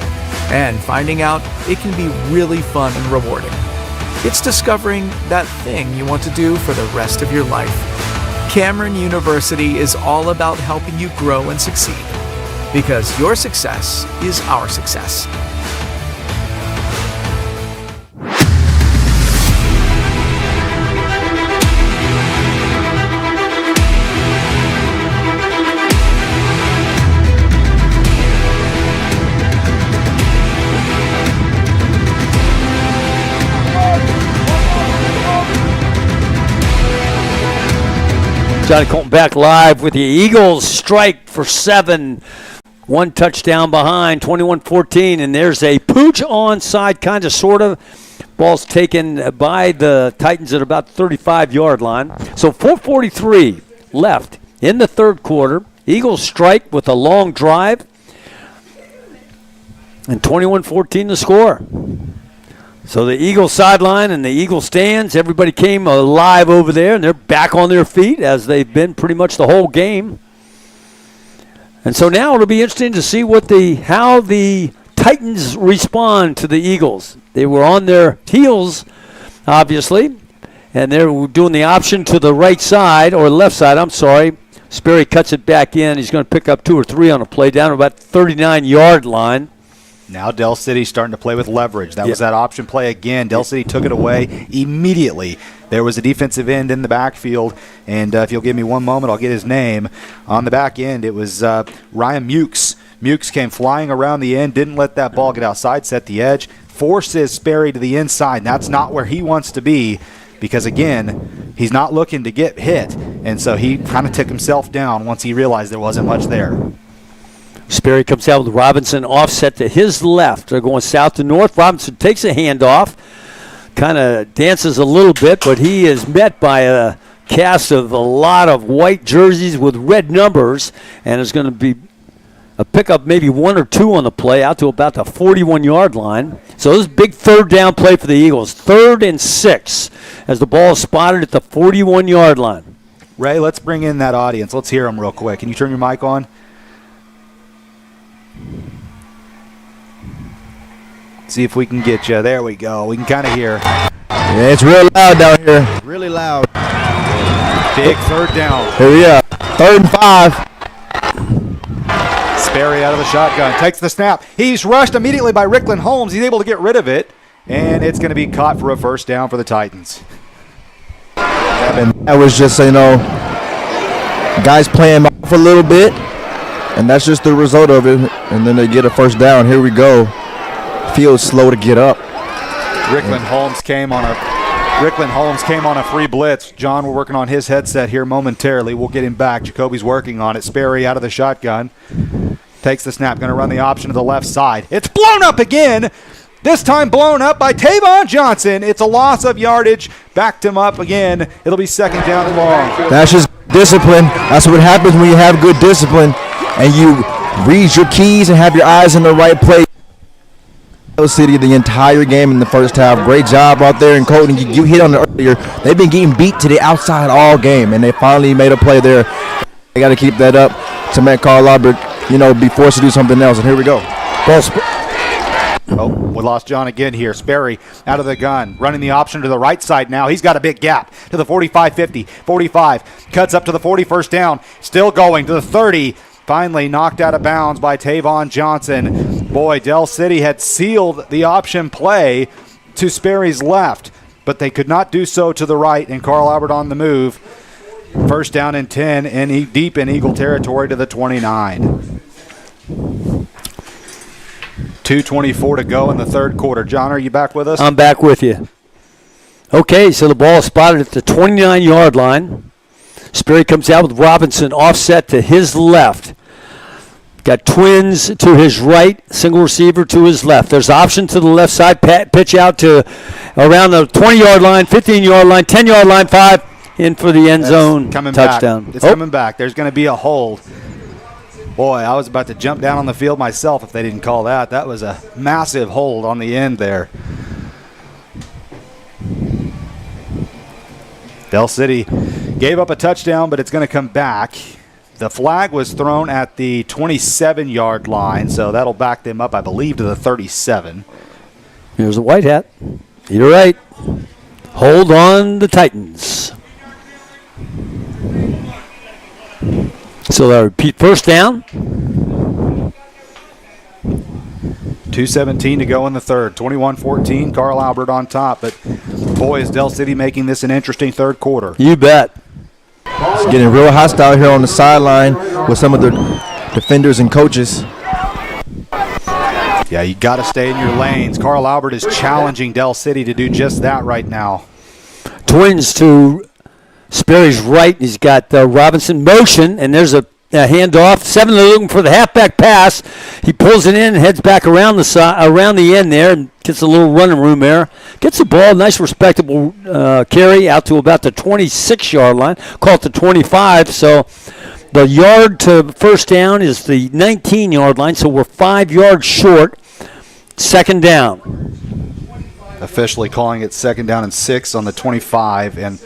and finding out it can be really fun and rewarding. It's discovering that thing you want to do for the rest of your life. Cameron University is all about helping you grow and succeed, because your success is our success. Johnny Colton back live with the Eagles strike for 7. 1 touchdown behind, 21-14, and there's a pooch onside, kind of, sort of. Ball's taken by the Titans at about 35-yard line. So 4:43 left in the third quarter. Eagles strike with a long drive, and 21-14 the score. So the Eagles sideline and the Eagles stands, everybody came alive over there, and they're back on their feet as they've been pretty much the whole game. And so now it'll be interesting to see how the Titans respond to the Eagles. They were on their heels, obviously, and they're doing the option to the right side, or left side, I'm sorry. Sperry cuts it back in. He's going to pick up 2 or 3 on a play down to about 39-yard line. Now Dell City starting to play with leverage. That was that option play again. Dell City took it away immediately. There was a defensive end in the backfield, and if you'll give me one moment, I'll get his name. On the back end, it was Ryan Mukes. Mukes came flying around the end, didn't let that ball get outside, set the edge, forces Sperry to the inside. And that's not where he wants to be because, again, he's not looking to get hit. And so he kind of took himself down once he realized there wasn't much there. Sperry comes out with Robinson offset to his left. They're going south to north. Robinson takes a handoff, kind of dances a little bit, but he is met by a cast of a lot of white jerseys with red numbers, and it's going to be a pickup, maybe 1 or 2 on the play, out to about the 41-yard line. So this is a big third down play for the Eagles. 3rd and 6 as the ball is spotted at the 41-yard line. Ray, let's bring in that audience. Let's hear them real quick. Can you turn your mic on? See if we can get you. There we go. We can kind of hear. Yeah, it's real loud down here. Really loud. Big third down. Here we are. 3rd and 5. Sperry out of the shotgun. Takes the snap. He's rushed immediately by Rickland Holmes. He's able to get rid of it. And it's going to be caught for a first down for the Titans. And that was just, guys playing off a little bit. And that's just the result of it. And then they get a first down. Here we go. Feels slow to get up. Rickland Holmes came on a free blitz. John, we're working on his headset here momentarily. We'll get him back. Jacoby's working on it. Sperry out of the shotgun. Takes the snap. Going to run the option to the left side. It's blown up again. This time blown up by Tavon Johnson. It's a loss of yardage. Backed him up again. It'll be 2nd down and long. That's just discipline. That's what happens when you have good discipline and you read your keys and have your eyes in the right place. Dell City the entire game in the first half. Great job out there. And Colton, you hit on it earlier. They've been getting beat to the outside all game, and they finally made a play there. They got to keep that up to make Carl Albert, be forced to do something else. And here we go. We lost John again here. Sperry out of the gun, running the option to the right side now. He's got a big gap to the 45-50. 45 cuts up to the 41st down. Still going to the 30. Finally knocked out of bounds by Tavon Johnson. Boy, Dell City had sealed the option play to Sperry's left, but they could not do so to the right, and Carl Albert on the move. First down and 10, and deep in Eagle territory to the 29. 2:24 to go in the third quarter. John, are you back with us? I'm back with you. Okay, so the ball is spotted at the 29-yard line. Sperry comes out with Robinson offset to his left. Got twins to his right, single receiver to his left. There's option to the left side, pitch out to around the 20-yard line, 15-yard line, 10-yard line, 5, in for the end zone touchdown. It's coming back. There's going to be a hold. Boy, I was about to jump down on the field myself if they didn't call that. That was a massive hold on the end there. Dell City gave up a touchdown, but it's going to come back. The flag was thrown at the 27-yard line, so that'll back them up, I believe, to the 37. Here's a white hat. You're right. Hold on the Titans. So they'll repeat first down. 2:17 to go in the third. 21-14, Carl Albert on top. But, boy, is Dell City making this an interesting third quarter. You bet. It's getting real hostile here on the sideline with some of the defenders and coaches. Yeah, you got to stay in your lanes. Carl Albert is challenging Dell City to do just that right now. Twins to Sperry's right. He's got Robinson motion, and there's a handoff. 7 looking for the halfback pass. He pulls it in and heads back around the end there and gets a little running room there. Gets the ball, nice respectable carry out to about the 26-yard line. Call it the 25. So the yard to first down is the 19-yard line. So we're 5 yards short. Second down. Officially calling it second down and 6 on the 25, and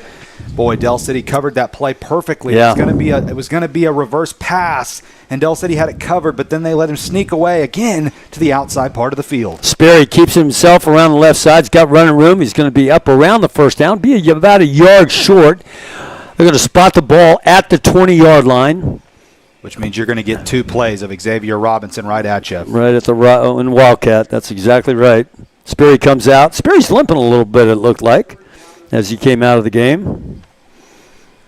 boy, Dell City covered that play perfectly. Yeah. It was going to be a reverse pass, and Dell City had it covered, but then they let him sneak away again to the outside part of the field. Sperry keeps himself around the left side. He's got running room. He's going to be up around the first down, be about a yard short. They're going to spot the ball at the 20-yard line. Which means you're going to get 2 plays of Xavier Robinson right at you. Right at the in Wildcat. That's exactly right. Sperry comes out. Sperry's limping a little bit, it looked like, as he came out of the game.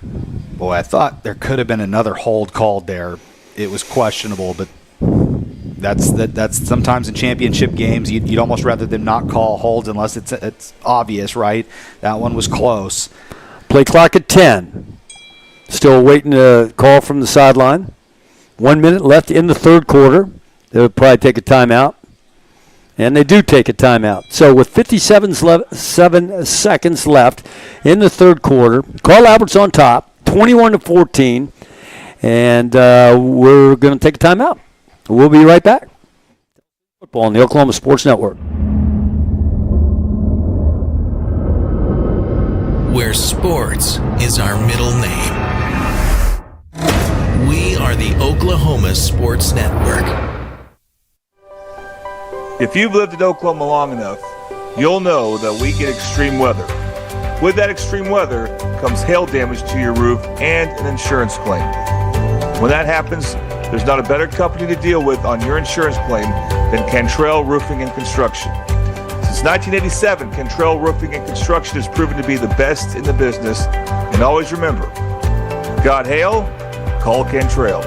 Boy, I thought there could have been another hold called there. It was questionable, but that's sometimes in championship games you'd almost rather them not call holds unless it's obvious, right? That one was close. Play clock at 10. Still waiting a call from the sideline. 1 minute left in the third quarter. They'll probably take a timeout. And they do take a timeout. So with 7 seconds left in the third quarter, Carl Albert's on top, 21-14, and we're going to take a timeout. We'll be right back. Football on the Oklahoma Sports Network. Where sports is our middle name. We are the Oklahoma Sports Network. If you've lived in Oklahoma long enough, you'll know that we get extreme weather. With that extreme weather comes hail damage to your roof and an insurance claim. When that happens, there's not a better company to deal with on your insurance claim than Cantrell Roofing and Construction. Since 1987, Cantrell Roofing and Construction has proven to be the best in the business. And always remember, got hail? Call Cantrell.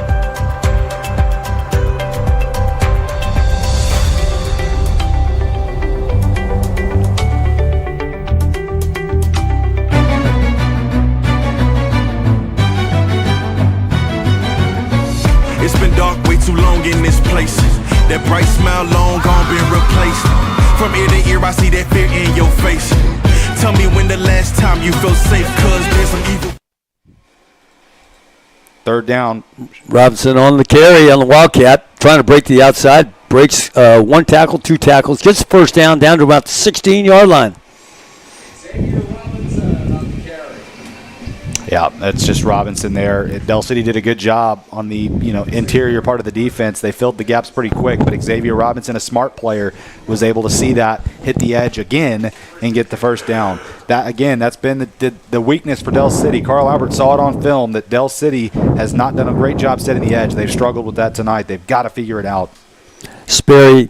It's been dark way too long in this place. That bright smile long gone been replaced. From ear to ear I see that fear in your face. Tell me when the last time you felt safe, cause there's some evil. Third down. Robinson on the carry on the Wildcat, trying to break the outside. Breaks 1 tackle, 2 tackles. Gets the first down to about the 16-yard line. Yeah, that's just Robinson there. Dell City did a good job on the interior part of the defense. They filled the gaps pretty quick, but Xavier Robinson, a smart player, was able to see that, hit the edge again, and get the first down. That's been the weakness for Dell City. Carl Albert saw it on film that Dell City has not done a great job setting the edge. They've struggled with that tonight. They've got to figure it out. Sperry,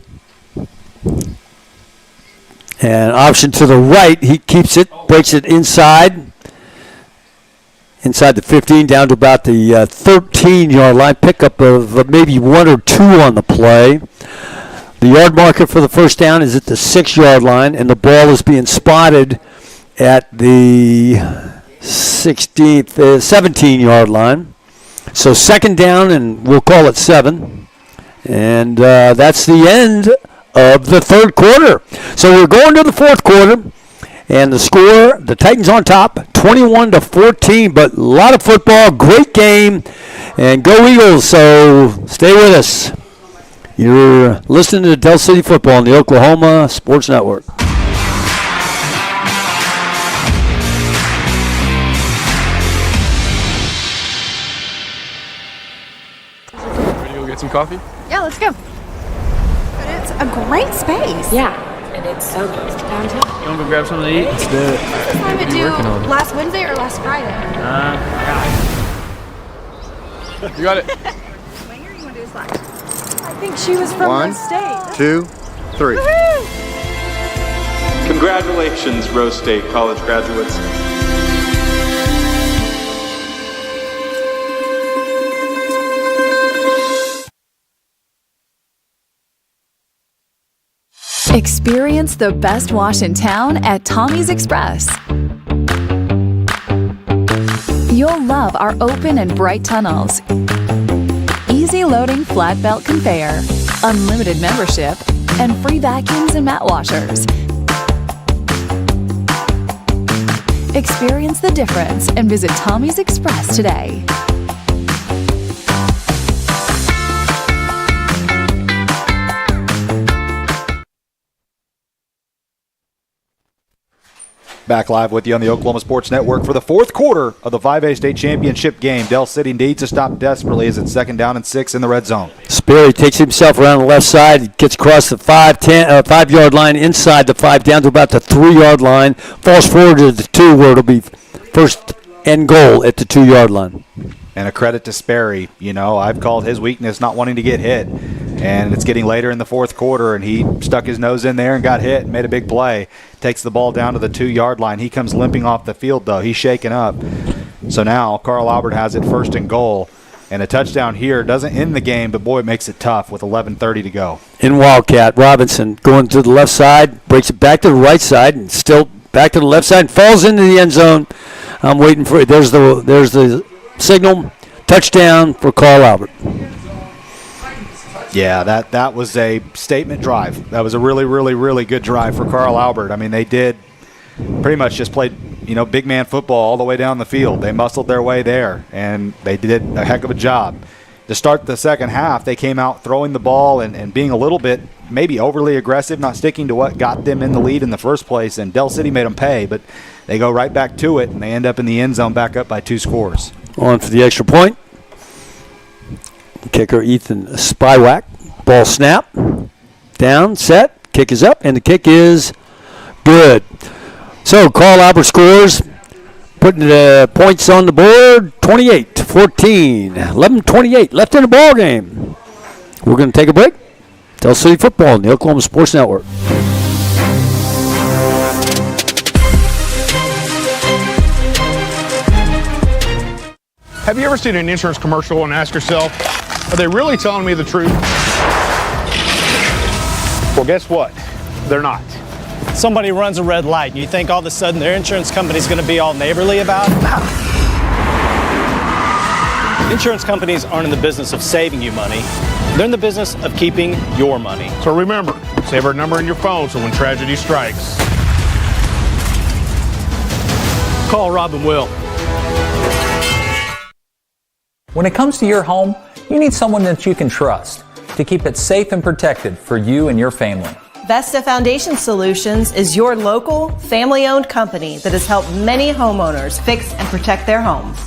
and option to the right. He keeps it, breaks it inside the 15, down to about the 13-yard line. Pickup of maybe 1 or 2 on the play. The yard marker for the first down is at the 6-yard line, and the ball is being spotted at the 17-yard line. So second down, and we'll call it 7. And that's the end of the third quarter. So we're going to the fourth quarter. And the score, the Titans on top, 21-14, but a lot of football, great game, and go Eagles, so stay with us. You're listening to Dell City Football on the Oklahoma Sports Network. Go get some coffee? Yeah, let's go. But it's a great space. Yeah, and it's so close to downtown. You want to go grab something to eat? Let's do it. What time it due? Last Wednesday or last Friday? You got it. When are you want to do this live? I think she was from 1, the state. 2, 3. Woohoo! Congratulations, Rose State college graduates. Experience the best wash in town at Tommy's Express. You'll love our open and bright tunnels, easy loading flat belt conveyor, unlimited membership, and free vacuums and mat washers. Experience the difference and visit Tommy's Express today. Back live with you on the Oklahoma Sports Network for the fourth quarter of the 5A state championship game. Dell City needs to stop desperately as it's 2nd down and 6 in the red zone. Sperry takes himself around the left side, gets across the 5-yard line, inside the 5, down to about the 3-yard line, falls forward to the 2, where it'll be first and goal at the 2-yard line. And a credit to Sperry. You know, I've called his weakness not wanting to get hit. And it's getting later in the fourth quarter, and he stuck his nose in there and got hit and made a big play. Takes the ball down to the 2-yard line. He comes limping off the field, though. He's shaken up. So now Carl Albert has it 1st and goal. And a touchdown here doesn't end the game, but, boy, it makes it tough with 11:30 to go. In Wildcat, Robinson going to the left side, breaks it back to the right side, and still back to the left side, and falls into the end zone. I'm waiting for it. There's the signal. Touchdown for Carl Albert. Yeah, that was a statement drive. That was a really, really, really good drive for Carl Albert. I mean, they did pretty much just played, big man football all the way down the field. They muscled their way there, and they did a heck of a job. To start the second half, they came out throwing the ball and being a little bit maybe overly aggressive, not sticking to what got them in the lead in the first place, and Dell City made them pay, but they go right back to it, and they end up in the end zone back up by 2 scores. On for the extra point. Kicker Ethan Spywak. Ball snap. Down, set. Kick is up, and the kick is good. So Carl Albert scores, putting the points on the board, 28-14. 11:28 left in the ball game. We're going to take a break. Dell City football on the Oklahoma Sports Network. Have you ever seen an insurance commercial and ask yourself, are they really telling me the truth? Well, guess what? They're not. Somebody runs a red light and you think all of a sudden their insurance company's going to be all neighborly about it? Insurance companies aren't in the business of saving you money. They're in the business of keeping your money. So remember, save our number in your phone so when tragedy strikes, Call Rob and Will. When it comes to your home, you need someone that you can trust to keep it safe and protected for you and your family. Vesta Foundation Solutions is your local, family-owned company that has helped many homeowners fix and protect their homes.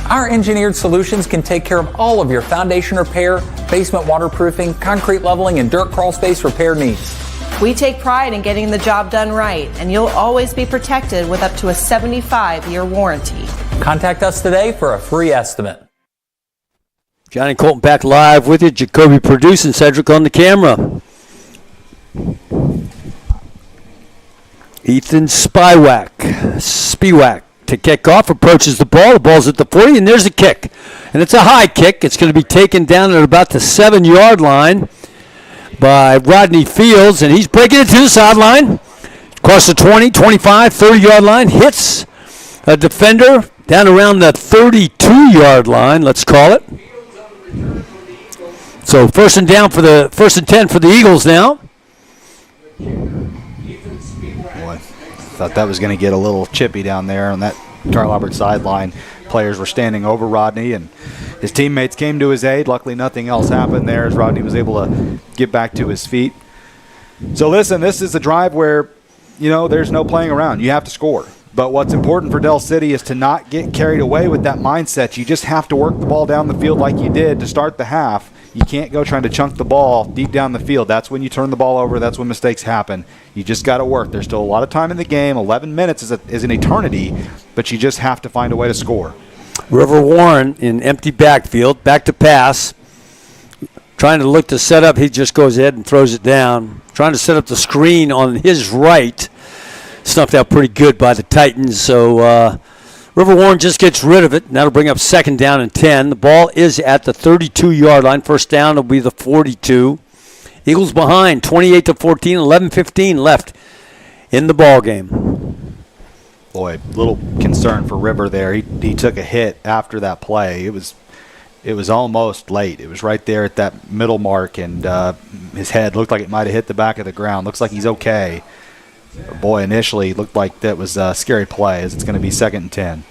Our engineered solutions can take care of all of your foundation repair, basement waterproofing, concrete leveling, and dirt crawl space repair needs. We take pride in getting the job done right, and you'll always be protected with up to a 75-year warranty. Contact us today for a free estimate. Johnny Colton back live with you. Jacoby producing, Cedric on the camera. Ethan Spywak to kick off, approaches the ball. The ball's at the 40, and there's a kick. And it's a high kick. It's going to be taken down at about the 7-yard line by Rodney Fields, and he's breaking it to the sideline. Across the 20, 25, 30-yard line. Hits a defender down around the 32-yard line, let's call it. So first and 10 for the Eagles now. Boy, thought that was going to get a little chippy down there on that Carl Albert sideline. Players were standing over Rodney, and his teammates came to his aid. Luckily, nothing else happened there as Rodney was able to get back to his feet. So listen, this is a drive where, there's no playing around. You have to score. But what's important for Dell City is to not get carried away with that mindset. You just have to work the ball down the field like you did to start the half. You can't go trying to chunk the ball deep down the field. That's when you turn the ball over. That's when mistakes happen. You just got to work. There's still a lot of time in the game. 11 minutes is an eternity, but you just have to find a way to score. River Warren in empty backfield, back to pass. Trying to look to set up, he just goes ahead and throws it down. Trying to set up the screen on his right. Snuffed out pretty good by the Titans, so River Warren just gets rid of it, and that'll bring up 2nd down and 10. The ball is at the 32-yard line. First down will be the 42. Eagles behind, 28-14, 11-15 left in the ball game. Boy, little concern for River there. He took a hit after that play. It was almost late. It was right there at that middle mark, and his head looked like it might have hit the back of the ground. Looks like he's okay. But boy, initially, it looked like that was a scary play, as it's going to be 2nd and 10.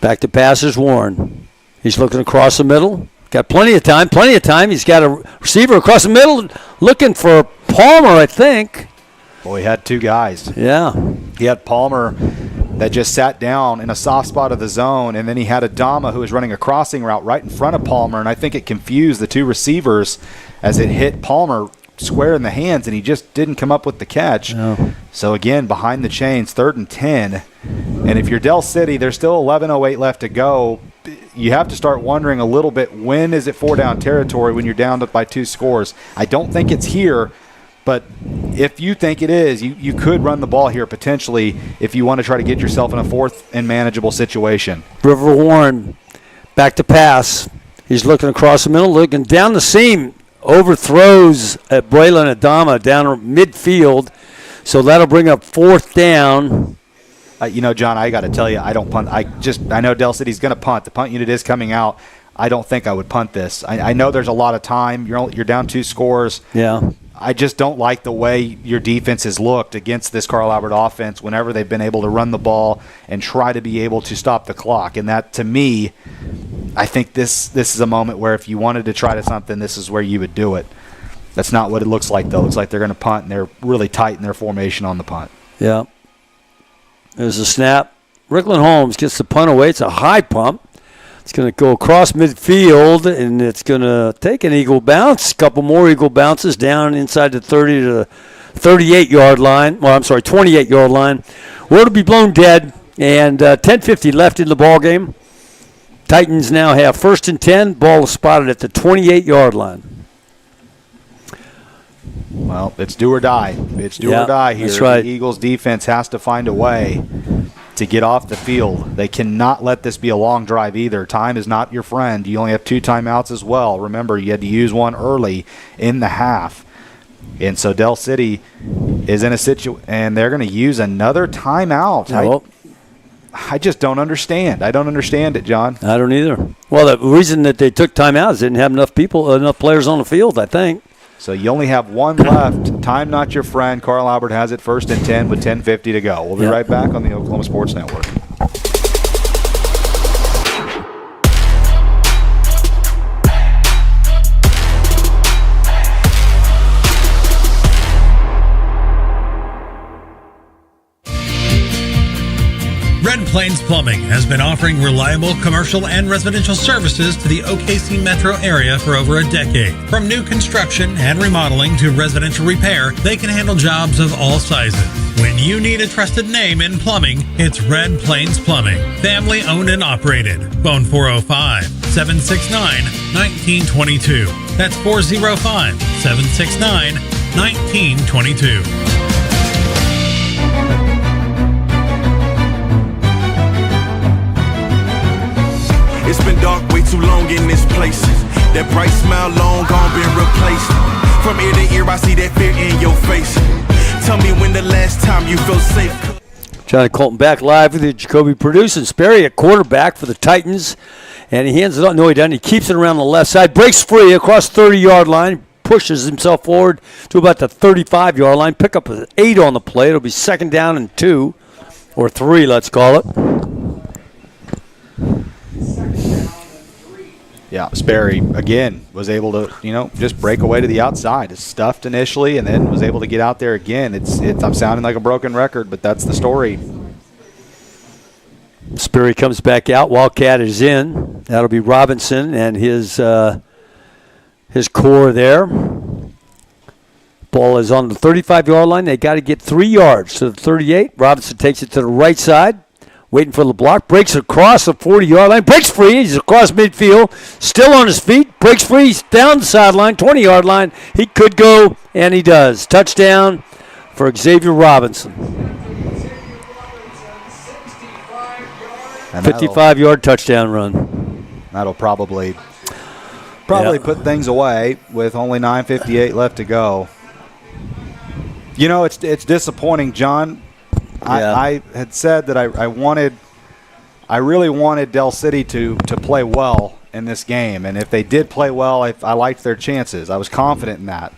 Back to passers, Warren. He's looking across the middle. Got plenty of time. He's got a receiver across the middle looking for Palmer, I think. Boy, he had 2 guys. Yeah. He had Palmer that just sat down in a soft spot of the zone, and then he had Adama who was running a crossing route right in front of Palmer, and I think it confused the 2 receivers as it hit Palmer square in the hands, and he just didn't come up with the catch. No. So again, behind the chains, 3rd and 10. And if you're Dell City, there's still 11:08 left to go. You have to start wondering a little bit, when is it 4-down territory when you're down by 2 scores? I don't think it's here, but if you think it is, you could run the ball here potentially if you want to try to get yourself in a 4th and manageable situation. River Warren back to pass. He's looking across the middle, looking down the seam. Overthrows at Braylon Adama down midfield, so that'll bring up 4th down. John, I got to tell you, I don't punt. I know Dell City's going to punt. The punt unit is coming out. I don't think I would punt this. I know there's a lot of time. You're down 2 scores. Yeah. I just don't like the way your defense has looked against this Carl Albert offense whenever they've been able to run the ball and try to be able to stop the clock. And that, to me, I think this is a moment where if you wanted to try to something, this is where you would do it. That's not what it looks like, though. It looks like they're going to punt, and they're really tight in their formation on the punt. Yeah. There's a snap. Rickland Holmes gets the punt away. It's a high pump. It's going to go across midfield, and it's going to take an eagle bounce. A couple more eagle bounces down inside the 30 to 38-yard line. Well, I'm sorry, 28-yard line. Word to be blown dead, and 10:50 left in the ball game. Titans now have 1st and 10. Ball is spotted at the 28-yard line. Well, it's do or die. It's do or die here. That's right. The Eagles' defense has to find a way to get off the field. They cannot let this be a long drive either. Time is not your friend. You only have 2 timeouts as well. Remember, you had to use one early in the half. And so Dell City is in a situation, and they're going to use another timeout. I just don't understand. I don't understand it, John. I don't either. Well, the reason that they took timeouts, they didn't have enough players on the field, I think. So you only have 1 left. Time not your friend. Carl Albert has it 1st and 10 with 10:50 to go. We'll be right back on the Oklahoma Sports Network. Red Plains Plumbing has been offering reliable commercial and residential services to the OKC metro area for over a decade. From new construction and remodeling to residential repair, they can handle jobs of all sizes. When you need a trusted name in plumbing, it's Red Plains Plumbing. Family owned and operated. Phone 405-769-1922. That's 405-769-1922. It's been dark way too long in this place. That bright smile long gone been replaced. From ear to ear I see that fear in your face. Tell me when the last time you felt safe. Johnny Colton back live with the Jacoby producing. Sperry at quarterback for the Titans. And he hands it on. No, he doesn't. He keeps it around the left side. Breaks free across the 30-yard line. Pushes himself forward to about the 35-yard line. Pick up an 8 on the play. It'll be 2nd down and 2. Or 3, let's call it. Yeah, Sperry, again, was able to, just break away to the outside. It's stuffed initially and then was able to get out there again. I'm sounding like a broken record, but that's the story. Sperry comes back out. Wildcat is in. That'll be Robinson and his his core there. Ball is on the 35-yard line. They got to get 3 yards to the 38. Robinson takes it to the right side, waiting for the block. Breaks across the 40-yard line. Breaks free. He's across midfield. Still on his feet. Breaks free. He's down the sideline, 20-yard line. He could go, and he does. Touchdown for Xavier Robinson. 55-yard touchdown run. That'll probably put things away with only 9:58 left to go. You know, it's disappointing, John. Yeah. I had said that I really wanted Dell City to play well in this game, and if they did play well, I liked their chances. I was confident in that.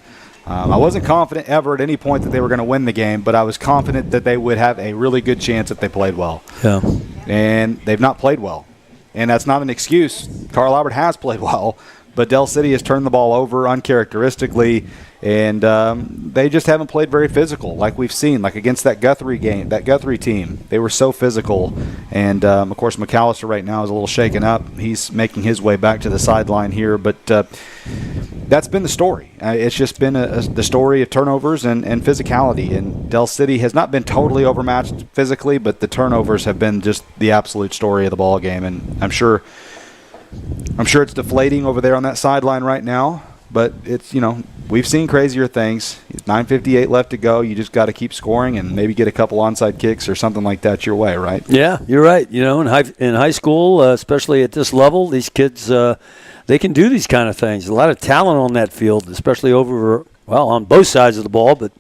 I wasn't confident ever at any point that they were going to win the game, but I was confident that they would have a really good chance if they played well. Yeah. And they've not played well, and that's not an excuse. Carl Albert has played well, but Dell City has turned the ball over uncharacteristically, and they just haven't played very physical like we've seen, like against that Guthrie team. They were so physical, and of course McAllister right now is a little shaken up. He's making his way back to the sideline here, but that's been the story. It's just been the story of turnovers and physicality, and Dell City has not been totally overmatched physically, but the turnovers have been just the absolute story of the ball game, and I'm sure it's deflating over there on that sideline right now, but it's, we've seen crazier things. 9:58 left to go. You just got to keep scoring and maybe get a couple onside kicks or something like that your way, right? Yeah, you're right. In high school, especially at this level, these kids, they can do these kind of things. A lot of talent on that field, especially on both sides of the ball, but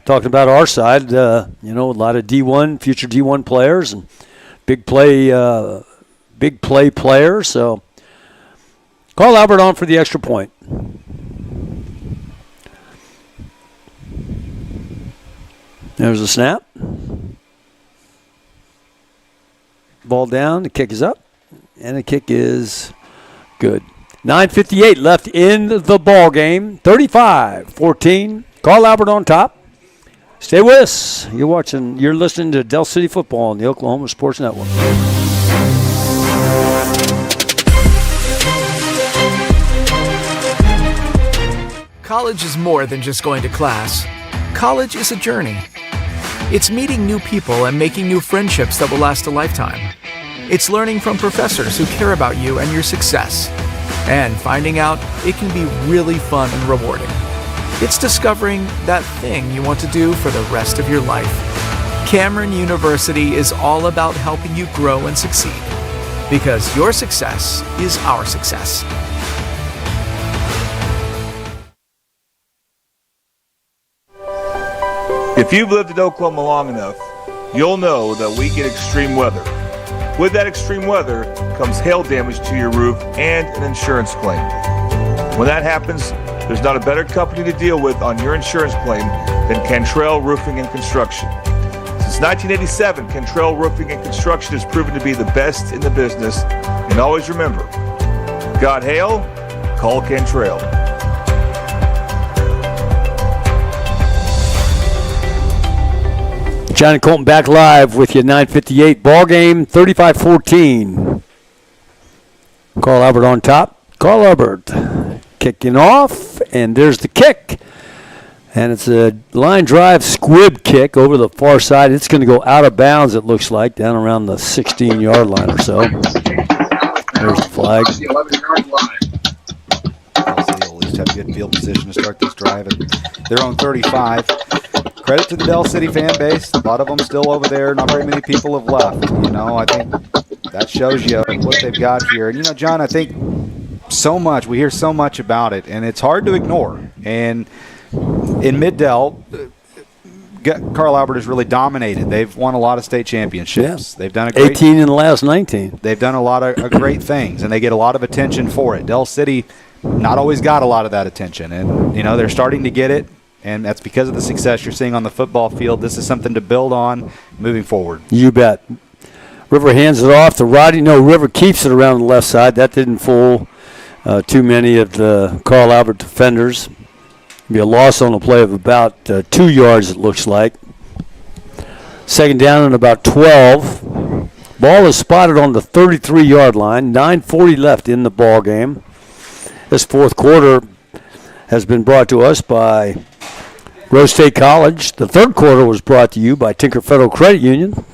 talking about our side, a lot of future D1 players and big play players, so Carl Albert on for the extra point. There's a snap. Ball down. The kick is up. And the kick is good. 9:58 left in the ball game. 35-14. Carl Albert on top. Stay with us. You're listening to Dell City Football on the Oklahoma Sports Network. College is more than just going to class. College is a journey. It's meeting new people and making new friendships that will last a lifetime. It's learning from professors who care about you and your success. And finding out it can be really fun and rewarding. It's discovering that thing you want to do for the rest of your life. Cameron University is all about helping you grow and succeed. Because your success is our success. If you've lived in Oklahoma long enough, you'll know that we get extreme weather. With that extreme weather comes hail damage to your roof and an insurance claim. When that happens, there's not a better company to deal with on your insurance claim than Cantrell Roofing and Construction. Since 1987, Cantrell Roofing and Construction has proven to be the best in the business. And always remember, got hail? Call Cantrell. John and Colton back live with you, 9:58 ball game, 35-14. Carl Albert on top. Carl Albert kicking off, and there's the kick. And it's a line drive squib kick over the far side. It's going to go out of bounds, it looks like, down around the 16-yard line or so. There's the flag. They'll at least have good field position to start this drive at their own 35. Credit to the Dell City fan base. A lot of them still over there. Not very many people have left. I think that shows you what they've got here. And, John, I think we hear so much about it, and it's hard to ignore. And in Mid-Dell, Carl Albert has really dominated. They've won a lot of state championships. Yeah. They've done 18 in the last 19. They've done a lot of great things, and they get a lot of attention for it. Dell City not always got a lot of that attention, and they're starting to get it. And that's because of the success you're seeing on the football field. This is something to build on moving forward. You bet. River hands it off to Roddy. No, River keeps it around the left side. That didn't fool too many of the Carl Albert defenders. Be a loss on a play of about 2 yards, it looks like. Second down and about 12. Ball is spotted on the 33-yard line. 9:40 left in the ball game. This fourth quarter, has been brought to us by Rose State College. The third quarter was brought to you by Tinker Federal Credit Union.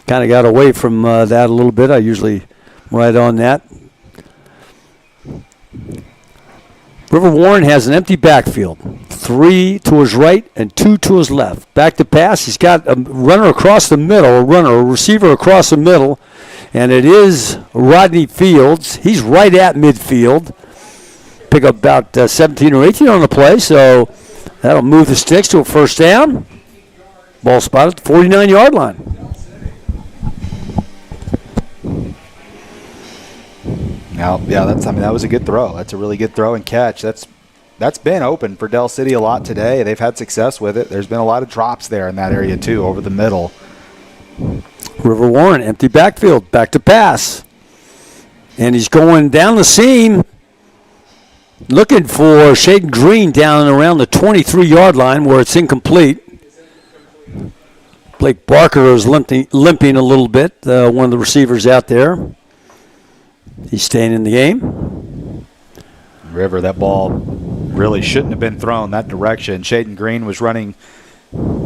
Kind of got away from that a little bit. I usually write on that. River Warren has an empty backfield. 3 to his right and 2 to his left. Back to pass. He's got a runner across the middle, a receiver across the middle, and it is Rodney Fields. He's right at midfield. Pick up about 17 or 18 on the play, so that'll move the sticks to a first down. Ball spotted at the 49-yard line. Now, yeah, that was a good throw. That's a really good throw and catch. That's been open for Dell City a lot today. They've had success with it. There's been a lot of drops there in that area too, over the middle. River Warren, empty backfield, back to pass. And he's going down the seam, looking for Shaden Green down around the 23-yard line where it's incomplete. Blake Barker is limping a little bit, one of the receivers out there. He's staying in the game. River, that ball really shouldn't have been thrown that direction. Shaden Green was running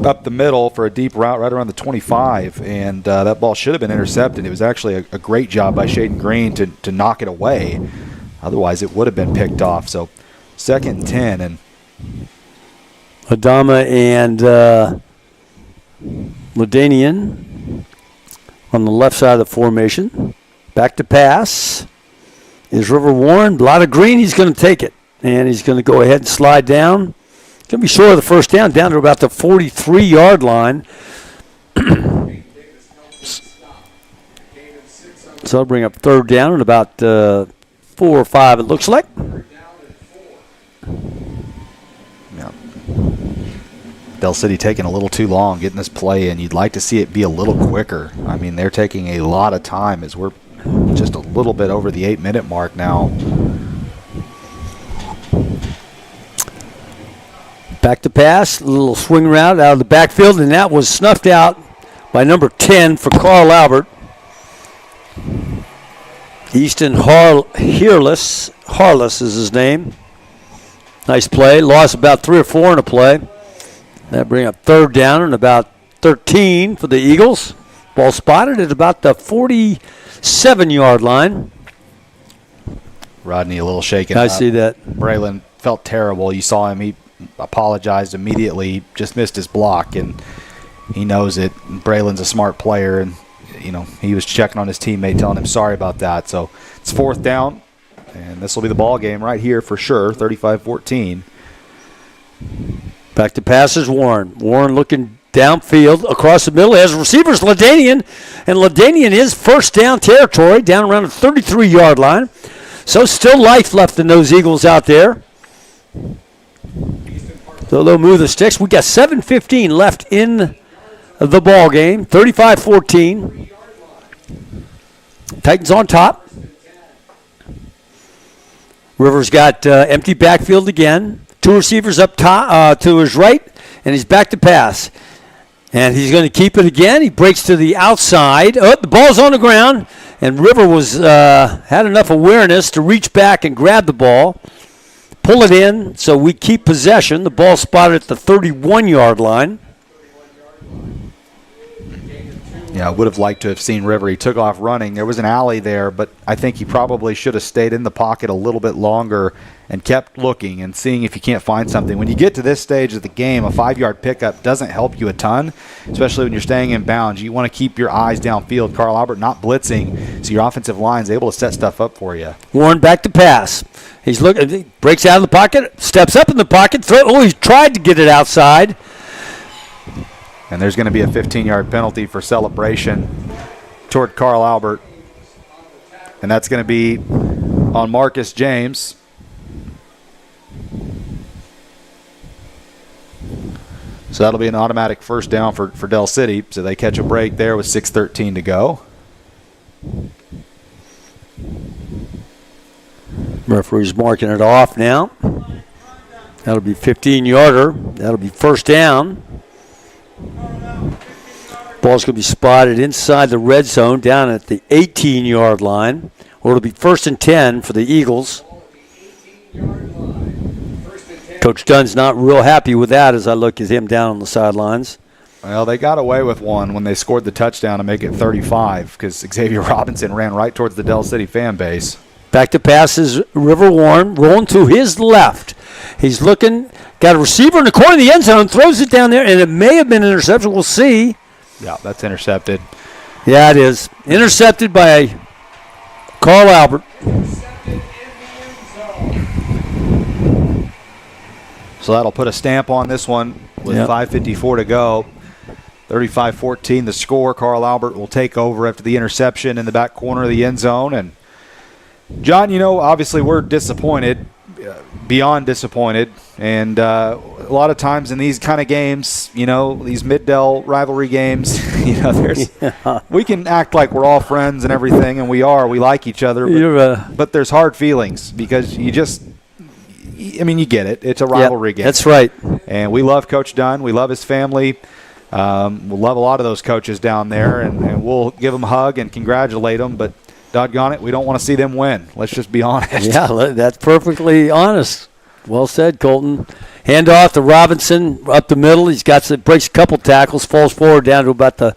up the middle for a deep route right around the 25, and that ball should have been intercepted. It was actually a great job by Shaden Green to knock it away. Otherwise, it would have been picked off. So, 2nd and 10. And Adama and Ladanian on the left side of the formation. Back to pass is River Warren. A lot of green. He's going to take it. And he's going to go ahead and slide down. He's going to be short of the first down to about the 43-yard line. So I'll bring up third down at about 4 or 5, it looks like. Yeah. Dell City taking a little too long getting this play in. You'd like to see it be a little quicker. I mean, they're taking a lot of time as we're just a little bit over the 8-minute mark now. Back to pass, a little swing route out of the backfield, and that was snuffed out by number 10 for Carl Albert. Easton Harless is his name. Nice play. Lost about 3 or 4 in a play. That bring up third down and about 13 for the Eagles. Ball spotted at about the 47-yard line. Rodney a little shaken. I see that. Braylon felt terrible. You saw him. He apologized immediately. Just missed his block, and he knows it. Braylon's a smart player, and he was checking on his teammate, telling him sorry about that. So it's 4th down, and this will be the ball game right here for sure. 35-14. Back to passes, Warren. Warren looking downfield across the middle. As receivers, Ladanian. And Ladanian is first down territory, down around the 33-yard line. So still life left in those Eagles out there. So they'll move the sticks. We got 7:15 left in the ball game. 35-14. Titans on top. Rivers got empty backfield again. 2 receivers up top to his right, and he's back to pass. And he's going to keep it again. He breaks to the outside. Oh, the ball's on the ground, and River was had enough awareness to reach back and grab the ball, pull it in, so we keep possession. The ball spotted at the 31-yard line. Yeah, I would have liked to have seen River. He took off running. There was an alley there, but I think he probably should have stayed in the pocket a little bit longer and kept looking and seeing if you can't find something. When you get to this stage of the game, a 5-yard pickup doesn't help you a ton, especially when you're staying in bounds. You want to keep your eyes downfield. Carl Albert not blitzing, so your offensive line is able to set stuff up for you. Warren back to pass. He's looking, he breaks out of the pocket, steps up in the pocket. He tried to get it outside. And there's going to be a 15-yard penalty for celebration toward Carl Albert. And that's going to be on Marcus James. So that'll be an automatic first down for Dell City. So they catch a break there with 6:13 to go. Referee's marking it off now. That'll be 15-yarder. That'll be first down. Ball's going to be spotted inside the red zone down at the 18-yard line, or it'll be 1st and 10 for the Eagles. Coach Dunn's not real happy with that as I look at him down on the sidelines. Well, they got away with one when they scored the touchdown to make it 35 because Xavier Robinson ran right towards the Dell City fan base. Back to pass is River Warren, rolling to his left. He's looking, got a receiver in the corner of the end zone, throws it down there, and it may have been an interception. We'll see. Yeah, that's intercepted. Yeah, it is. Intercepted by Carl Albert. So that'll put a stamp on this one with 5:54 to go. 35-14 the score. Carl Albert will take over after the interception in the back corner of the end zone. And, John, obviously we're disappointed, beyond disappointed. And a lot of times in these kind of games, these Mid-Dell rivalry games, we can act like we're all friends and everything, and we are. We like each other. But there's hard feelings because you get it. It's a rivalry game. That's right. And we love Coach Dunn. We love his family. We'll love a lot of those coaches down there, and we'll give them a hug and congratulate them. But doggone it, we don't want to see them win. Let's just be honest. Yeah, that's perfectly honest. Well said, Colton. Hand off to Robinson up the middle. He's breaks a couple tackles, falls forward down to about the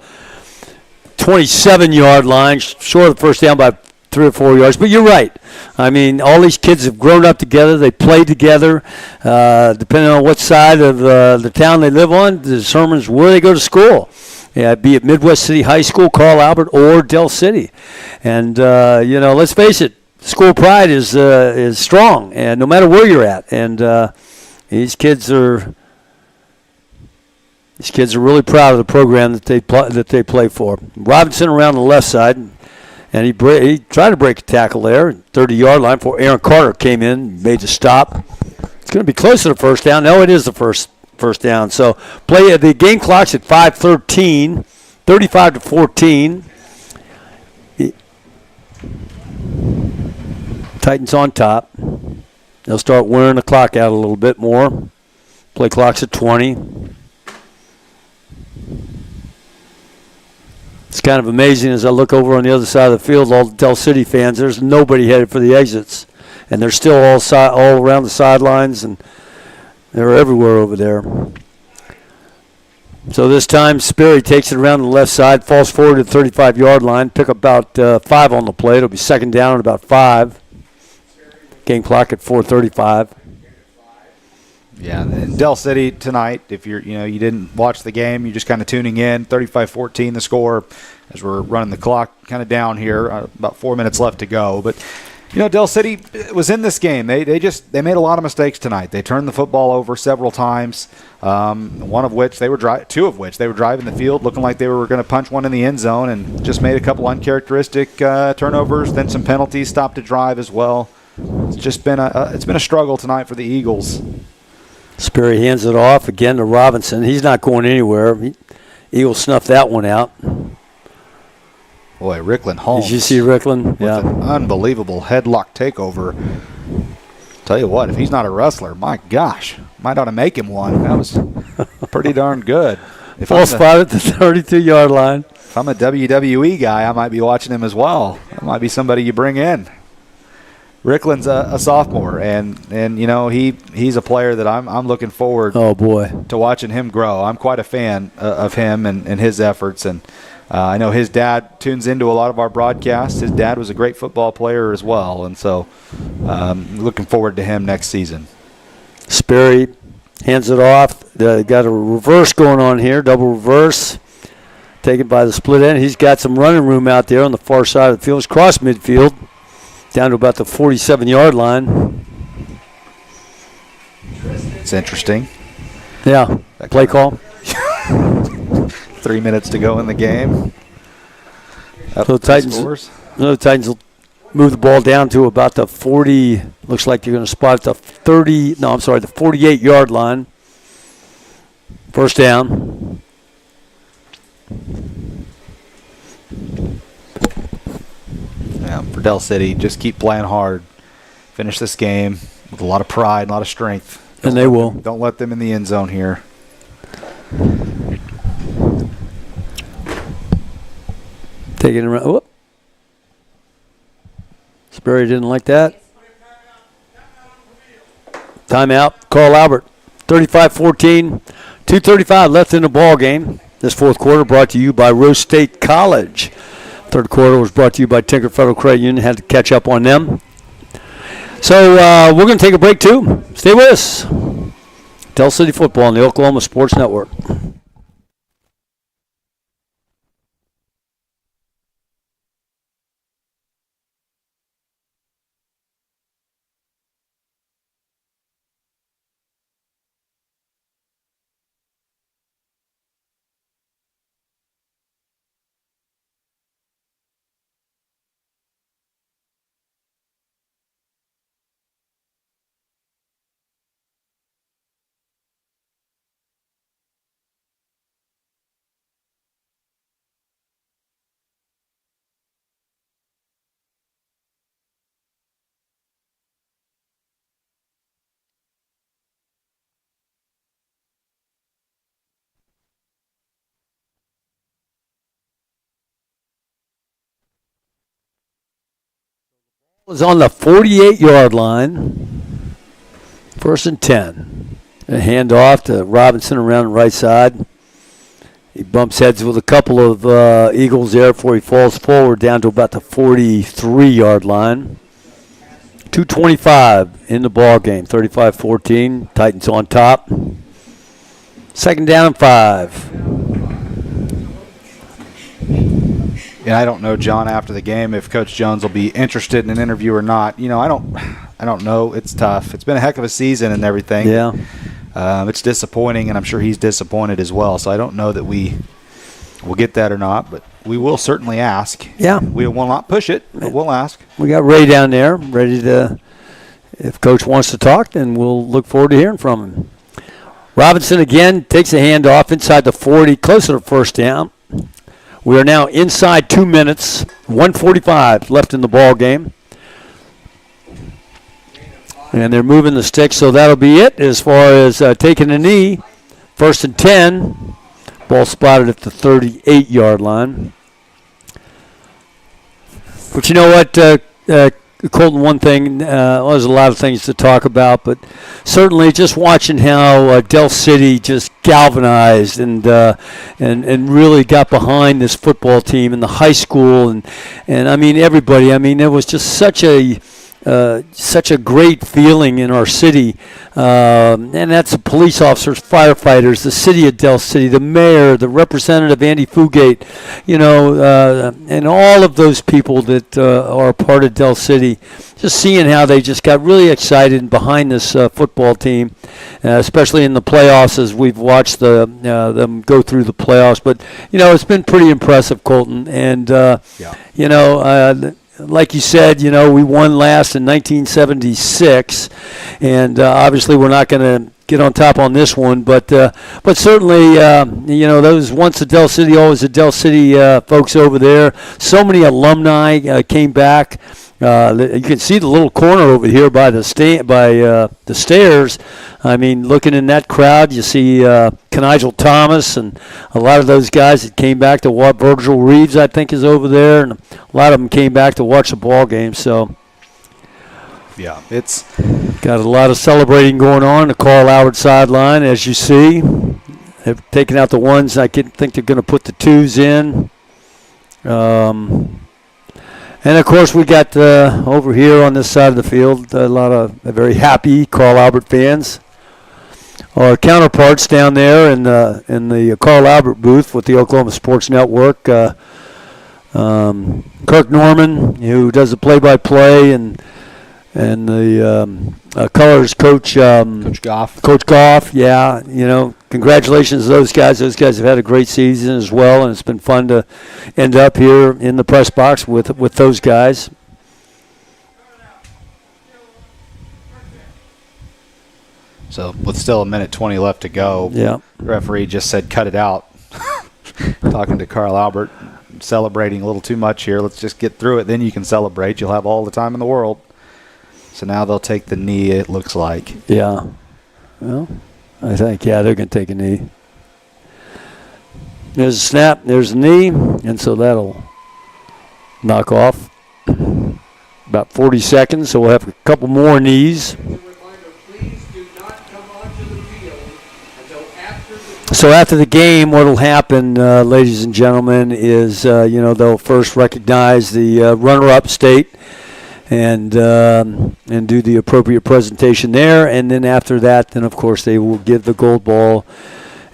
27-yard line, short of the first down by 3 or 4 yards. But you're right. I mean, all these kids have grown up together. They play together. Depending on what side of the town they live on, determines where they go to school. Yeah, be it Midwest City High School, Carl Albert, or Dell City. And, let's face it, school pride is strong, and no matter where you're at. And these kids are really proud of the program that they play for. Robinson around the left side. And he tried to break a tackle there, 30-yard line, before Aaron Carter came in, made the stop. It's going to be close to the first down. No, it is the first down. So the game clock's at 5:13, 35-14. Titans on top. They'll start wearing the clock out a little bit more. Play clock's at 20. It's kind of amazing as I look over on the other side of the field, all the Dell City fans, there's nobody headed for the exits. And they're still all around the sidelines, and they're everywhere over there. So this time, Sperry takes it around the left side, falls forward to the 35-yard line, pick about 5 on the play. It'll be second down at about 5. Game clock at 4:35. Yeah, and Dell City tonight, if you didn't watch the game, you're just kind of tuning in, 35-14 the score as we're running the clock kind of down here, about 4 minutes left to go. But, Dell City was in this game. They made a lot of mistakes tonight. They turned the football over several times, two of which they were driving the field looking like they were going to punch one in the end zone and just made a couple uncharacteristic turnovers, then some penalties, stopped the drive as well. It's just been a struggle tonight for the Eagles. Sperry hands it off again to Robinson. He's not going anywhere. Eagles snuffed that one out. Boy, Ricklin Holmes. Did you see Ricklin? With an unbelievable headlock takeover. Tell you what, if he's not a wrestler, my gosh, might ought to make him one. That was pretty darn good. Full spot at the 32-yard line. If I'm a WWE guy, I might be watching him as well. That might be somebody you bring in. Ricklin's a sophomore, and he's a player that I'm looking forward to watching him grow. I'm quite a fan of him and his efforts, and I know his dad tunes into a lot of our broadcasts. His dad was a great football player as well, and so looking forward to him next season. Sperry hands it off. Got a reverse going on here, double reverse, taken by the split end. He's got some running room out there on the far side of the field. It's cross midfield. Down to about the 47-yard line. It's interesting. Yeah. Play call. 3 minutes to go in the game. So the Titans will move the ball down to about the 40. Looks like you're going to spot at the 48-yard line. First down. Yeah, for Dell City, just keep playing hard. Finish this game with a lot of pride, a lot of strength. And they will. Don't let them in the end zone here. Taking it around. Whoop. Sperry didn't like that. Timeout. Carl Albert, 35-14. 2:35 left in the ball game. This fourth quarter brought to you by Rose State College. Third quarter was brought to you by Tinker Federal Credit Union. Had to catch up on them. So we're going to take a break, too. Stay with us. Dell City Football on the Oklahoma Sports Network. Is on the 48-yard line. 1st and 10. A handoff to Robinson around the right side. He bumps heads with a couple of Eagles there before he falls forward down to about the 43-yard line. 2:25 in the ball game. 35-14. Titans on top. 2nd down and 5. And I don't know, John, after the game, if Coach Jones will be interested in an interview or not. You know, I don't know. It's tough. It's been a heck of a season and everything. Yeah. It's disappointing, and I'm sure he's disappointed as well. So I don't know that we will get that or not, but we will certainly ask. Yeah. We will not push it, but we'll ask. We got Ray down there ready to, if Coach wants to talk, then we'll look forward to hearing from him. Robinson again takes a handoff inside the 40, closer to first down. We are now inside 2 minutes, 1:45 left in the ball game. And they're moving the sticks, so that'll be it as far as taking a knee. 1st and 10. Ball spotted at the 38-yard line. But you know what, Colton, one thing, there's a lot of things to talk about, but certainly just watching how Dell City just galvanized and really got behind this football team and the high school and I mean everybody. I mean there was just such a great feeling in our city, and that's the police officers, firefighters, the city of Dell City, the mayor, the representative Andy Fugate, you know, and all of those people that are a part of Dell City. Just seeing how they just got really excited behind this football team, especially in the playoffs as we've watched them go through the playoffs. But you know, it's been pretty impressive, Colton, and you know. Like you said, you know, we won last in 1976, and obviously we're not going to get on top on this one, but certainly, you know, those once a Dell City, always a Dell City folks over there. So many alumni came back. You can see the little corner over here by the stairs. I mean, looking in that crowd, you see Kenigel Thomas and a lot of those guys that came back to watch. Virgil Reeves, I think, is over there, and a lot of them came back to watch the ball game. So, yeah, it's got a lot of celebrating going on. The Carl Albert sideline, as you see, they've taken out the ones. I think they're going to put the twos in. And, of course, we got over here on this side of the field a lot of very happy Carl Albert fans. Our counterparts down there in the Carl Albert booth with the Oklahoma Sports Network, Kirk Norman, who does the play-by-play, and the colors coach Coach Goff. Yeah, you know, congratulations to those guys. Those guys have had a great season as well, and it's been fun to end up here in the press box with those guys. So with still 1:20 left to go, yeah, the referee just said cut it out. Talking to Carl Albert, celebrating a little too much here. Let's just get through it, then you can celebrate. You'll have all the time in the world. So now they'll take the knee, it looks like. Yeah. Well, I think, yeah, they're going to take a knee. There's a snap, there's a knee, and so that'll knock off. About 40 seconds, so we'll have a couple more knees. So after the game, what will happen, ladies and gentlemen, is they'll first recognize the runner-up state and do the appropriate presentation there, and then after that, then of course they will give the gold ball.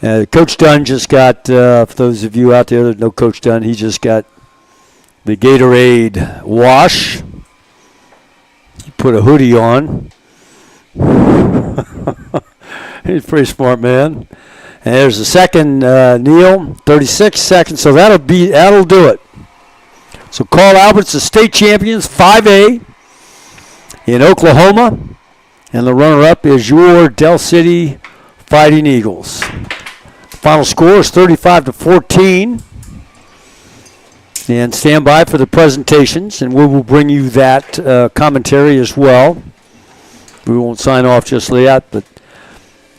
Coach Dunn just got, for those of you out there that know Coach Dunn, he just got the Gatorade wash. He put a hoodie on. He's a pretty smart man. And there's the second kneel, 36 seconds. So that'll do it. So Carl Albert's the state champions, 5A in Oklahoma, and the runner-up is your Dell City Fighting Eagles. The final score is 35-14. And stand by for the presentations, and we will bring you that commentary as well. We won't sign off just yet, but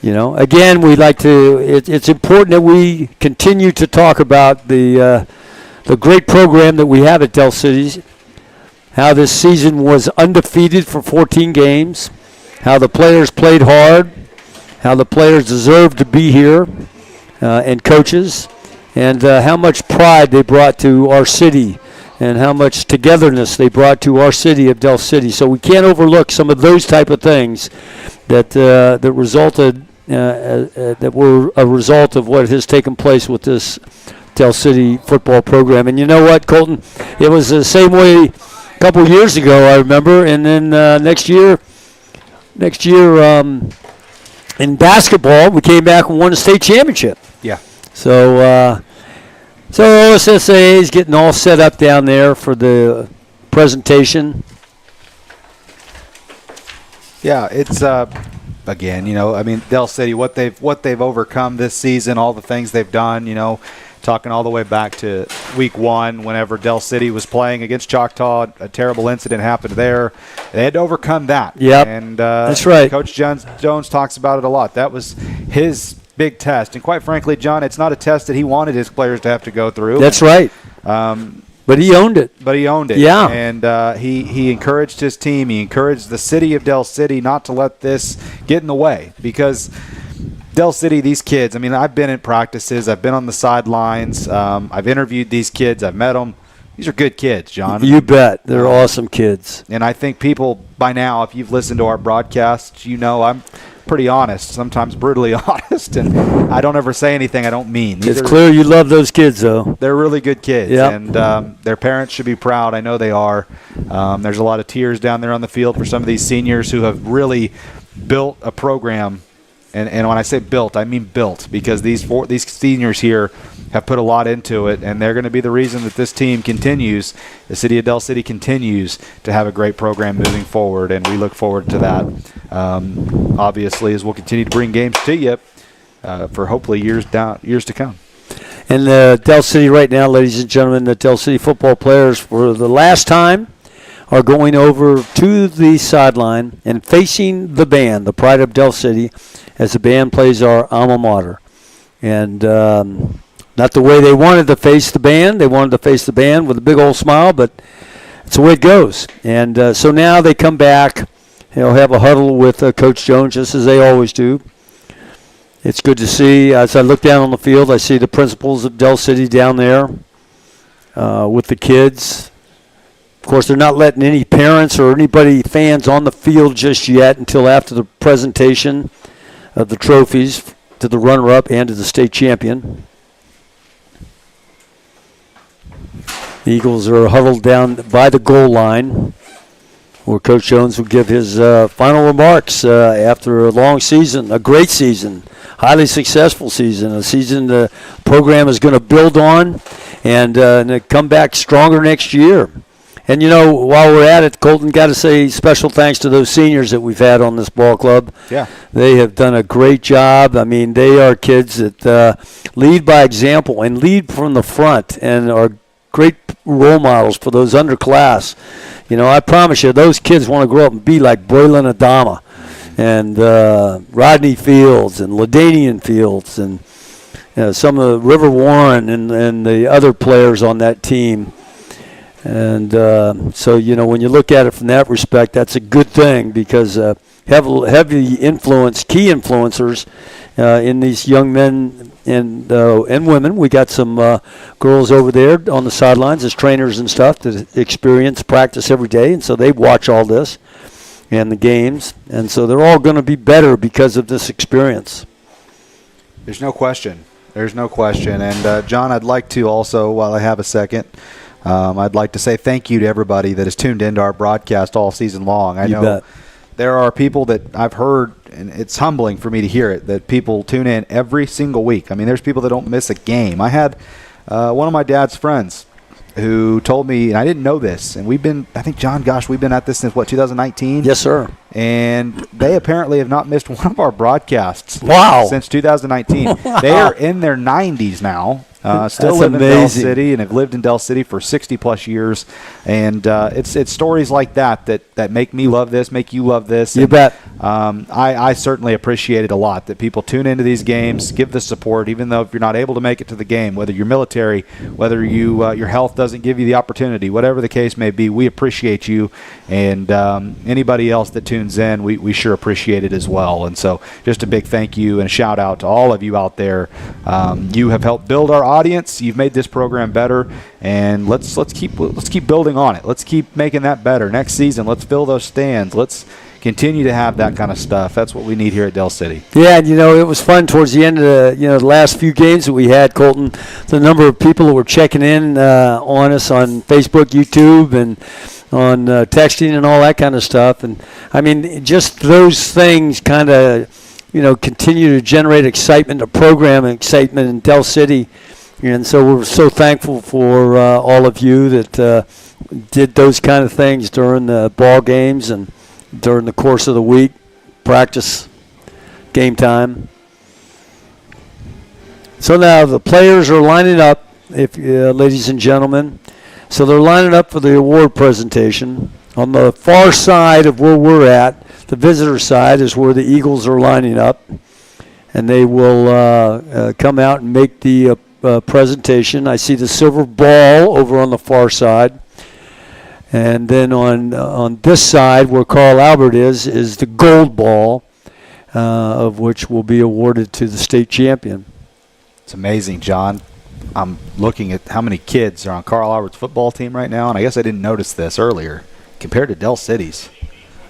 again, we'd like to. It's important that we continue to talk about the great program that we have at Dell City. How this season was undefeated for 14 games. How the players played hard. How the players deserve to be here, and coaches, and how much pride they brought to our city, and how much togetherness they brought to our city of Dell City. So we can't overlook some of those type of things that resulted. That were a result of what has taken place with this Dell City football program. And you know what, Colton? It was the same way a couple of years ago, I remember. And then next year in basketball, we came back and won the state championship. Yeah. So OSSAA is getting all set up down there for the presentation. Yeah, it's again, Dell City, what they've overcome this season, all the things they've done, talking all the way back to week 1, whenever Dell City was playing against Choctaw, a terrible incident happened there. They had to overcome that. Yep, and that's right. Coach Jones talks about it a lot. That was his big test, and quite frankly, John, it's not a test that he wanted his players to have to go through. That's right. But he owned it. Yeah. And he encouraged his team. He encouraged the city of Dell City not to let this get in the way, because Dell City, these kids, I've been in practices. I've been on the sidelines. I've interviewed these kids. I've met them. These are good kids, John. You bet. They're awesome kids. And I think people by now, if you've listened to our broadcasts, I'm pretty honest, sometimes brutally honest, and I don't ever say anything I don't mean. It's clear you love those kids, though. They're really good kids, yep. And their parents should be proud. I know they are. There's a lot of tears down there on the field for some of these seniors who have really built a program. And when I say built, I mean built, because these seniors here have put a lot into it, and they're going to be the reason that this team continues, the city of Dell City continues to have a great program moving forward, and we look forward to that, obviously, as we'll continue to bring games to you for hopefully years to come. And Dell City right now, ladies and gentlemen, the Dell City football players for the last time are going over to the sideline and facing the band, the pride of Dell City, as the band plays our alma mater. And not the way they wanted to face the band. They wanted to face the band with a big old smile, but it's the way it goes. And so now they come back. They'll have a huddle with Coach Jones, just as they always do. It's good to see. As I look down on the field, I see the principals of Dell City down there with the kids. Of course, they're not letting any parents or fans on the field just yet until after the presentation of the trophies to the runner-up and to the state champion. The Eagles are huddled down by the goal line, where Coach Jones will give his final remarks after a long season, a great season, highly successful season, a season the program is going to build on and come back stronger next year. And, while we're at it, Colton, got to say special thanks to those seniors that we've had on this ball club. Yeah. They have done a great job. They are kids that lead by example and lead from the front and are great role models for those underclass. I promise you, those kids want to grow up and be like Braylon Adama and Rodney Fields and LaDainian Fields and some of River Warren and the other players on that team. And so, when you look at it from that respect, that's a good thing, because heavy influence, key influencers in these young men and women. We got some girls over there on the sidelines as trainers and stuff that experience practice every day, and so they watch all this and the games, and so they're all going to be better because of this experience. There's no question. There's no question. And, John, I'd like to also, while I have a second, I'd like to say thank you to everybody that has tuned into our broadcast all season long. I know there are people that I've heard, and it's humbling for me to hear it, that people tune in every single week. I mean, there's people that don't miss a game. I had one of my dad's friends who told me, and I didn't know this, and we've been, I think, John, we've been at this since, 2019? Yes, sir. And they apparently have not missed one of our broadcasts. Wow. Since 2019. Wow. They are in their 90s now. Still That's live in Dell amazing. City and have lived in Dell City for 60-plus years. And it's stories like that make me love this, make you love this. You bet. I certainly appreciate it a lot that people tune into these games, give the support, even though if you're not able to make it to the game, whether you're military, whether your health doesn't give you the opportunity, whatever the case may be, we appreciate you. And anybody else that tunes in, we sure appreciate it as well. And so just a big thank you and a shout out to all of you out there. You have helped build our audience. You've made this program better, and let's keep building on it. Let's keep making that better. Next season, let's fill those stands. Let's continue to have that kind of stuff. That's what we need here at Dell City. Yeah, and it was fun towards the end of the last few games that we had, Colton. The number of people that were checking in on us on Facebook, YouTube, and on texting and all that kind of stuff. And I mean, just those things kind of continue to generate excitement, a program excitement in Dell City. And so we're so thankful for all of you that did those kind of things during the ball games and during the course of the week, practice, game time. So now the players are lining up, ladies and gentlemen. So they're lining up for the award presentation. On the far side of where we're at, the visitor side, is where the Eagles are lining up. And they will come out and make the presentation. I see the silver ball over on the far side. And then on this side, where Carl Albert is the gold ball, of which will be awarded to the state champion. It's amazing, John. I'm looking at how many kids are on Carl Albert's football team right now, and I guess I didn't notice this earlier, compared to Dell City's.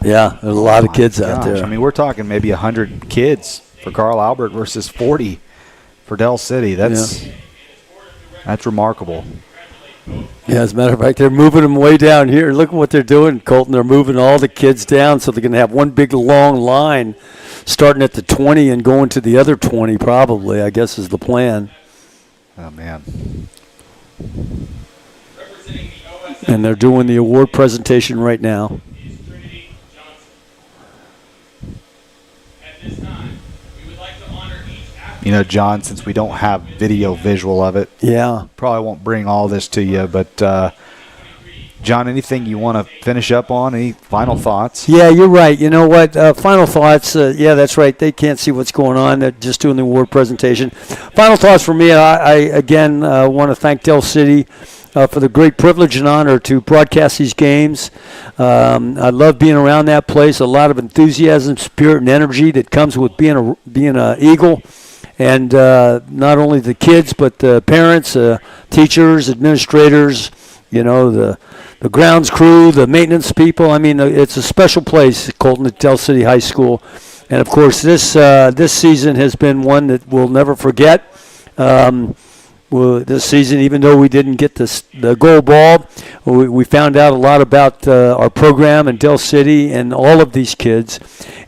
Yeah, there's a lot of kids out there. I mean, we're talking maybe 100 kids for Carl Albert versus 40 for Dell City. That's remarkable. Yeah, as a matter of fact, they're moving them way down here. Look at what they're doing, Colton. They're moving all the kids down so they're going to have one big long line starting at the 20 and going to the other 20 probably, I guess is the plan. Oh, man. And they're doing the award presentation right now. John, since we don't have video visual of it, probably won't bring all this to you, but John, anything you want to finish up on? Any final thoughts? Yeah, you're right. You know what? Final thoughts. Yeah, that's right. They can't see what's going on. They're just doing the award presentation. Final thoughts for me. I again want to thank Dell City for the great privilege and honor to broadcast these games. I love being around that place. A lot of enthusiasm, spirit, and energy that comes with being an Eagle. And not only the kids, but the parents, teachers, administrators, the grounds crew, the maintenance people. I mean, it's a special place, Colton, at Dell City High School. And, of course, this season has been one that we'll never forget. This season, even though we didn't get the gold ball, we found out a lot about our program in Dell City and all of these kids.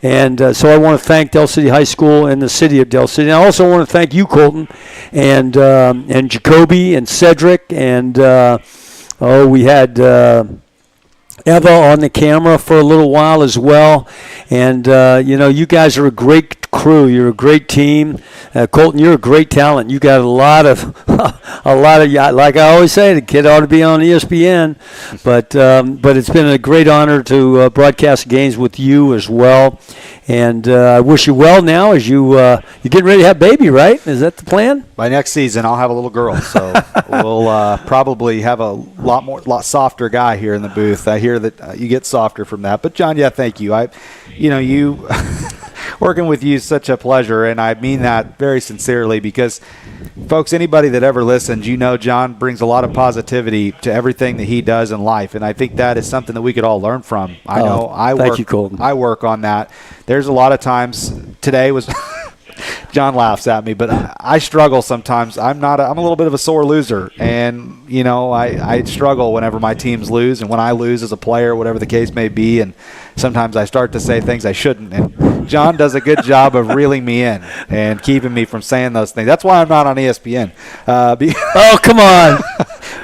And so I want to thank Dell City High School and the city of Dell City. And I also want to thank you, Colton, and Jacoby and Cedric. And, we had Eva on the camera for a little while as well. And, you guys are a great crew. You're a great team. Colton, you're a great talent. You got a lot of, like I always say, the kid ought to be on ESPN. But it's been a great honor to broadcast games with you as well. And I wish you well now as you're getting ready to have a baby, right? Is that the plan? By next season, I'll have a little girl, so we'll probably have a lot softer guy here in the booth. I hear that you get softer from that. But John, thank you. You working with you is such a pleasure, and I mean that very sincerely because, folks, anybody that ever listens, John brings a lot of positivity to everything that he does in life, and I think that is something that we could all learn from. Thank you, Colton. I work on that. There's a lot of times today was John laughs at me, but I struggle sometimes. I'm a little bit of a sore loser, and I struggle whenever my teams lose, and when I lose as a player, whatever the case may be, and sometimes I start to say things I shouldn't. And John does a good job of reeling me in and keeping me from saying those things. That's why I'm not on ESPN. Oh, come on.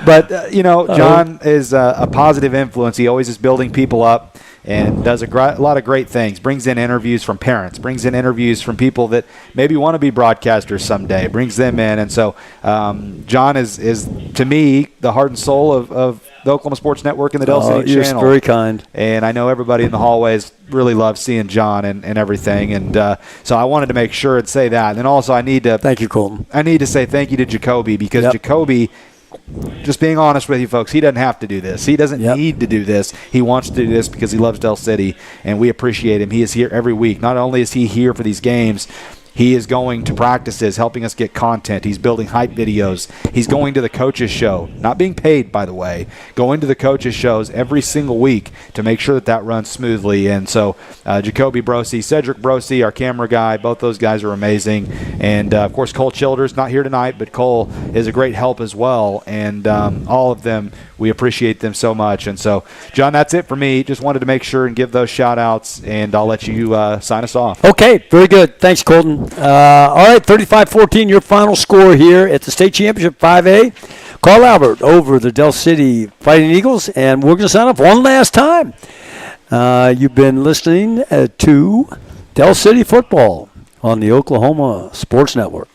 But John is a positive influence. He always is building people up and does a lot of great things. Brings in interviews from parents, brings in interviews from people that maybe want to be broadcasters someday, brings them in. And so John is to me, the heart and soul of the Oklahoma Sports Network and the Dell City you're channel. Very kind. And I know everybody in the hallways really loves seeing John and everything. And so I wanted to make sure and say that. And then also thank you, Colton. I need to say thank you to Jacoby because Jacoby, just being honest with you folks, he doesn't have to do this. He doesn't need to do this. He wants to do this because he loves Dell City, and we appreciate him. He is here every week. Not only is he here for these games, he is going to practices, helping us get content. He's building hype videos. He's going to the coaches' show, not being paid, by the way, going to the coaches' shows every single week to make sure that runs smoothly. And so Jacoby Brosi, Cedric Brosi, our camera guy, both those guys are amazing. And, of course, Cole Childers, not here tonight, but Cole is a great help as well. And all of them, we appreciate them so much. And so, John, that's it for me. Just wanted to make sure and give those shout-outs, and I'll let you sign us off. Okay, very good. Thanks, Colton. All right, 35-14, your final score here at the state championship 5A. Carl Albert over the Dell City Fighting Eagles, and we're going to sign off one last time. You've been listening to Dell City Football on the Oklahoma Sports Network.